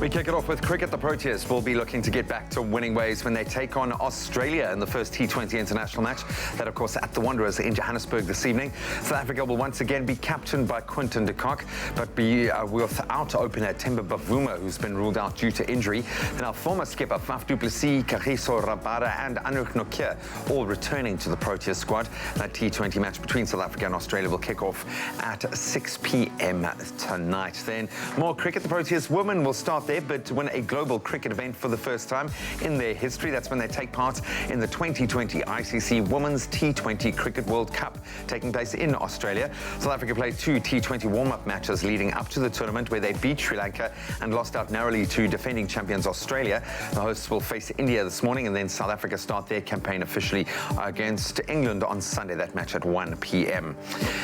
We kick it off with cricket. The Proteas will be looking to get back to winning ways when they take on Australia in the first T20 international match. That, of course, at the Wanderers in Johannesburg this evening. South Africa will once again be captained by Quinton de Kock, but be without opener Themba Bavuma, who's been ruled out due to injury. And our former skipper Faf du Plessis, Kagiso Rabada and Anouk Nokia all returning to the Proteas squad. That T20 match between South Africa and Australia will kick off at 6 p.m. tonight. Then more cricket. The Proteas women will start their bid to win a global cricket event for the first time in their history. That's when they take part in the 2020 ICC Women's T20 Cricket World Cup taking place in Australia. South Africa played 2 T20 warm-up matches leading up to the tournament where they beat Sri Lanka and lost out narrowly to defending champions Australia. The hosts will face India this morning, and then South Africa start their campaign officially against England on Sunday. That match at 1 p.m.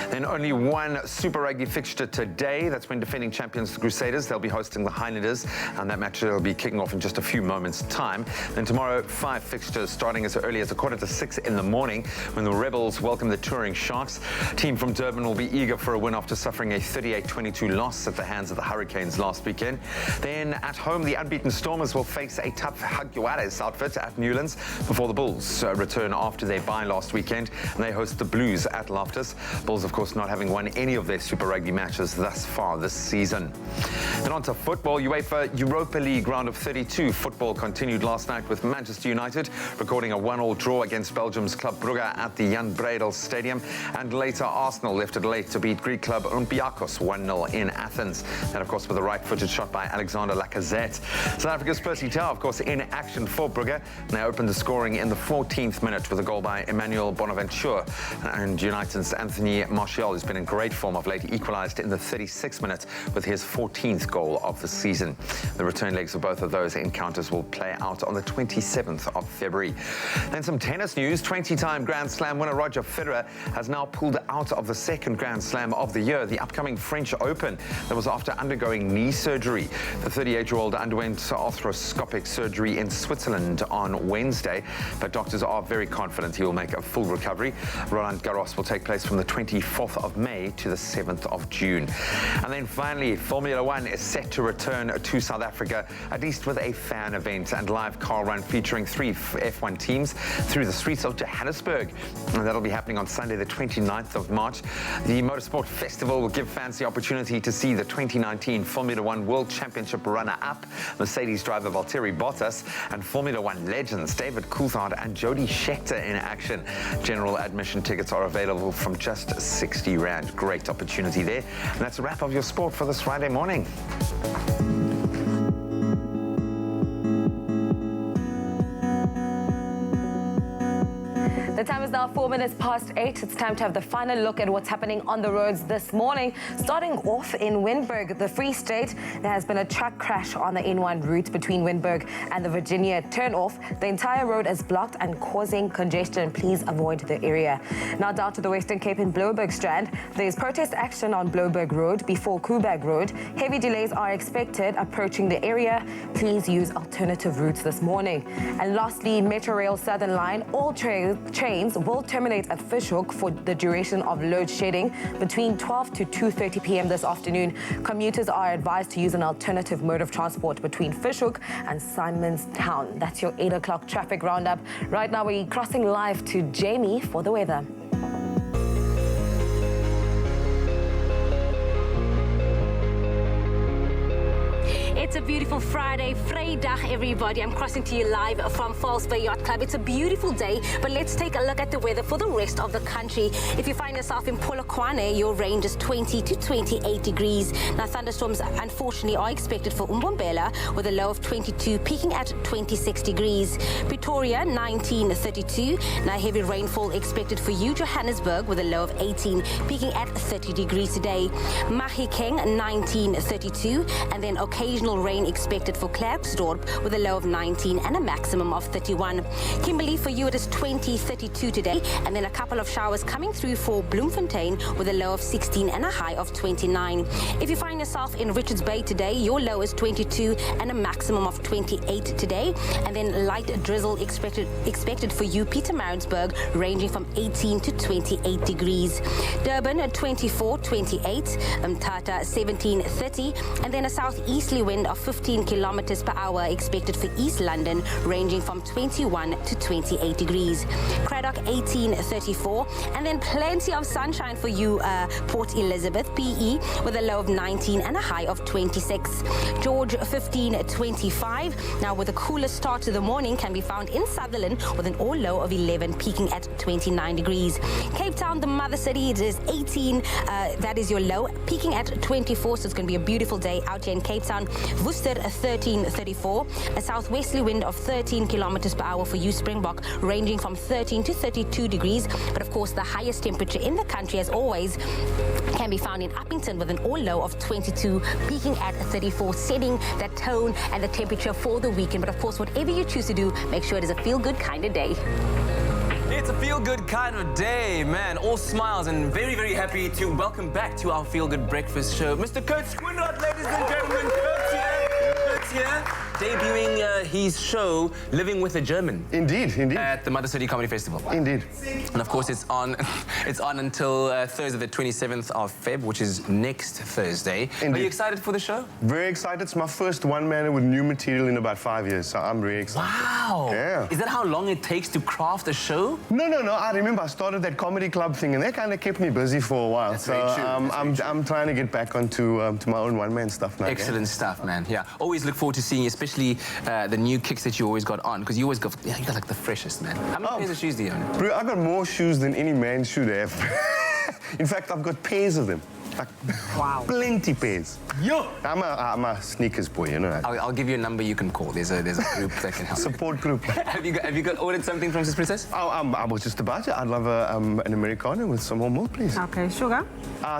Then only one Super Rugby fixture today. That's when defending champions the Crusaders, they'll be hosting the Highlanders, and that match will be kicking off in just a few moments' time. Then tomorrow, 5 fixtures starting as early as 5:45 in the morning when the Rebels welcome the touring Sharks. Team from Durban will be eager for a win after suffering a 38-22 loss at the hands of the Hurricanes last weekend. Then at home, the unbeaten Stormers will face a tough Jaguares outfit at Newlands before the Bulls return after their bye last weekend, and they host the Blues at Loftus. Bulls, of course, not having won any of their Super Rugby matches thus far this season. Then on to football. UEFA Europa League round of 32 football continued last night with Manchester United recording a 1-1 draw against Belgium's Club Brugge at the Jan Breidel Stadium, and later Arsenal left it late to beat Greek club Olympiacos 1-0 in Athens. And of course with a right-footed shot by Alexander Lacazette. South Africa's Percy Tau, of course, in action for Brugge. And they opened the scoring in the 14th minute with a goal by Emmanuel Bonaventure, and United's Anthony Martial, who's been in great form of late, equalised in the 36th minute with his 14th goal of the season. The return legs of both of those encounters will play out on the 27th of February. Then some tennis news. 20-time Grand Slam winner Roger Federer has now pulled out of the second Grand Slam of the year, the upcoming French Open. That was after undergoing knee surgery. The 38-year-old underwent arthroscopic surgery in Switzerland on Wednesday, but doctors are very confident he will make a full recovery. Roland Garros will take place from the 24th of May to the 7th of June. And then finally, Formula One is set to return to South Africa, at least with a fan event and live car run featuring 3 F1 teams through the streets of Johannesburg. And that'll be happening on Sunday, the 29th of March. The Motorsport Festival will give fans the opportunity to see the 2019 Formula One World Championship runner-up, Mercedes driver Valtteri Bottas, and Formula One legends David Coulthard and Jody Scheckter in action. General admission tickets are available from just 60 Rand. Great opportunity there. And that's a wrap of your sport for this Friday morning. The time is now 4 minutes past 8. It's time to have the final look at what's happening on the roads this morning. Starting off in Wynberg, the Free State, there has been a truck crash on the N1 route between Wynberg and the Virginia turnoff. The entire road is blocked and causing congestion. Please avoid the area. Now down to the Western Cape in Bloberg Strand. There's protest action on Bloberg Road before Koeberg Road. Heavy delays are expected approaching the area. Please use alternative routes this morning. And lastly, Metro Rail Southern Line, all trains will terminate at Fishhook for the duration of load shedding between 12 to 2:30 p.m. this afternoon. Commuters are advised to use an alternative mode of transport between Fishhook and Simonstown. That's your 8 o'clock traffic roundup. Right now we're crossing live to Jamie for the weather. It's a beautiful Friday. Vrydag, everybody. I'm crossing to you live from False Bay Yacht Club. It's a beautiful day, but let's take a look at the weather for the rest of the country. If you find yourself in Polokwane, your range is 20 to 28 degrees. Now, thunderstorms, unfortunately, are expected for Umbombela with a low of 22, peaking at 26 degrees. Pretoria, 19, 32. Now, heavy rainfall expected for you. Johannesburg with a low of 18, peaking at 30 degrees today. Mahikeng, 19, 32. And then occasional rain expected for Klerksdorp with a low of 19 and a maximum of 31. Kimberley, for you it is 20, 32 today, and then a couple of showers coming through for Bloemfontein with a low of 16 and a high of 29. If you find yourself in Richards Bay today, your low is 22 and a maximum of 28 today, and then light drizzle expected for you, Pietermaritzburg, ranging from 18 to 28 degrees. Durban, 24, 28, Mthatha, 17, 30, and then a southeasterly wind of 15 kilometers per hour expected for East London, ranging from 21 to 28 degrees. Craddock 18, 34. And then plenty of sunshine for you, Port Elizabeth, PE, with a low of 19 and a high of 26. George 15, 25. Now with a cooler start to the morning can be found in Sutherland with an all low of 11, peaking at 29 degrees. Cape Town, the mother city, it is 18. That is your low, peaking at 24. So it's going to be a beautiful day out here in Cape Town. Worcester 13, 34. A southwesterly wind of 13 kilometers per hour for you, Springbok, ranging from 13 to 32 degrees. But of course, the highest temperature in the country, as always, can be found in Uppington with an all low of 22, peaking at 34, setting that tone and the temperature for the weekend. But of course, whatever you choose to do, make sure it is a feel-good kind of day. It's a feel-good kind of day, man. All smiles, and very, very happy to welcome back to our feel-good breakfast show, Mr. Kurt Squinrod, ladies and gentlemen. Kurt's here. Kurt's here. Debuting his show, Living with a German. Indeed, indeed. At the Mother City Comedy Festival. Indeed. And of course, it's on until Thursday, the 27th of Feb, which is next Thursday. Indeed. Are you excited for the show? Very excited. It's my first one-man with new material in about 5 years, so I'm really excited. Wow. Yeah. Is that how long it takes to craft a show? No. I remember I started that comedy club thing, and that kind of kept me busy for a while. That's so very true. I'm trying to get back onto to my own one-man stuff now. Excellent stuff, man. Yeah. Always look forward to seeing you, especially the new kicks that you always got on, because you always got, you got like the freshest, man. How many pairs of shoes do you own? Bro, I got more shoes than any man should have. In fact, I've got pairs of them. Like, wow. Plenty pairs. Yo! I'm a sneakers boy, you know that. I'll give you a number you can call. There's a group that can help. Support group. Have you got ordered something from Sis Princess? Oh, I was just about to. I'd love an Americano with some more milk, please. Okay, sugar?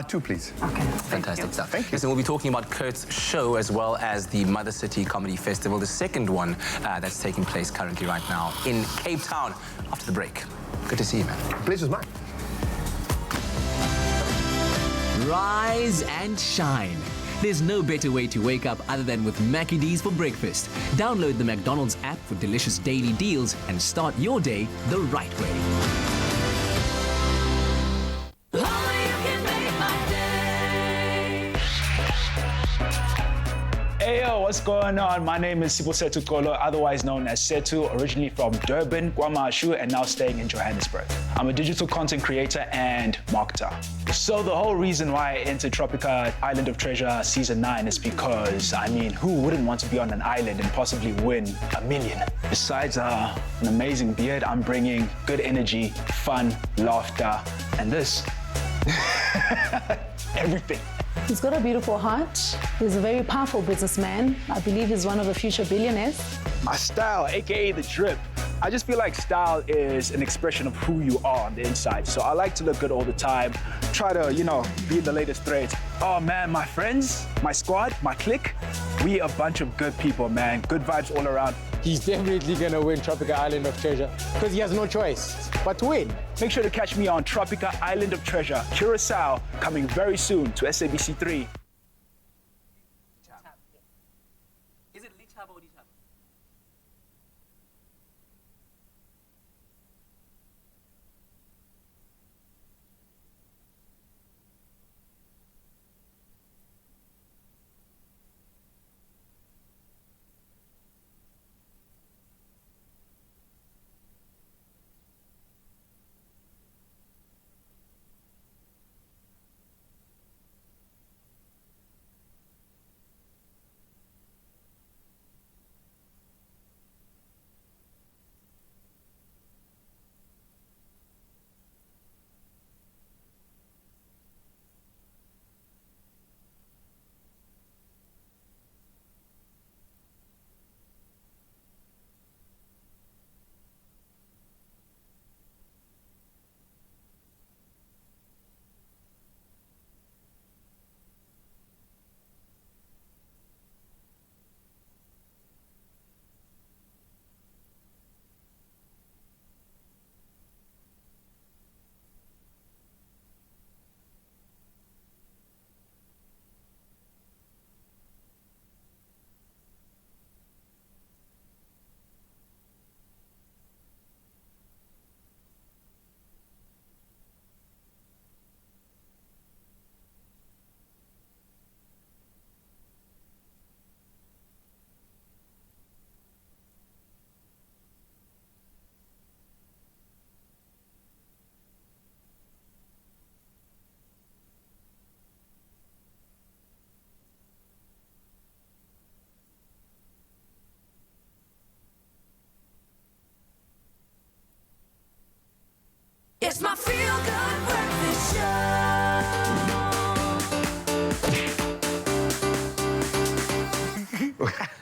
2, please. Okay. Fantastic stuff. Thank you. Listen, we'll be talking about Kurt's show as well as the Mother City Comedy Festival, the second one that's taking place currently right now in Cape Town after the break. Good to see you, man. Pleasure's mine. Rise and shine. There's no better way to wake up other than with Mackie D's for breakfast. Download the McDonald's app for delicious daily deals and start your day the right way. Hey yo, what's going on? My name is Sibylle, otherwise known as Setu, originally from Durban, KwaMashu, and now staying in Johannesburg. I'm a digital content creator and marketer. So the whole reason why I entered Tropica Island of Treasure Season 9 is because, I mean, who wouldn't want to be on an island and possibly win $1 million? Besides an amazing beard, I'm bringing good energy, fun, laughter, and this. Everything. He's got a beautiful heart. He's a very powerful businessman. I believe he's one of the future billionaires. My style, AKA the drip. I just feel like style is an expression of who you are on the inside. So I like to look good all the time. Try to, be in the latest threads. Oh man, my friends, my squad, my clique, we a bunch of good people, man. Good vibes all around. He's definitely gonna win Tropica Island of Treasure because he has no choice but to win. Make sure to catch me on Tropica Island of Treasure, Curacao, coming very soon to SABC 3.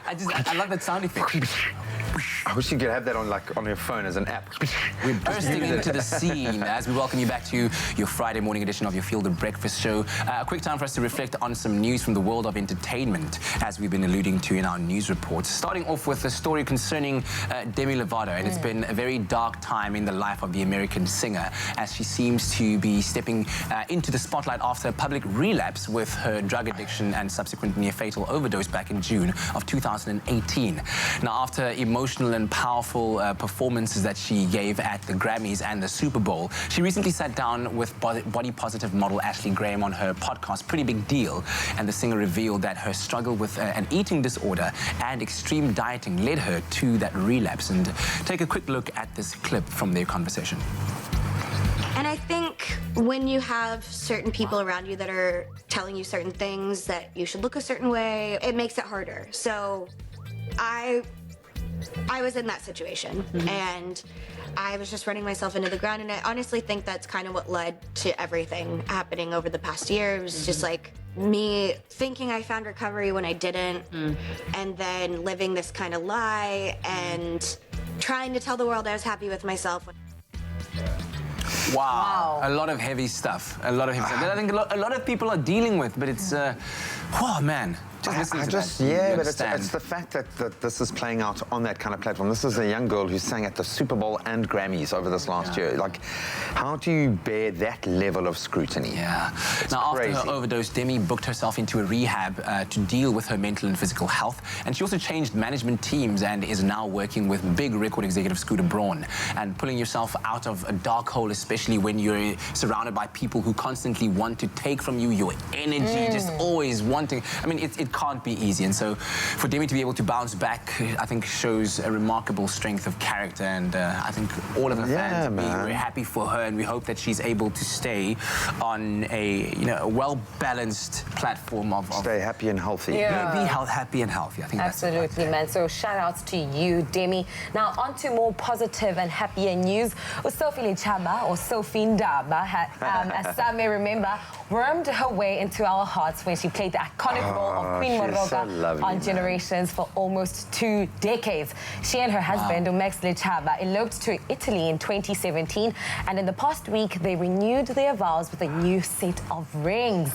I love that sound effect. I wish you could have that on your phone as an app. We're bursting into the scene as we welcome you back to your Friday morning edition of your Feel the Breakfast show. A quick time for us to reflect on some news from the world of entertainment, as we've been alluding to in our news reports. Starting off with a story concerning Demi Lovato, and it's been a very dark time in the life of the American singer, as she seems to be stepping into the spotlight after a public relapse with her drug addiction and subsequent near-fatal overdose back in June of 2018. Now, after emotional and powerful performances that she gave at the Grammys and the Super Bowl, she recently sat down with body-positive model Ashley Graham on her podcast, Pretty Big Deal, and the singer revealed that her struggle with an eating disorder and extreme dieting led her to that relapse. And take a quick look at this clip from their conversation. And I think when you have certain people around you that are telling you certain things, that you should look a certain way, it makes it harder. So I was in that situation, and I was just running myself into the ground, and I honestly think that's kind of what led to everything happening over the past year. It was just like me thinking I found recovery when I didn't, and then living this kind of lie and trying to tell the world I was happy with myself. Wow. A lot of heavy stuff. A lot of heavy stuff that I think a lot of people are dealing with, but it's, oh man. Just listening to that, yeah, but it's the fact that this is playing out on that kind of platform. This is a young girl who sang at the Super Bowl and Grammys over this last year. Like, how do you bear that level of scrutiny? Yeah. It's now, crazy. after her overdose, Demi booked herself into a rehab to deal with her mental and physical health. And she also changed management teams and is now working with big record executive Scooter Braun. And pulling yourself out of a dark hole, especially when you're surrounded by people who constantly want to take from you your energy, just always wanting. I mean, it can't be easy. And so for Demi to be able to bounce back, I think shows a remarkable strength of character. And I think all of her fans are very happy for her, and we hope that she's able to stay on a well-balanced platform of stay happy and healthy. Be happy and healthy. I think absolutely, man. So shout outs to you, Demi. Now on to more positive and happier news. Sophie Lechaba, or Sophie Ndaba, as some may remember, wormed her way into our hearts when she played the iconic role of Queen Moroka on Generations for almost 2 decades. She and her husband, Max Lechaba, eloped to Italy in 2017, and in the past week, they renewed their vows with a new set of rings.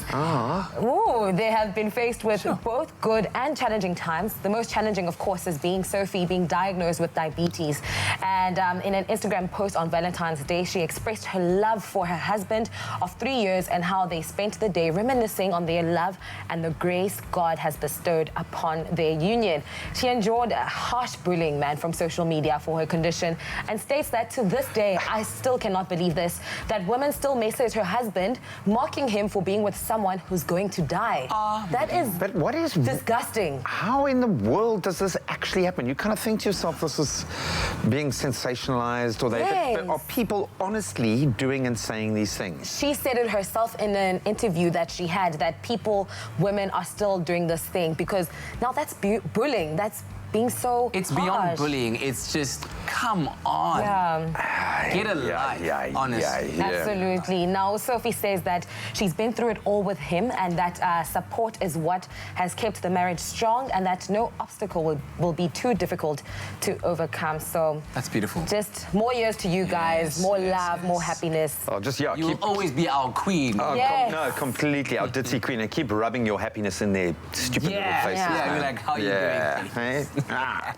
Ooh, they have been faced with both good and challenging times. The most challenging, of course, is Sophie being diagnosed with diabetes. And in an Instagram post on Valentine's Day, she expressed her love for her husband of 3 years and how they spent the day reminiscing on their love and the grace God has bestowed upon their union. She endured a harsh bullying, man, from social media for her condition, and states that to this day, I still cannot believe this, that women still message her husband, mocking him for being with someone who's going to die. That is disgusting. How in the world does this actually happen? You kind of think to yourself, this is being sensationalized, or but are people honestly doing and saying these things? She said it herself in an interview that she had, that women are still doing this thing, because now that's bullying. That's being so It's harsh. beyond bullying. It's just, come on. Get a life, honestly. Absolutely. Now, Sophie says that she's been through it all with him, and that support is what has kept the marriage strong, and that no obstacle will be too difficult to overcome. So that's beautiful. Just more years to you guys, more love, more happiness. Oh, just You'll always be our queen. No, completely, our ditzy queen, and keep rubbing your happiness in their stupid little faces. You're like, how are you doing? Hey?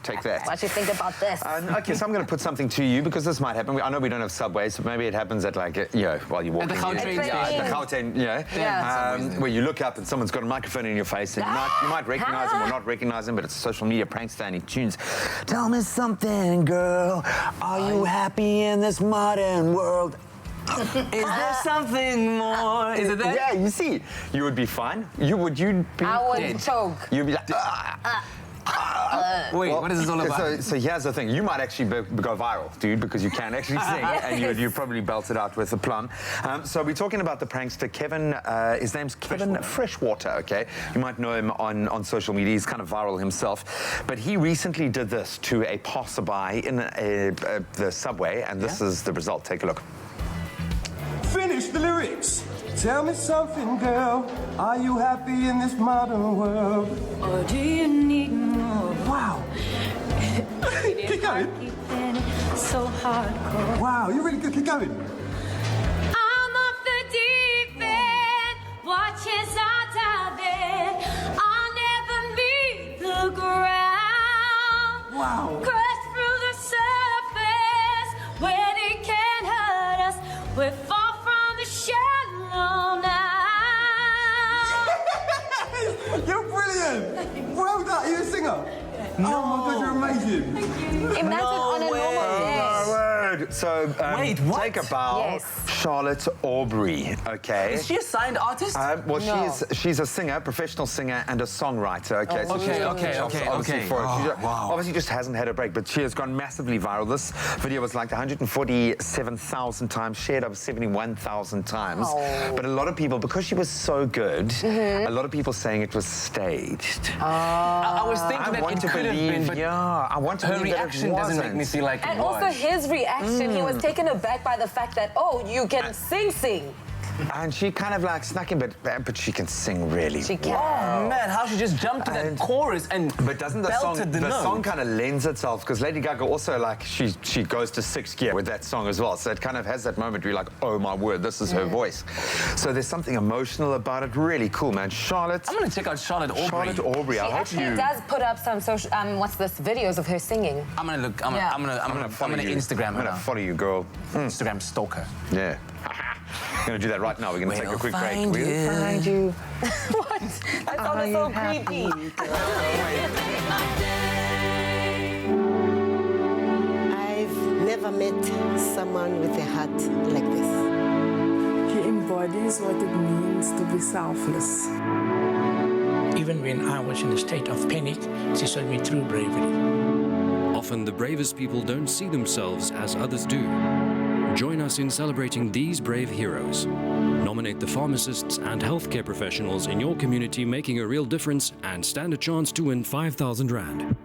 Take that. What do you think about this? Okay, so I'm going to put something to you, because this might happen. I know we don't have subways, so maybe it happens at while you're walking. At the Gauteng, where you look up and someone's got a microphone in your face, and you might recognize him or not recognize him, but it's a social media prankster, and he tunes, "Tell me something, girl. Are you happy in this modern world? Is there something more?" Is it that? Yeah, you see, you would be fine. You'd be I would choke. You'd be like, Wait, what is this all about? So here's the thing. You might actually go viral, dude, because you can actually sing, and you probably belt it out with a plum. So we're talking about the prankster Kevin. His name's Kevin Freshwater, okay? You might know him on social media. He's kind of viral himself. But he recently did this to a passerby in the subway, and this is the result. Take a look. Finish the lyrics. Tell me something, girl. Are you happy in this modern world? Or do you need more? Wow. Keep going. So hardcore. Wow, you're really good. Keep going. I'm off the deep end, watching out there. I'll never meet the ground. Wow. Crash through the surface when it can't hurt us. We're far from the shallow now. You're brilliant. Well done. Are you a singer? No. Oh my God, you're amazing. Imagine on a normal day. So, wait, what? take about Yes. Charlotte Aubrey, okay? Is she a signed artist? Well, No. she's a singer, professional singer, and a songwriter. Okay, Oh, okay, she's okay, obviously okay. for it. She Wow. obviously just hasn't had a break, but she has gone massively viral. This video was like 147,000 times, shared over 71,000 times. But a lot of people, because she was so good, a lot of people saying it was staged. I was thinking that it could have been, but I want to her believe that it reaction doesn't make me feel like it And was. also his reaction, he was taken aback by the fact that, oh, you can sing. And she kind of like snuck in, but she can sing really She can. well. Oh man, how she just jumped to that chorus and But doesn't the song, belted the the note. song kind of lends itself, because Lady Gaga also, like, she goes to sixth gear with that song as well, so it kind of has that moment where you're like, oh my word, this is her voice. So there's something emotional about it, really cool, man. Charlotte. I'm gonna check out Charlotte Aubrey. Charlotte Aubrey, I She hope actually you... does put up some social, videos of her singing. I'm gonna look. I'm Yeah. gonna follow you. Instagram I'm her gonna now. follow you, girl. Instagram stalker. Yeah. I'm gonna do that right now. We're gonna take a quick break. find We'll you. find you. What? That sounded so creepy. I've never met someone with a heart like this. He embodies what it means to be selfless. Even when I was in a state of panic, she saw me through bravery. Often the bravest people don't see themselves as others do. Join us in celebrating these brave heroes. Nominate the pharmacists and healthcare professionals in your community making a real difference and stand a chance to win 5,000 Rand.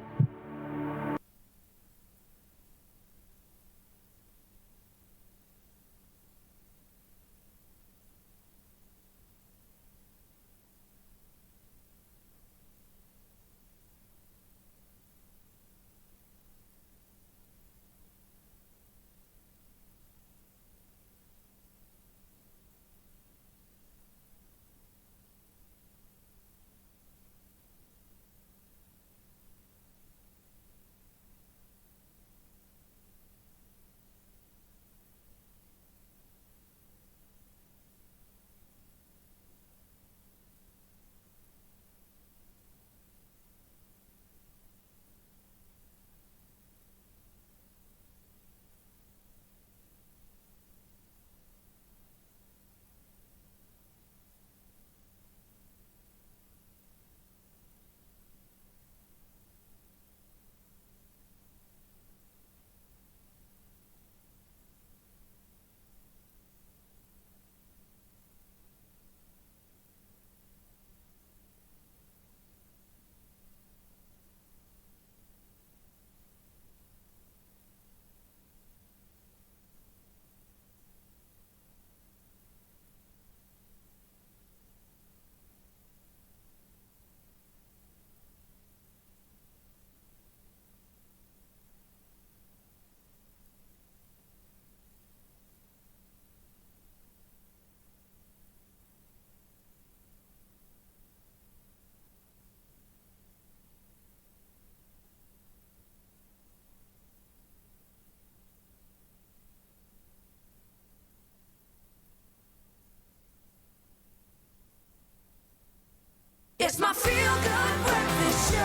It's my feel-good breakfast show.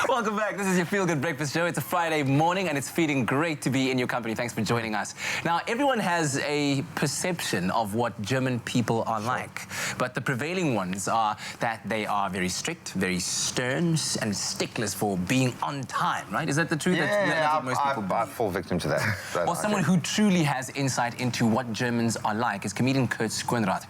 Welcome back. This is your Feel Good Breakfast Show. It's a Friday morning and it's feeling great to be in your company. Thanks for joining us. Now, everyone has a perception of what German people are like, but the prevailing ones are that they are very strict, very stern, and sticklers for being on time, right? Is that the truth? That's what most people I fall victim to that. Well, someone who truly has insight into what Germans are like is comedian Kurt Schoenrath,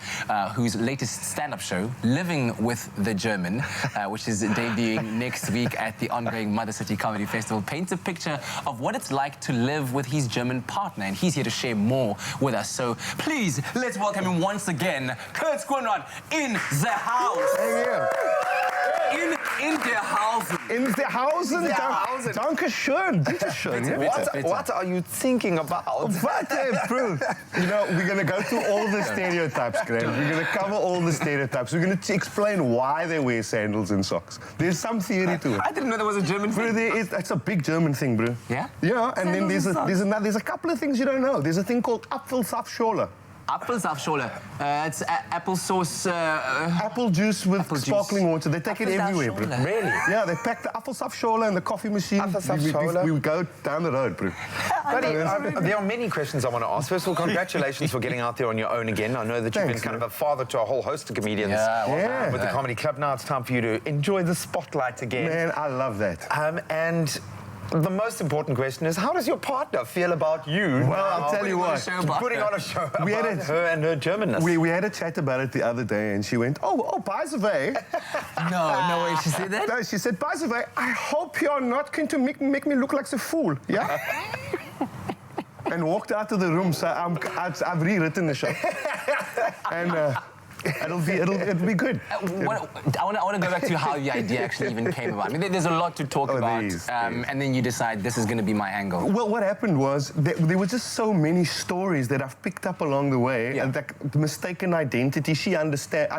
whose latest stand-up show, Living with the German, which is debuting next week at the ongoing Mother City Comedy Festival, paints a picture of what it's like to live with his German partner, and he's here to share more with us. So please, let's welcome him once again, Kurt Schoenrath in the house. Thank you. In In der Hausen. In der Hausen. Dankeschön. Bitteschön. What are you thinking about? Bro, you know, we're going to go through all the stereotypes, Graham. We're going to cover all the stereotypes. We're going to explain why they wear sandals and socks. There's some theory to it. I didn't know there was a German thing. It's a big German thing, bro. Yeah? Yeah, and then there's a couple of things you don't know. There's a thing called Apfelsaftschorle. Apfelsaftschorle. It's applesauce. Apple juice with sparkling water. They take it everywhere, bro. Really? Yeah, they pack the Apfelsaftschorle in the coffee machine. We go down the road, bro. There are many questions I want to ask. First of all, congratulations for getting out there on your own again. I know that you've been kind of a father to a whole host of comedians with the Comedy Club. Now it's time for you to enjoy the spotlight again. Man, I love that. And the most important question is, how does your partner feel about you? Well, I'll tell you what. Putting on a show about her and her Germanness. We had a chat about it the other day, and she went, oh, by the way. No way she said that? No, she said, by the way, I hope you're not going to make me look like a fool, yeah? And walked out of the room, so I've rewritten the show. And it'll be good. I want to go back to how the idea actually even came about. I mean, there's a lot to talk about, and then you decide this is going to be my angle. Well, what happened was there were just so many stories that I've picked up along the way. Yeah. Like the mistaken identity. She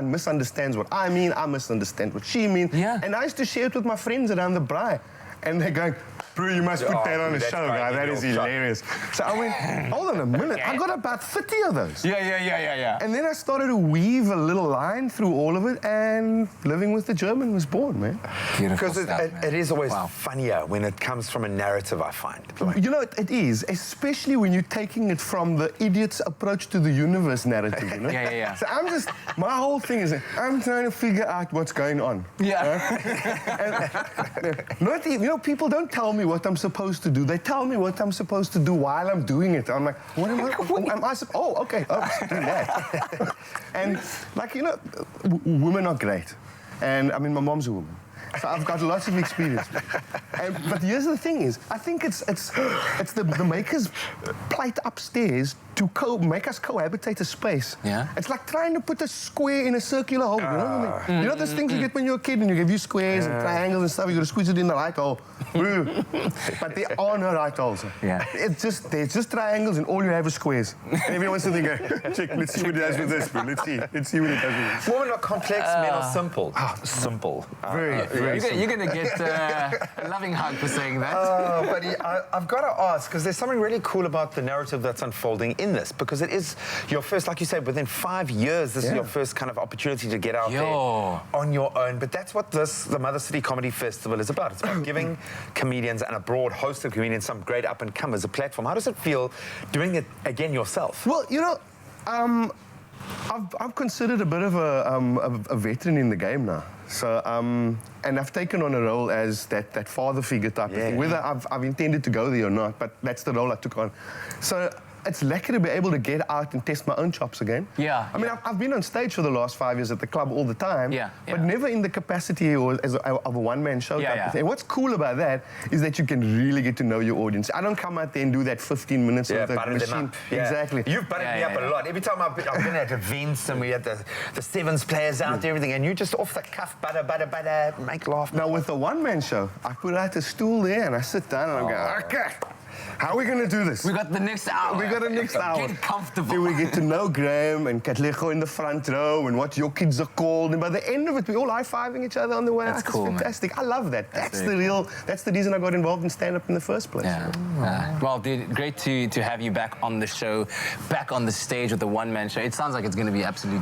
misunderstands what I mean. I misunderstand what she means. Yeah. And I used to share it with my friends around the braai, and they're going, bro, you must put that on a show, guy. That is hilarious. So I went, hold on a minute. I got about 50 of those. Yeah. And then I started to weave a little line through all of it, and Living with the German was born, man. Because it is always funnier when it comes from a narrative, I find. You know, it is, especially when you're taking it from the idiot's approach to the universe narrative, you know? Yeah. So my whole thing is, I'm trying to figure out what's going on. Yeah. Not even, you know, people don't tell me what I'm supposed to do. They tell me what I'm supposed to do while I'm doing it. I'm like, what am I oh, okay, do that. And, like, you know, women are great. And, I mean, my mom's a woman. So I've got lots of experience. But here's the thing is, I think it's the maker's plight upstairs to make us cohabitate a space. Yeah. It's like trying to put a square in a circular hole. You know what I mean? You know those things you get when you're a kid and you give you squares and triangles and stuff, you got to squeeze it in the right hole. But there are no right holes. Yeah. There's just triangles and all you have is squares. And everyone's sitting there, check, let's see what it does with this, bro. Let's see what it does with this. Women are complex, men are simple. Simple. You're going to get a loving hug for saying that. But I've got to ask, because there's something really cool about the narrative that's unfolding in this, because it is your first, like you said, within 5 years, this is your first kind of opportunity to get out there on your own. But that's what the Mother City Comedy Festival is about. It's about giving comedians and a broad host of comedians, some great up-and-comers, a platform. How does it feel doing it again yourself? Well, you know, I'm considered a bit of a veteran in the game now. So, and I've taken on a role as that father figure type of thing, whether I've intended to go there or not, but that's the role I took on. So it's lucky to be able to get out and test my own chops again. Yeah. I mean, I've been on stage for the last 5 years at the club all the time, but never in the capacity or of a one-man show type of thing. And what's cool about that is that you can really get to know your audience. I don't come out there and do that 15 minutes with the machine. Exactly. You've butted me up a lot. Every time I've been at events and we had the sevens players out there, everything, and you just off the cuff, butter, make laugh. Now, with the one-man show, I put out a stool there and I sit down and I'm going, okay. How are we going to do this? We got the next hour. We got the next hour. Get comfortable. Then we get to know Graham and Katlego in the front row and what your kids are called. And by the end of it, we're all high-fiving each other on the way out. That's cool, fantastic. Man. I love that. That's the reason I got involved in stand-up in the first place. Yeah. Well, dude, great to have you back on the show, back on the stage with the one-man show. It sounds like it's going to be absolutely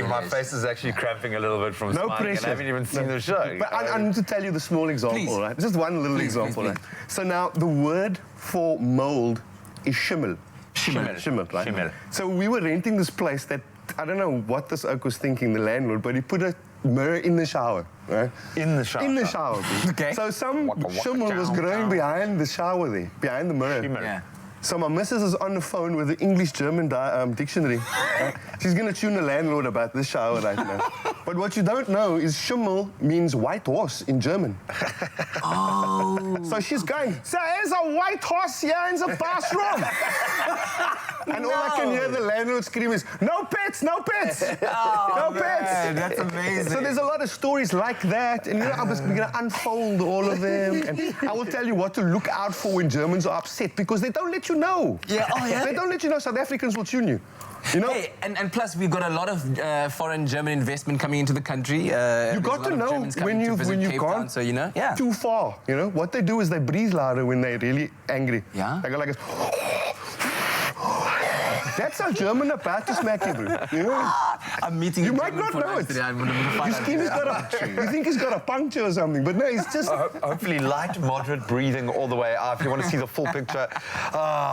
my face is actually cramping a little bit from smiling. Pressure. And I haven't even seen the show. But I need to tell you the small example, right? Just one little example, right? So now, the word for mold is schimmel. Schimmel, right? Schimmel. So we were renting this place that, I don't know what this oak was thinking, the landlord, but he put a mirror in the shower, right? In the shower? In the shower, Okay. So some schimmel was growing behind the shower there, behind the mirror. Yeah. So my missus is on the phone with the English-German dictionary. She's going to tune the landlord about this shower right now. But what you don't know is schimmel means white horse in German. So she's going, there is a white horse here in the bathroom. And all I can hear the landlord scream is, no pets, no pets, no pets. man, that's amazing. So there's a lot of stories like that, and I'm just going to unfold all of them. And I will tell you what to look out for when Germans are upset, because they don't let you know. Yeah, oh yeah? They don't let you know. South Africans will tune you. You know? Hey, and plus we've got a lot of foreign German investment coming into the country. You got to know when you've gone so, you know, too far. You know what they do is they breathe louder when they're really angry. Yeah. They go like this. That's how German about to smack you, bro. You know? I'm meeting. You might not know it. His skin has got you think he's got a puncture or something, but no, it's just. Hopefully light, moderate breathing all the way up. If you want to see the full picture,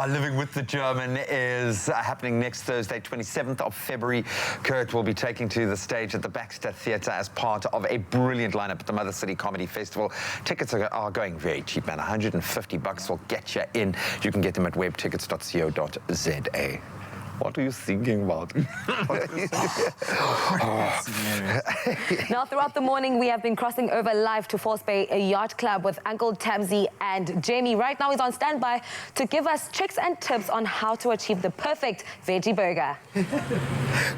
Living with the German is happening next Thursday, 27th of February. Kurt will be taking to the stage at the Baxter Theatre as part of a brilliant lineup at the Mother City Comedy Festival. Tickets are going very cheap, man. $150 will get you in. You can get them at webtickets.co.za. What are you thinking about? Now, throughout the morning, we have been crossing over live to False Bay Yacht Club with Uncle Tabsy and Jamie. Right now, he's on standby to give us tricks and tips on how to achieve the perfect veggie burger.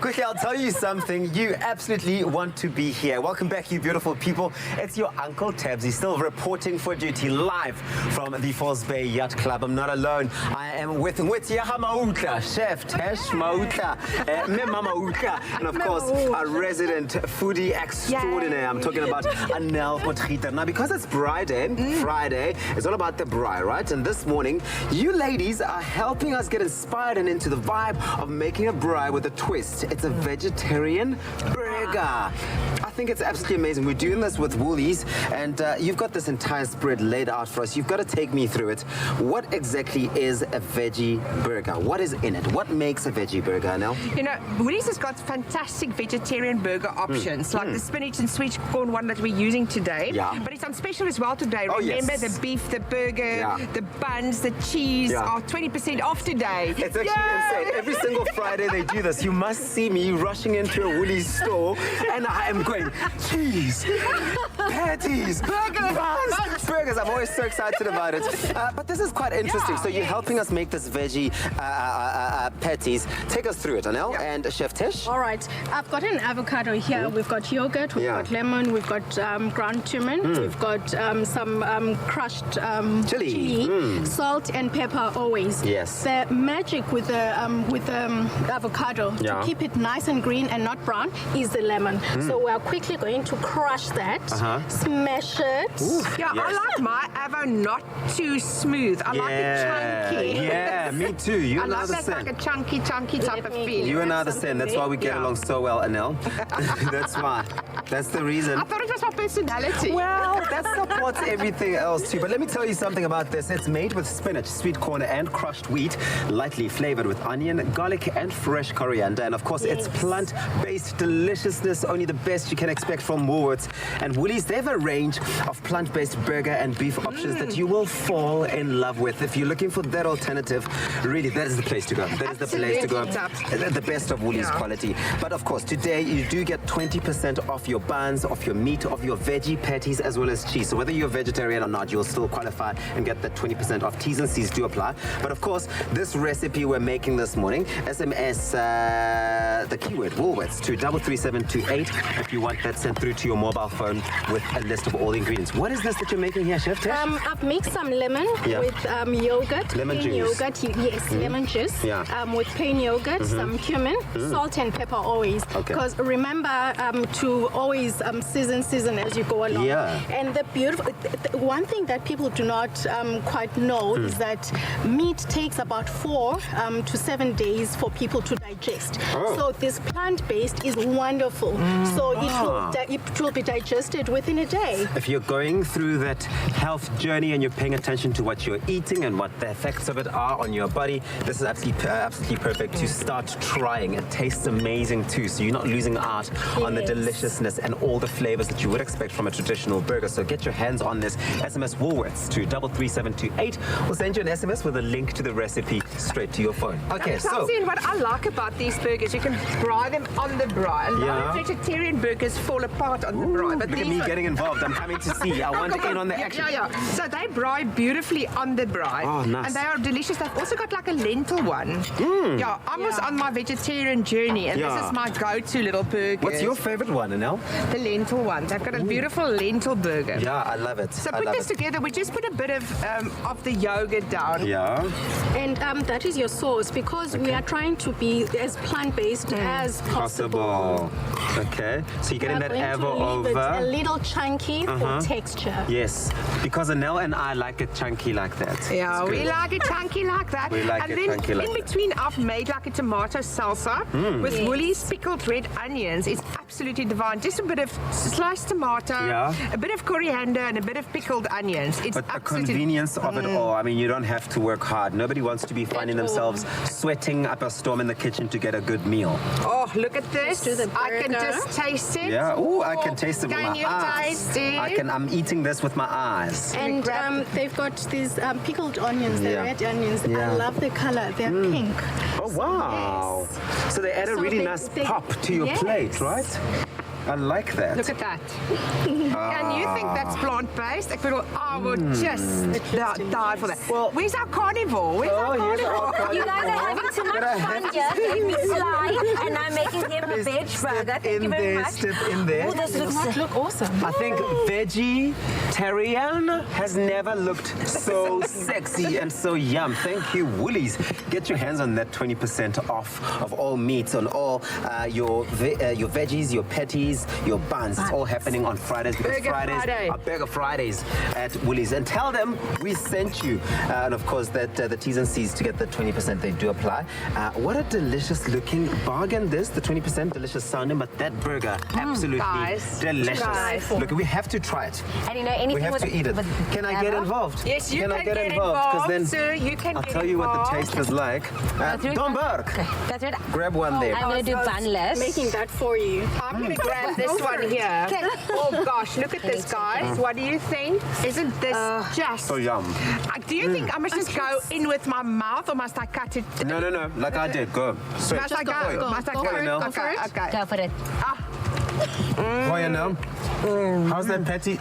Quickly, I'll tell you something. You absolutely want to be here. Welcome back, you beautiful people. It's your Uncle Tabsy, still reporting for duty live from the False Bay Yacht Club. I'm not alone. I am with Yahamauka, Chef Mauka, and of course, our resident foodie extraordinaire. I'm talking about Anel Potgieter. Now, because it's Friday, it's all about the braai, right? And this morning, you ladies are helping us get inspired and into the vibe of making a braai with a twist. It's a vegetarian burger. I think it's absolutely amazing. We're doing this with Woolies, and you've got this entire spread laid out for us. You've got to take me through it. What exactly is a veggie burger? What is in it? What makes a veggie burger, Nell? You know, Woolies has got fantastic vegetarian burger options, like the spinach and sweet corn one that we're using today. Yeah. But it's on special as well today. Oh, Remember, yes. the beef, the burger, the buns, the cheese are 20% off today. It's actually insane. Every single Friday they do this. You must see me rushing into a Woolies store, and I am going, cheese, patties, buns, burgers. I'm always so excited about it. But this is quite interesting. So you're helping us make this veggie patties. Take us through it, Anel and Chef Tish. All right, I've got an avocado here. We've got yogurt, we've got lemon, we've got ground cumin, we've got some crushed chili, salt and pepper always. Yes. The magic with the avocado to keep it nice and green and not brown is the lemon. So we're quickly going to crush that, smash it. I like my avo not too smooth. I like it chunky. Yeah, me too. You and I the same. Like a chunky type of feel. You and I the same. That's why we get along so well, Anel. That's why. That's the reason. I thought it was my personality. Well, that supports everything else too. But let me tell you something about this. It's made with spinach, sweet corn, and crushed wheat, lightly flavored with onion, garlic, and fresh coriander. And of course, it's plant-based deliciousness, only the best you can expect from Woolworths. And Woolies, they have a range of plant-based burger and beef options that you will fall in love with. If you're looking for that alternative, really, that is the place to go. That is the place to go. The best of Woolies quality. But of course, today you do get 20% off your buns, off your meat, off your veggie patties, as well as cheese. So whether you're vegetarian or not, you'll still qualify and get that 20% off. T's and C's do apply. But of course, this recipe we're making this morning, SMS the keyword Woolworths to 33728 if you want that sent through to your mobile phone with a list of all the ingredients. What is this that you're making here, Chef Tish? I've mixed some lemon with yogurt. Lemon plain juice. Yogurt, yes, lemon juice. With plain yogurt, some cumin, salt and pepper always. Because remember to always season as you go along. And the beautiful, one thing that people do not quite know is that meat takes about 4 to 7 days for people to digest. So this plant-based is wonderful. So it will be digested within a day. If you're going through that health journey and you're paying attention to what you're eating and what the effects of it are on your body, this is absolutely perfect to start trying. It tastes amazing too, so you're not losing out on the deliciousness and all the flavors that you would expect from a traditional burger. So get your hands on this. SMS Woolworths to 33728. We'll send you an SMS with a link to the recipe straight to your phone. Okay, so what I like about these burgers, you can braai them on the braai. A lot of vegetarian burgers fall apart on the braai. But look at me getting involved. I'm coming to see. I want in on the action. right? Yeah. So they braai beautifully on the braai. Oh, nice. And they are delicious. They've also got like a lentil one. Yeah, I was on my vegetarian journey, and this is my go-to little burger. What's your favorite one, Anel? The lentil one. They've got a beautiful lentil burger. Yeah, I love it. So put this together. We just put a bit of the yogurt down. Yeah. And that is your sauce, because we are trying to be as plant-based as possible. Okay. So you're getting that going to avo leave it a over. little chunky for texture. Yes, because Anel and I like it chunky like that. Yeah, we like it chunky like that. We like and it then chunky like in that. between, I've made like a tomato salsa with Woolies pickled red onions. It's absolutely divine. Just a bit of sliced tomato, a bit of coriander, and a bit of pickled onions. It's But the absolutely convenience of it all, I mean, you don't have to work hard. Nobody wants to be finding themselves sweating up a storm in the kitchen to get a good meal. Oh, look at this. I can just taste it. Yeah, I can taste it with Can my you eyes. taste it? I'm eating this with my eyes. And they've got these pickled onions, the red onions. I love the color. They're pink. Oh, wow. So they add a really nice pop to your plate, right? I like that. Look at that. And you think that's plant-based? I would just die for that. Well, where's our carnivore? Where's our carnivore? You guys are having too much fun here. Let me slide, and I'm making him a veg burger. Thank you very much. Step in there. Oh, this looks awesome. I think Veggie Terrian has never looked so sexy and so yum. Thank you, Woolies. Get your hands on that 20% off of all meats, on all your veggies, your patties, your buns. It's all happening on Fridays, because Fridays are Burger Fridays at Woolies. And tell them we sent you. And of course, that the T's and C's to get the 20%, they do apply. What a delicious looking bargain this, the 20% delicious sounding, but that burger, absolutely delicious. Look, we have to try it. And you know, anything we have to eat it. Can I get involved? Yes, you can get involved? Because then sir, you can I'll get tell you what the involved. taste is like. Domberg, That's it. grab one there. I'm going to do bunless. Making that for you. I'm going to grab this one here. Oh gosh, look at this, guys. What do you think? Isn't this just So yum. Do you think I must just go in with my mouth, or must I cut it? No, like I did. Go. Straight. Must I go? Must I go? Okay. Go for it. Voya now. How's that patty?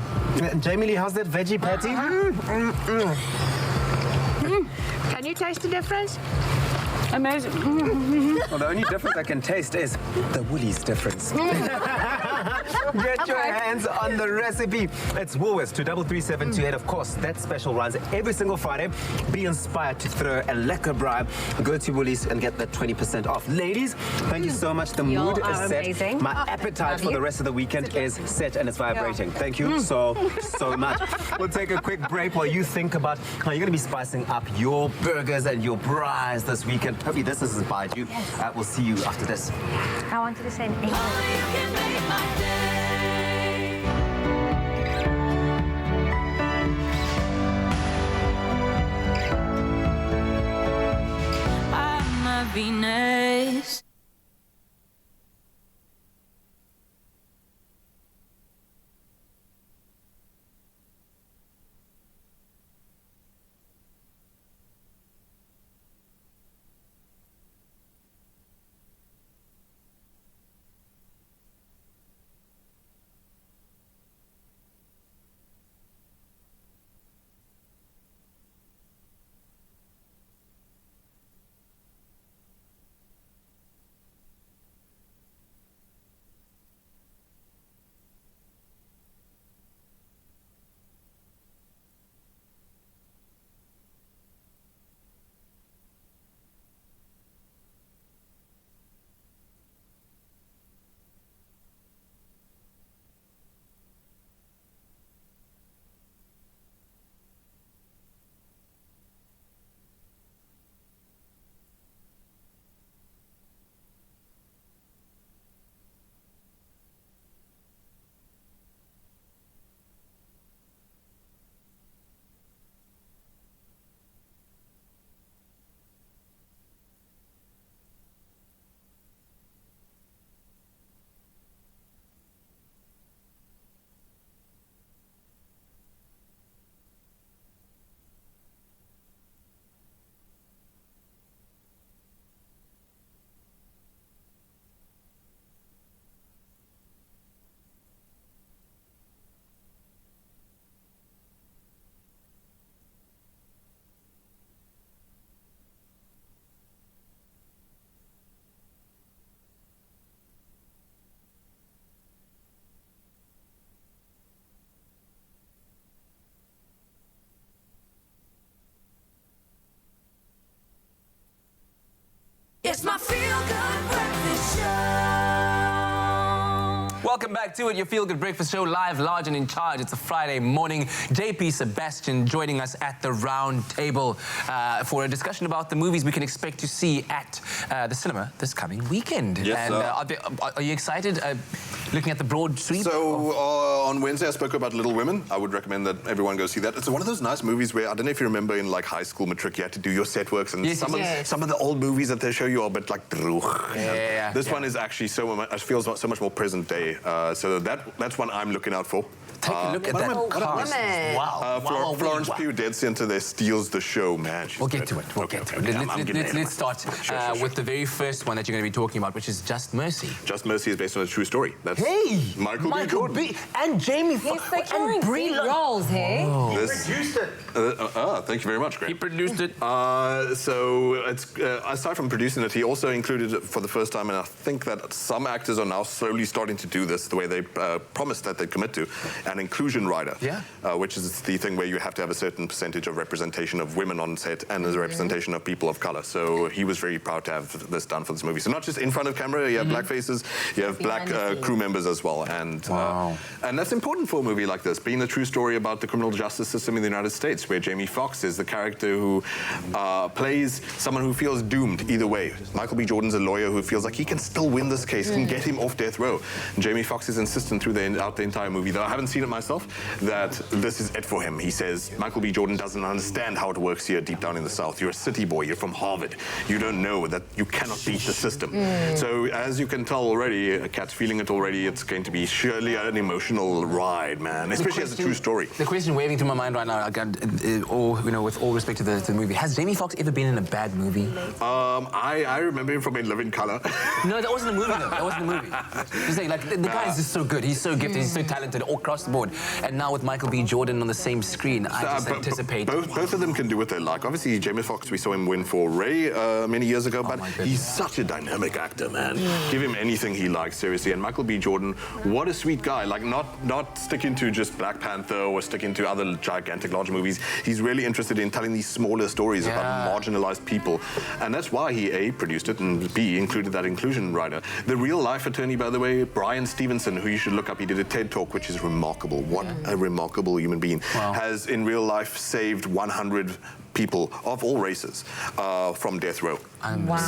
Jamie Lee, how's that veggie patty? Can you taste the difference? Amazing. Well, the only difference I can taste is the Woolies difference. Get your hands on the recipe. It's Woolworths 233-728. Of course, that special runs every single Friday. Be inspired to throw a lekker bribe. Go to Woolies and get that 20% off. Ladies, thank you so much. The mood is set. Amazing. My appetite for the rest of the weekend is set and it's vibrating. Thank you so much. We'll take a quick break while you think about how you're going to be spicing up your burgers and your braais this weekend. Hopefully this has inspired you. We'll see you after this. I wanted to say anything. Venus. Welcome back to it, your Feel Good Breakfast Show, live, large and in charge. It's a Friday morning. JP Sebastian joining us at the round table for a discussion about the movies we can expect to see at the cinema this coming weekend. Yes, and are you excited, looking at the broad sweep? So, on Wednesday I spoke about Little Women. I would recommend that everyone go see that. It's one of those nice movies where, I don't know if you remember in like high school matric, you had to do your set works, and some of the old movies that they show you are a bit like droog. This one is actually feels so much more present day. So that's one I'm looking out for. Take a look at that cast. Wow. Florence Pugh, dead center there, steals the show, man. We'll get to it. Let's start with the very first one that you're going to be talking about, which is Just Mercy. Just Mercy is based on a true story. That's Michael B. Jordan. And Jamie Foxx and Brie roles, hey? He produced it. Thank you very much, Greg. He produced it. So it's aside from producing it, he also included it for the first time, and I think that some actors are now slowly starting to do this the way they promised that they'd commit to. An inclusion rider, which is the thing where you have to have a certain percentage of representation of women on set and as a representation of people of color. So he was very proud to have this done for this movie. So not just in front of camera, you have black faces, you have black crew members as well. And that's important for a movie like this, being a true story about the criminal justice system in the United States, where Jamie Foxx is the character who plays someone who feels doomed either way. Michael B. Jordan's a lawyer who feels like he can still win this case, can get him off death row. And Jamie Foxx is insistent throughout the entire movie, though I haven't seen it myself, that this is it for him. He says Michael B. Jordan doesn't understand how it works here deep down in the South. You're a city boy, you're from Harvard. You don't know that you cannot beat the system. So as you can tell already, Kat's feeling it already, it's going to be surely an emotional ride, man, especially as a true story. The question waving through my mind right now, with all respect to the movie, has Jamie Foxx ever been in a bad movie? I remember him from In Living Color. No, that wasn't a movie though. That wasn't a movie. Just saying, like, the guy is just so good. He's so gifted, he's so talented all across the board. And now with Michael B. Jordan on the same screen, I just anticipate... Both of them can do what they like. Obviously, Jamie Foxx, we saw him win for Ray many years ago, but he's such a dynamic actor, man. Give him anything he likes, seriously. And Michael B. Jordan, what a sweet guy. Like, not sticking to just Black Panther or sticking to other gigantic, large movies. He's really interested in telling these smaller stories about marginalized people. And that's why he, A, produced it, and B, included that inclusion rider. The real-life attorney, by the way, Brian Stevenson, who you should look up, he did a TED Talk, which is remarkable. What a remarkable human being. Has, in real life, saved 100 people of all races from death row,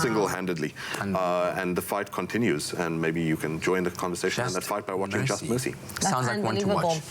single-handedly. And the fight continues, and maybe you can join the conversation in that fight by watching Just Mercy. Sounds like one to watch.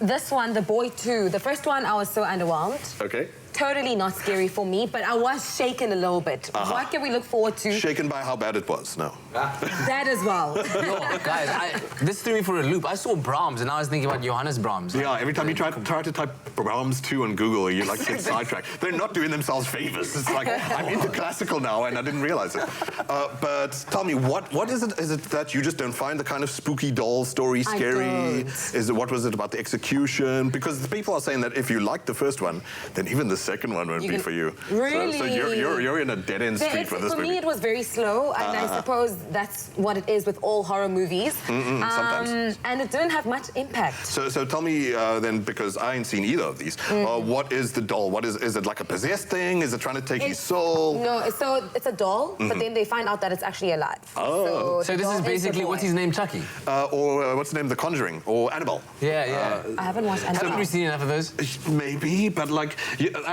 This one, The Boy 2. The first one, I was so underwhelmed. Okay. Totally not scary for me, but I was shaken a little bit. What can we look forward to? Shaken by how bad it was, no. That as well. No, guys, this threw me for a loop. I saw Brahms, and I was thinking about Johannes Brahms. Yeah, every time you try to type Brahms 2 on Google, you like get sidetracked. They're not doing themselves favors. It's like, I'm into classical now, and I didn't realize it. But tell me, what is it? Is it that you just don't find the kind of spooky doll story scary? What was it about the execution? Because the people are saying that if you like the first one, then even the second one won't be for you. Really? So you're in a dead-end street for this movie. For me, it was very slow, and I suppose that's what it is with all horror movies. Sometimes. And it didn't have much impact. So tell me then, because I ain't seen either of these, what is the doll? What is it like a possessed thing? Is it trying to take his soul? No, so it's a doll, but then they find out that it's actually alive. Oh. So this is basically, what's his name, Chucky? Or what's the name, The Conjuring, or Annabelle. Yeah. I haven't watched Annabelle. Haven't we seen enough of those? Maybe, but like,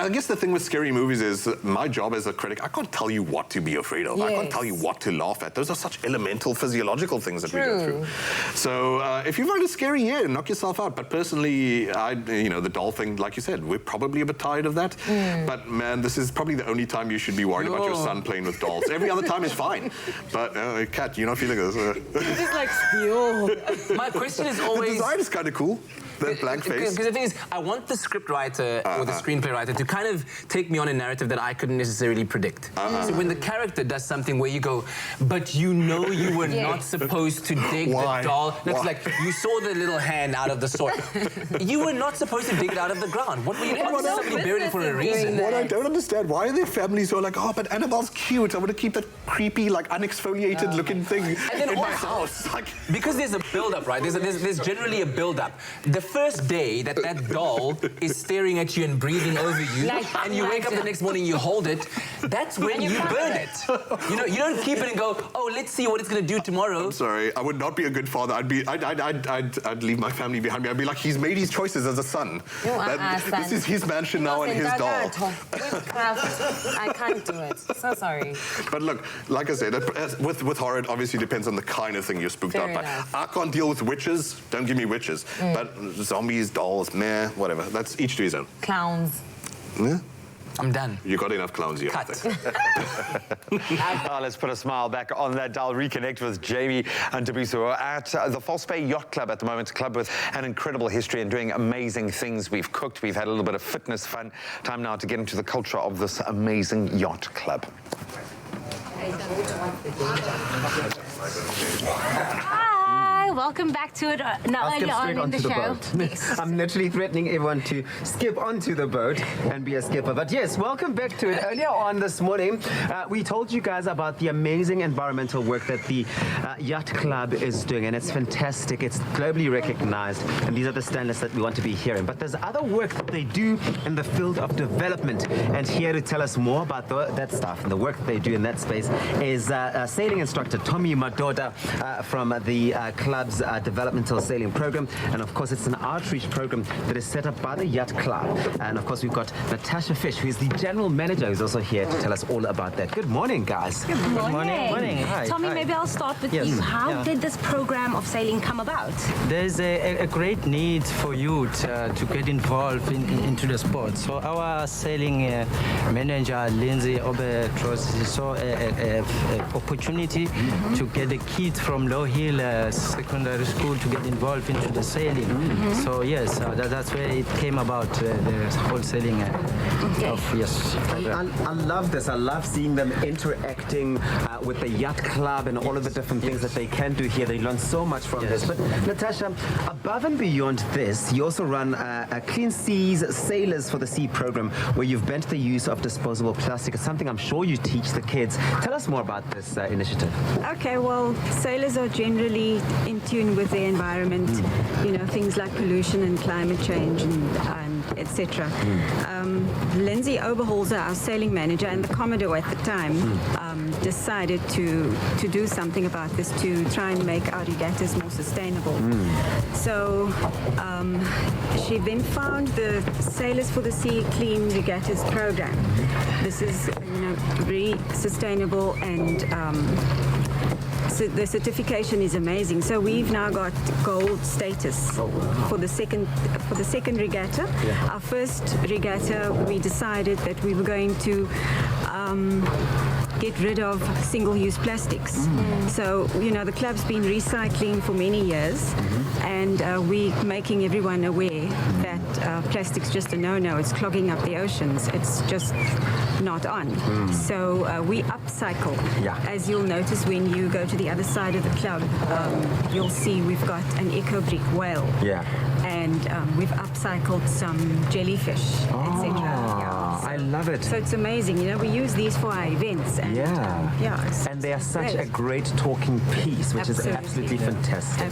I guess the thing with scary movies is my job as a critic, I can't tell you what to be afraid of. I can't tell you what to laugh at. Those are such elemental physiological things that we go through. So if you find it scary, knock yourself out. But personally, the doll thing, like you said, we're probably a bit tired of that. But man, this is probably the only time you should be worried about your son playing with dolls. Every other time is fine. But Kat, you're not feeling this. It's just like steel. My question is always... The design is kind of cool. The blank face. Because the thing is, I want the script writer or the screenplay writer to kind of take me on a narrative that I couldn't necessarily predict. So when the character does something where you go, but you know you were not supposed to dig the doll. That's like, you saw the little hand out of the soil. You were not supposed to dig it out of the ground. What were you doing? Somebody buried it for a reason. What I don't understand, why are there families who are like, oh, but Annabelle's cute. I want to keep that creepy, like, unexfoliated looking thing in my house. Because there's a build-up, right? There's generally a build-up. The first day that doll is staring at you and breathing over you, and you wake up the next morning, you hold it, that's when you burn it. You know, you don't keep it and go, oh, let's see what it's going to do tomorrow. I'm sorry, I would not be a good father. I'd leave my family behind me. I'd be like, he's made his choices as a son. This is his mansion now and his doll. I can't do it. So sorry. But look, like I said, with horror, it obviously depends on the kind of thing you're spooked out by. I can't deal with witches. Don't give me witches. But zombies, dolls, meh, whatever. That's each to his own. Clowns. Yeah. I'm done. You got enough clowns here. Let's put a smile back on that. I'll reconnect with Jamie and Tabiso at the False Bay Yacht Club at the moment, a club with an incredible history and doing amazing things. We've cooked, we've had a little bit of fitness fun. Time now to get into the culture of this amazing yacht club. Hi, welcome back to it. Now earlier on in the show. Yes. I'm literally threatening everyone to skip onto the boat and be a skipper. But yes, welcome back to it. Earlier on this morning, we told you guys about the amazing environmental work that the Yacht Club is doing, and it's fantastic. It's globally recognized, and these are the standards that we want to be hearing. But there's other work that they do in the field of development, and here to tell us more about that stuff and the work that they do in that space is sailing instructor Tommy Madoda from the club's developmental sailing program, and of course it's an outreach program that is set up by the Yacht Club. And of course we've got Natasha Fish, who is the general manager, who's also here to tell us all about that. Good morning, guys. Good morning. Morning. Hi. Tommy, maybe I'll start with you. How did this program of sailing come about? There's a great need for youth to get involved into the sport. So our sailing manager, Lindsay Obertros, saw an opportunity to get the kids from Low Hill Secondary School to get involved into the sailing. So yes, that's where it came about, the whole sailing I love this. I love seeing them interacting with the Yacht Club and all of the different things that they can do here. They learn so much from this. But Natasha, above and beyond this, you also run a Clean Seas Sailors for the Sea program, where you've bent the use of disposable plastic. It's something I'm sure you teach the kids. Tell us more about this initiative. Okay, well, sailors are generally in tune with the environment, you know, things like pollution and climate change and etc. Lindsay Oberholzer, our sailing manager and the Commodore at the time, decided to do something about this, to try and make our regattas more sustainable. So she then found the Sailors for the Sea Clean Regattas program. This is, you know, very sustainable, and so the certification is amazing. So we've now got gold status for the second regatta. Our first regatta, we decided that we were going to get rid of single-use plastics. So, you know, the club's been recycling for many years, and we're making everyone aware that plastic's just a no-no. It's clogging up the oceans. It's just not on. So we upcycle. As you'll notice when you go to the other side of the club, you'll see we've got an eco-brick whale. And we've upcycled some jellyfish, etc. I love it. So it's amazing. You know, we use these for our events. And, and they are such a great talking piece, which is absolutely fantastic.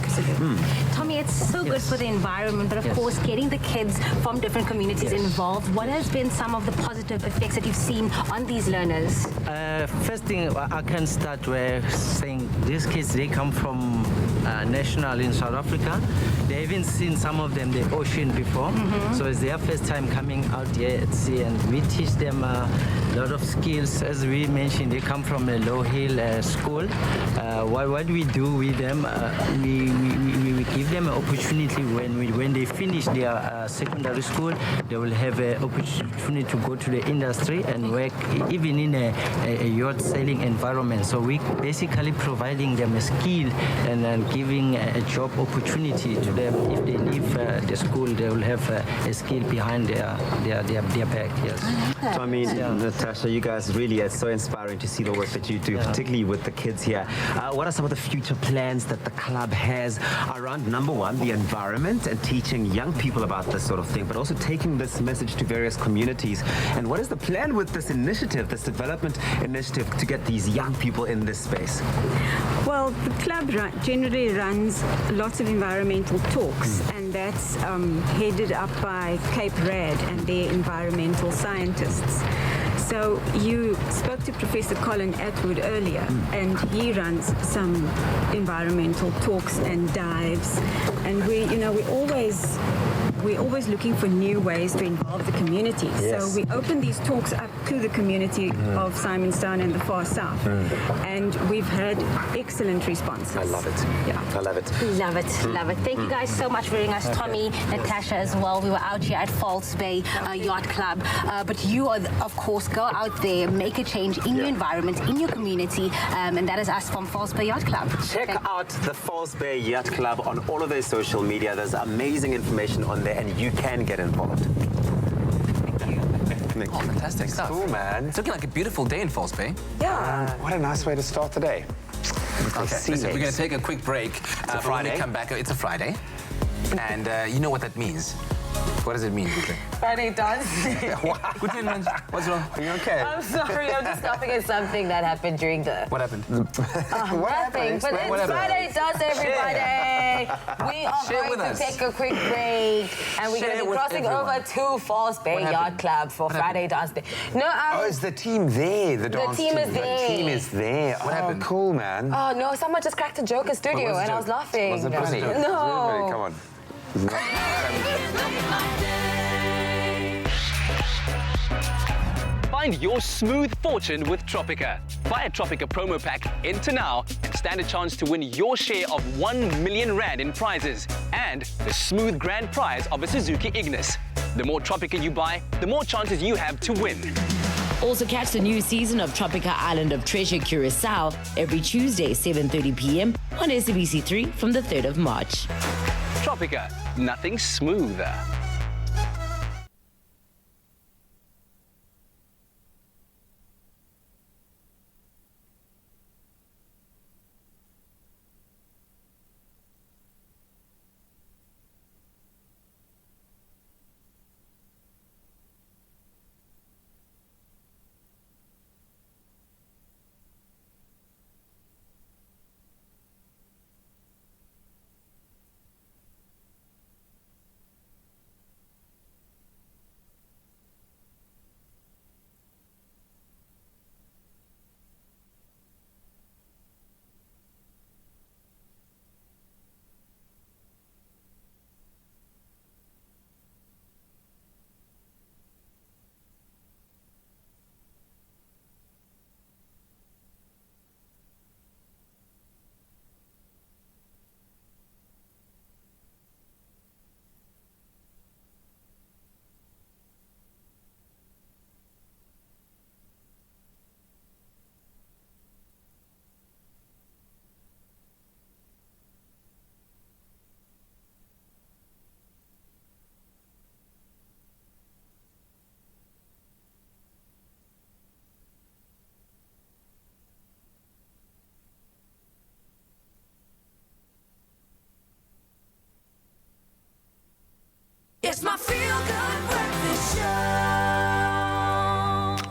Tommy, it's so good for the environment, but of course, getting the kids from different communities involved. What has been some of the positive effects that you've seen on these learners? First thing, I can start with saying these kids, they come from national in South Africa. They haven't seen, some of them, the ocean before. So it's their first time coming out here at sea, and we teach them a lot of skills. As we mentioned, they come from a Low Hill school. What we do with them, we give them an opportunity when they finish their secondary school, they will have an opportunity to go to the industry and work even in a yacht sailing environment. So we basically providing them a skill and giving a job opportunity to them. If they leave the school, they will have a skill behind their back. Yes. So I mean, Natasha, you guys really, it's so inspiring to see the work that you do, particularly with the kids here. What are some of the future plans that the club has around, number one, the environment and teaching young people about this sort of thing, but also taking this message to various communities? And what is the plan with this initiative, this development initiative, to get these young people in this space? Well, the club generally runs lots of environmental talks, and and that's headed up by Cape Rad and their environmental scientists. So you spoke to Professor Colin Atwood earlier, and he runs some environmental talks and dives, and we're always looking for new ways to involve the community. Yes. So we open these talks up to the community of Simonstown and the Far South, and we've had excellent responses. I love it. Yeah. I love it. Love it, love it. Thank you guys so much for bringing us Tommy, Natasha as well. We were out here at False Bay Yacht Club. But you are, of course, go out there, make a change in your environment, in your community, and that is us from False Bay Yacht Club. Check out the False Bay Yacht Club on all of their social media. There's amazing information on there, and you can get involved. Oh, fantastic stuff. Cool, man. It's looking like a beautiful day in False Bay. Yeah. What a nice way to start the day. Okay, listen, we're going to take a quick break. It's a but Friday. When we come back, it's a Friday. And you know what that means. What does it mean, Gute? Friday dance. Guten Mensch, what's wrong? Are you okay? I'm sorry, I'm just laughing at something that happened during the... What happened? Nothing, but it's What happened? Friday dance, everybody. We are Share with going to us. take a quick break, and we're going Share to be with crossing everyone. over to False Bay What Yacht happened? Club for What Friday dance day. No, Oh, is the team there? The dance team is there. The team is there. What happened? Cool, man. Oh no, someone just cracked a joke in studio, was the and I was joke? laughing. Was it funny? No. Come on. Find your smooth fortune with Tropica. Buy a Tropica promo pack, enter now, and stand a chance to win your share of 1 million rand in prizes and the smooth grand prize of a Suzuki Ignis. The more Tropica you buy, the more chances you have to win. Also catch the new season of Tropica Island of Treasure Curacao every Tuesday, 7:30 p.m. on SABC3 from the 3rd of March. Tropica, nothing smoother. It's my feel-good breakfast show.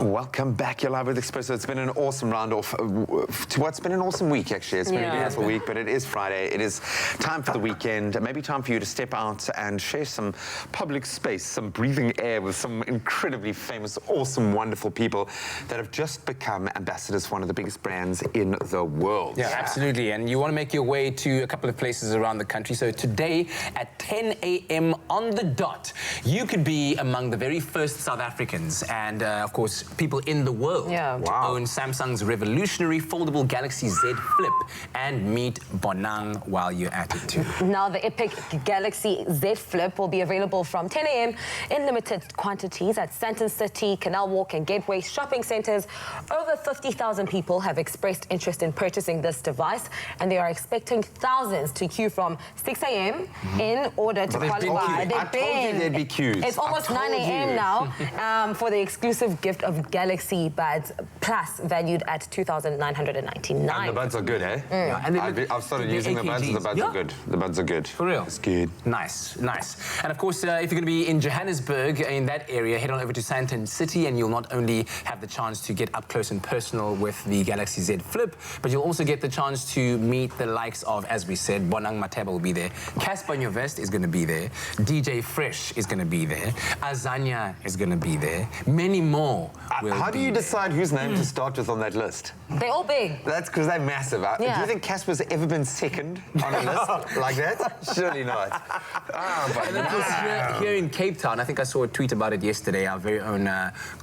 Welcome back. You're live with Expresso. It's been an awesome round off to what's been an awesome week, actually. It's been a beautiful week, but it is Friday. It is time for the weekend. Maybe time for you to step out and share some public space, some breathing air with some incredibly famous, awesome, wonderful people that have just become ambassadors for one of the biggest brands in the world. Yeah, absolutely. And you want to make your way to a couple of places around the country. So today at 10 a.m. on the dot, you could be among the very first South Africans and, of course, people in the world to own Samsung's revolutionary foldable Galaxy Z Flip and meet Bonang while you're at it too. Now, the epic Galaxy Z Flip will be available from 10 a.m. in limited quantities at Sandton City, Canal Walk and Gateway shopping centres. Over 50,000 people have expressed interest in purchasing this device, and they are expecting thousands to queue from 6 a.m. in order to qualify. I told you there'd be queues. It's almost 9 a.m. now for the exclusive gift of Galaxy buds plus valued at 2,999. And the buds are good, eh? Yeah, and I've started using the buds. The buds are good. The buds are good. For real? It's good. Nice, nice. And of course, if you're going to be in Johannesburg, in that area, head on over to Sandton City, and you'll not only have the chance to get up close and personal with the Galaxy Z Flip, but you'll also get the chance to meet the likes of, as we said, Bonang Mateba will be there, Casper in Your Vest is going to be there, DJ Fresh is going to be there, Azania is going to be there, many more will How do be you there. decide whose name to start with on that list? They're all big. That's because they're massive. Do Yeah. you think Casper's ever been second on a list like that? Surely not. And of course, here in Cape Town, I think I saw a tweet about it yesterday, our very own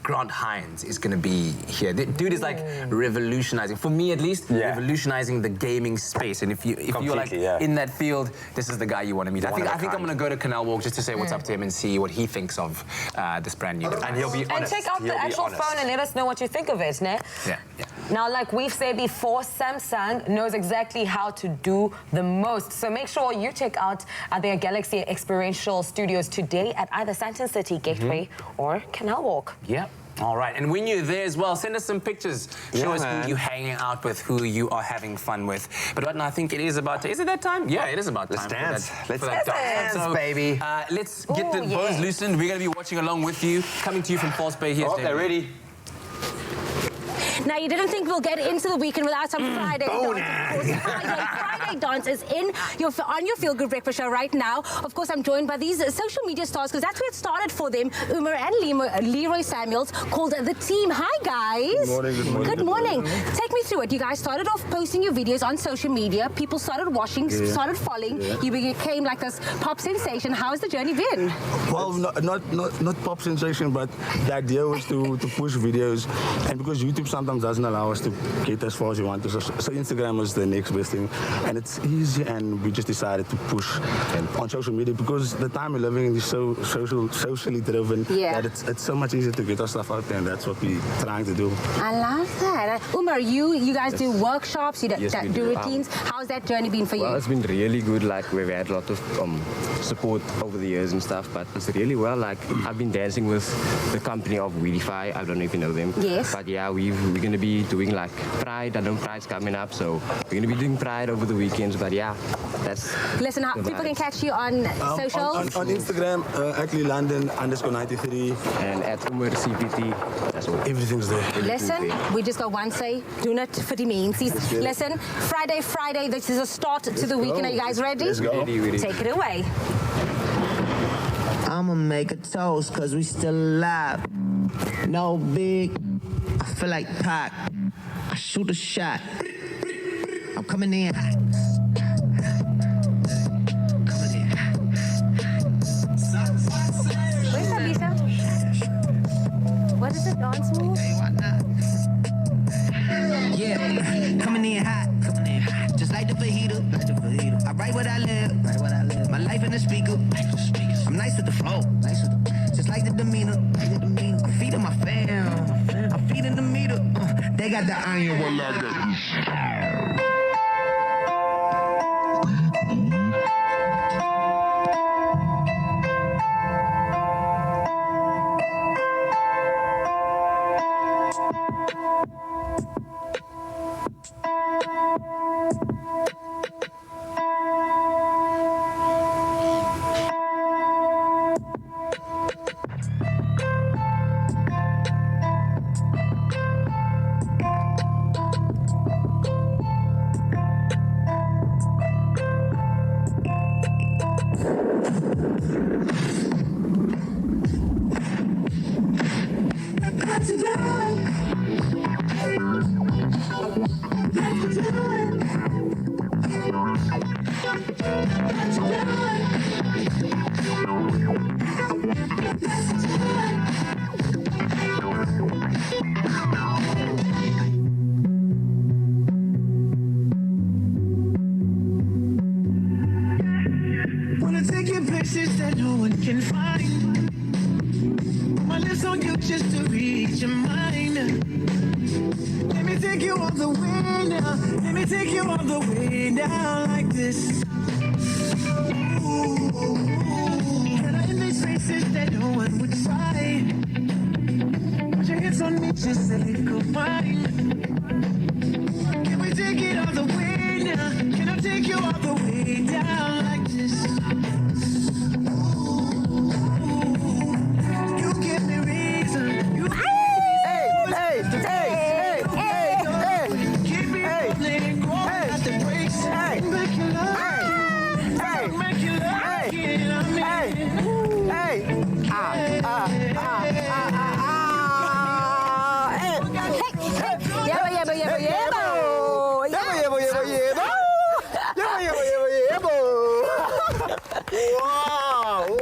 Grant Hines is going to be here. The dude is like revolutionizing, for me at least, revolutionizing the gaming space. And if you're like in that field, this is the guy you want to meet. I think I'm going to go to Canal Walk just to say what's up to him and see what he thinks of this brand new. And he'll be honest. And check out the actual phone and let us know what you think of it, ne? Yeah. Now, like we've said before, Samsung knows exactly how to do the most. So make sure you check out their Galaxy Experiential Studios today at either Sandton City Gateway or Canal Walk. Yep. All right, and when you're there as well, send us some pictures. Show us who you're hanging out with, who you are having fun with. But right now, I think it is about is it that time? Yeah, it is about time. Let's dance. Let's dance, dance, baby. Let's get the bones loosened. We're going to be watching along with you. Coming to you from False Bay. Here's they're ready. Now, you didn't think we'll get into the weekend without some Friday dance. Of course, Friday dance is on your Feel Good Breakfast show right now. Of course, I'm joined by these social media stars because that's where it started for them. Umar and Leroy Samuels called The Team. Hi, guys. Good morning, good morning. Good morning. Take me through it. You guys started off posting your videos on social media. People started watching, started following. You became like this pop sensation. How has the journey been? Well, not pop sensation, but the idea was to push videos, and because YouTube sometimes doesn't allow us to get as far as we want to, so Instagram was the next best thing, and it's easy, and we just decided to push on social media because the time we're living in is so socially driven that it's so much easier to get our stuff out there, and that's what we're trying to do. I love that. Umar, you guys do workshops, you Yes, we do do. routines. How's that journey been for you? Well, it's been really good. Like, we've had a lot of support over the years and stuff, but it's really well. Like, I've been dancing with the company of Weedify. I don't know if you know them. Yes. But yeah, we're going to be doing like Pride. I know Pride's coming up, so we're going to be doing Pride over the weekends. But yeah, that's. Listen, how people can catch you on social? On Instagram, actually London_93 and at Umar CPT. That's all. Everything's there. Listen, we just got one say, do not for the means. Listen, Friday, this is a start to the weekend. Are you guys ready? Let's go. Take it away. I'ma make a toast cause we still alive. No big, I feel like Pac. I shoot a shot. I'm coming in hot. Where's Tabitha? What is it, dance move? Yeah, coming in hot. Just like the fajita. I write what I live. My life in the speaker. I'm nice with the flow. Just like the demeanor. I'm feeding my fam. I'm feeding the meter. They got the iron one like that. Wanna take you places that no one can find. My lips on you just to reach your mind. Let me take you all the way now. Let me take you all the way down like this. Ooh, and I'm in these places that no one would try. Put your hips on me just mind? Can we take it all the way now? Can I take you all the way down like this? You give me reason. You give me reason. Keep me rolling, going at the brakes. Make you love. Make you love.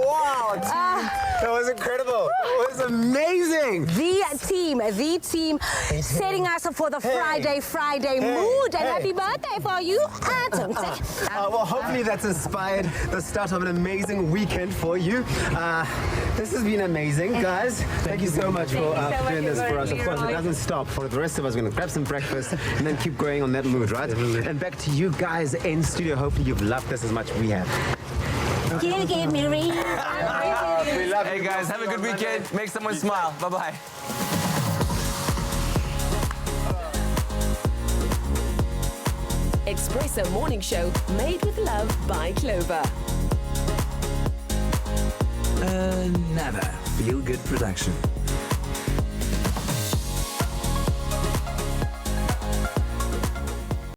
Wow, that was incredible. It was amazing. The team setting us up for the Friday mood. And happy birthday for you, Adam. Well, hopefully that's inspired the start of an amazing weekend for you. This has been amazing, guys. Thank you so much for doing this for us. Of course, it doesn't stop. For the rest of us, we're going to grab some breakfast and then keep going on that mood, right? And back to you guys in studio. Hopefully you've loved this as much as we have. You give me reason. We love you guys. Have a good weekend. Make someone smile. Bye-bye. Expresso Morning Show, made with love by Clover. Another feel-good production.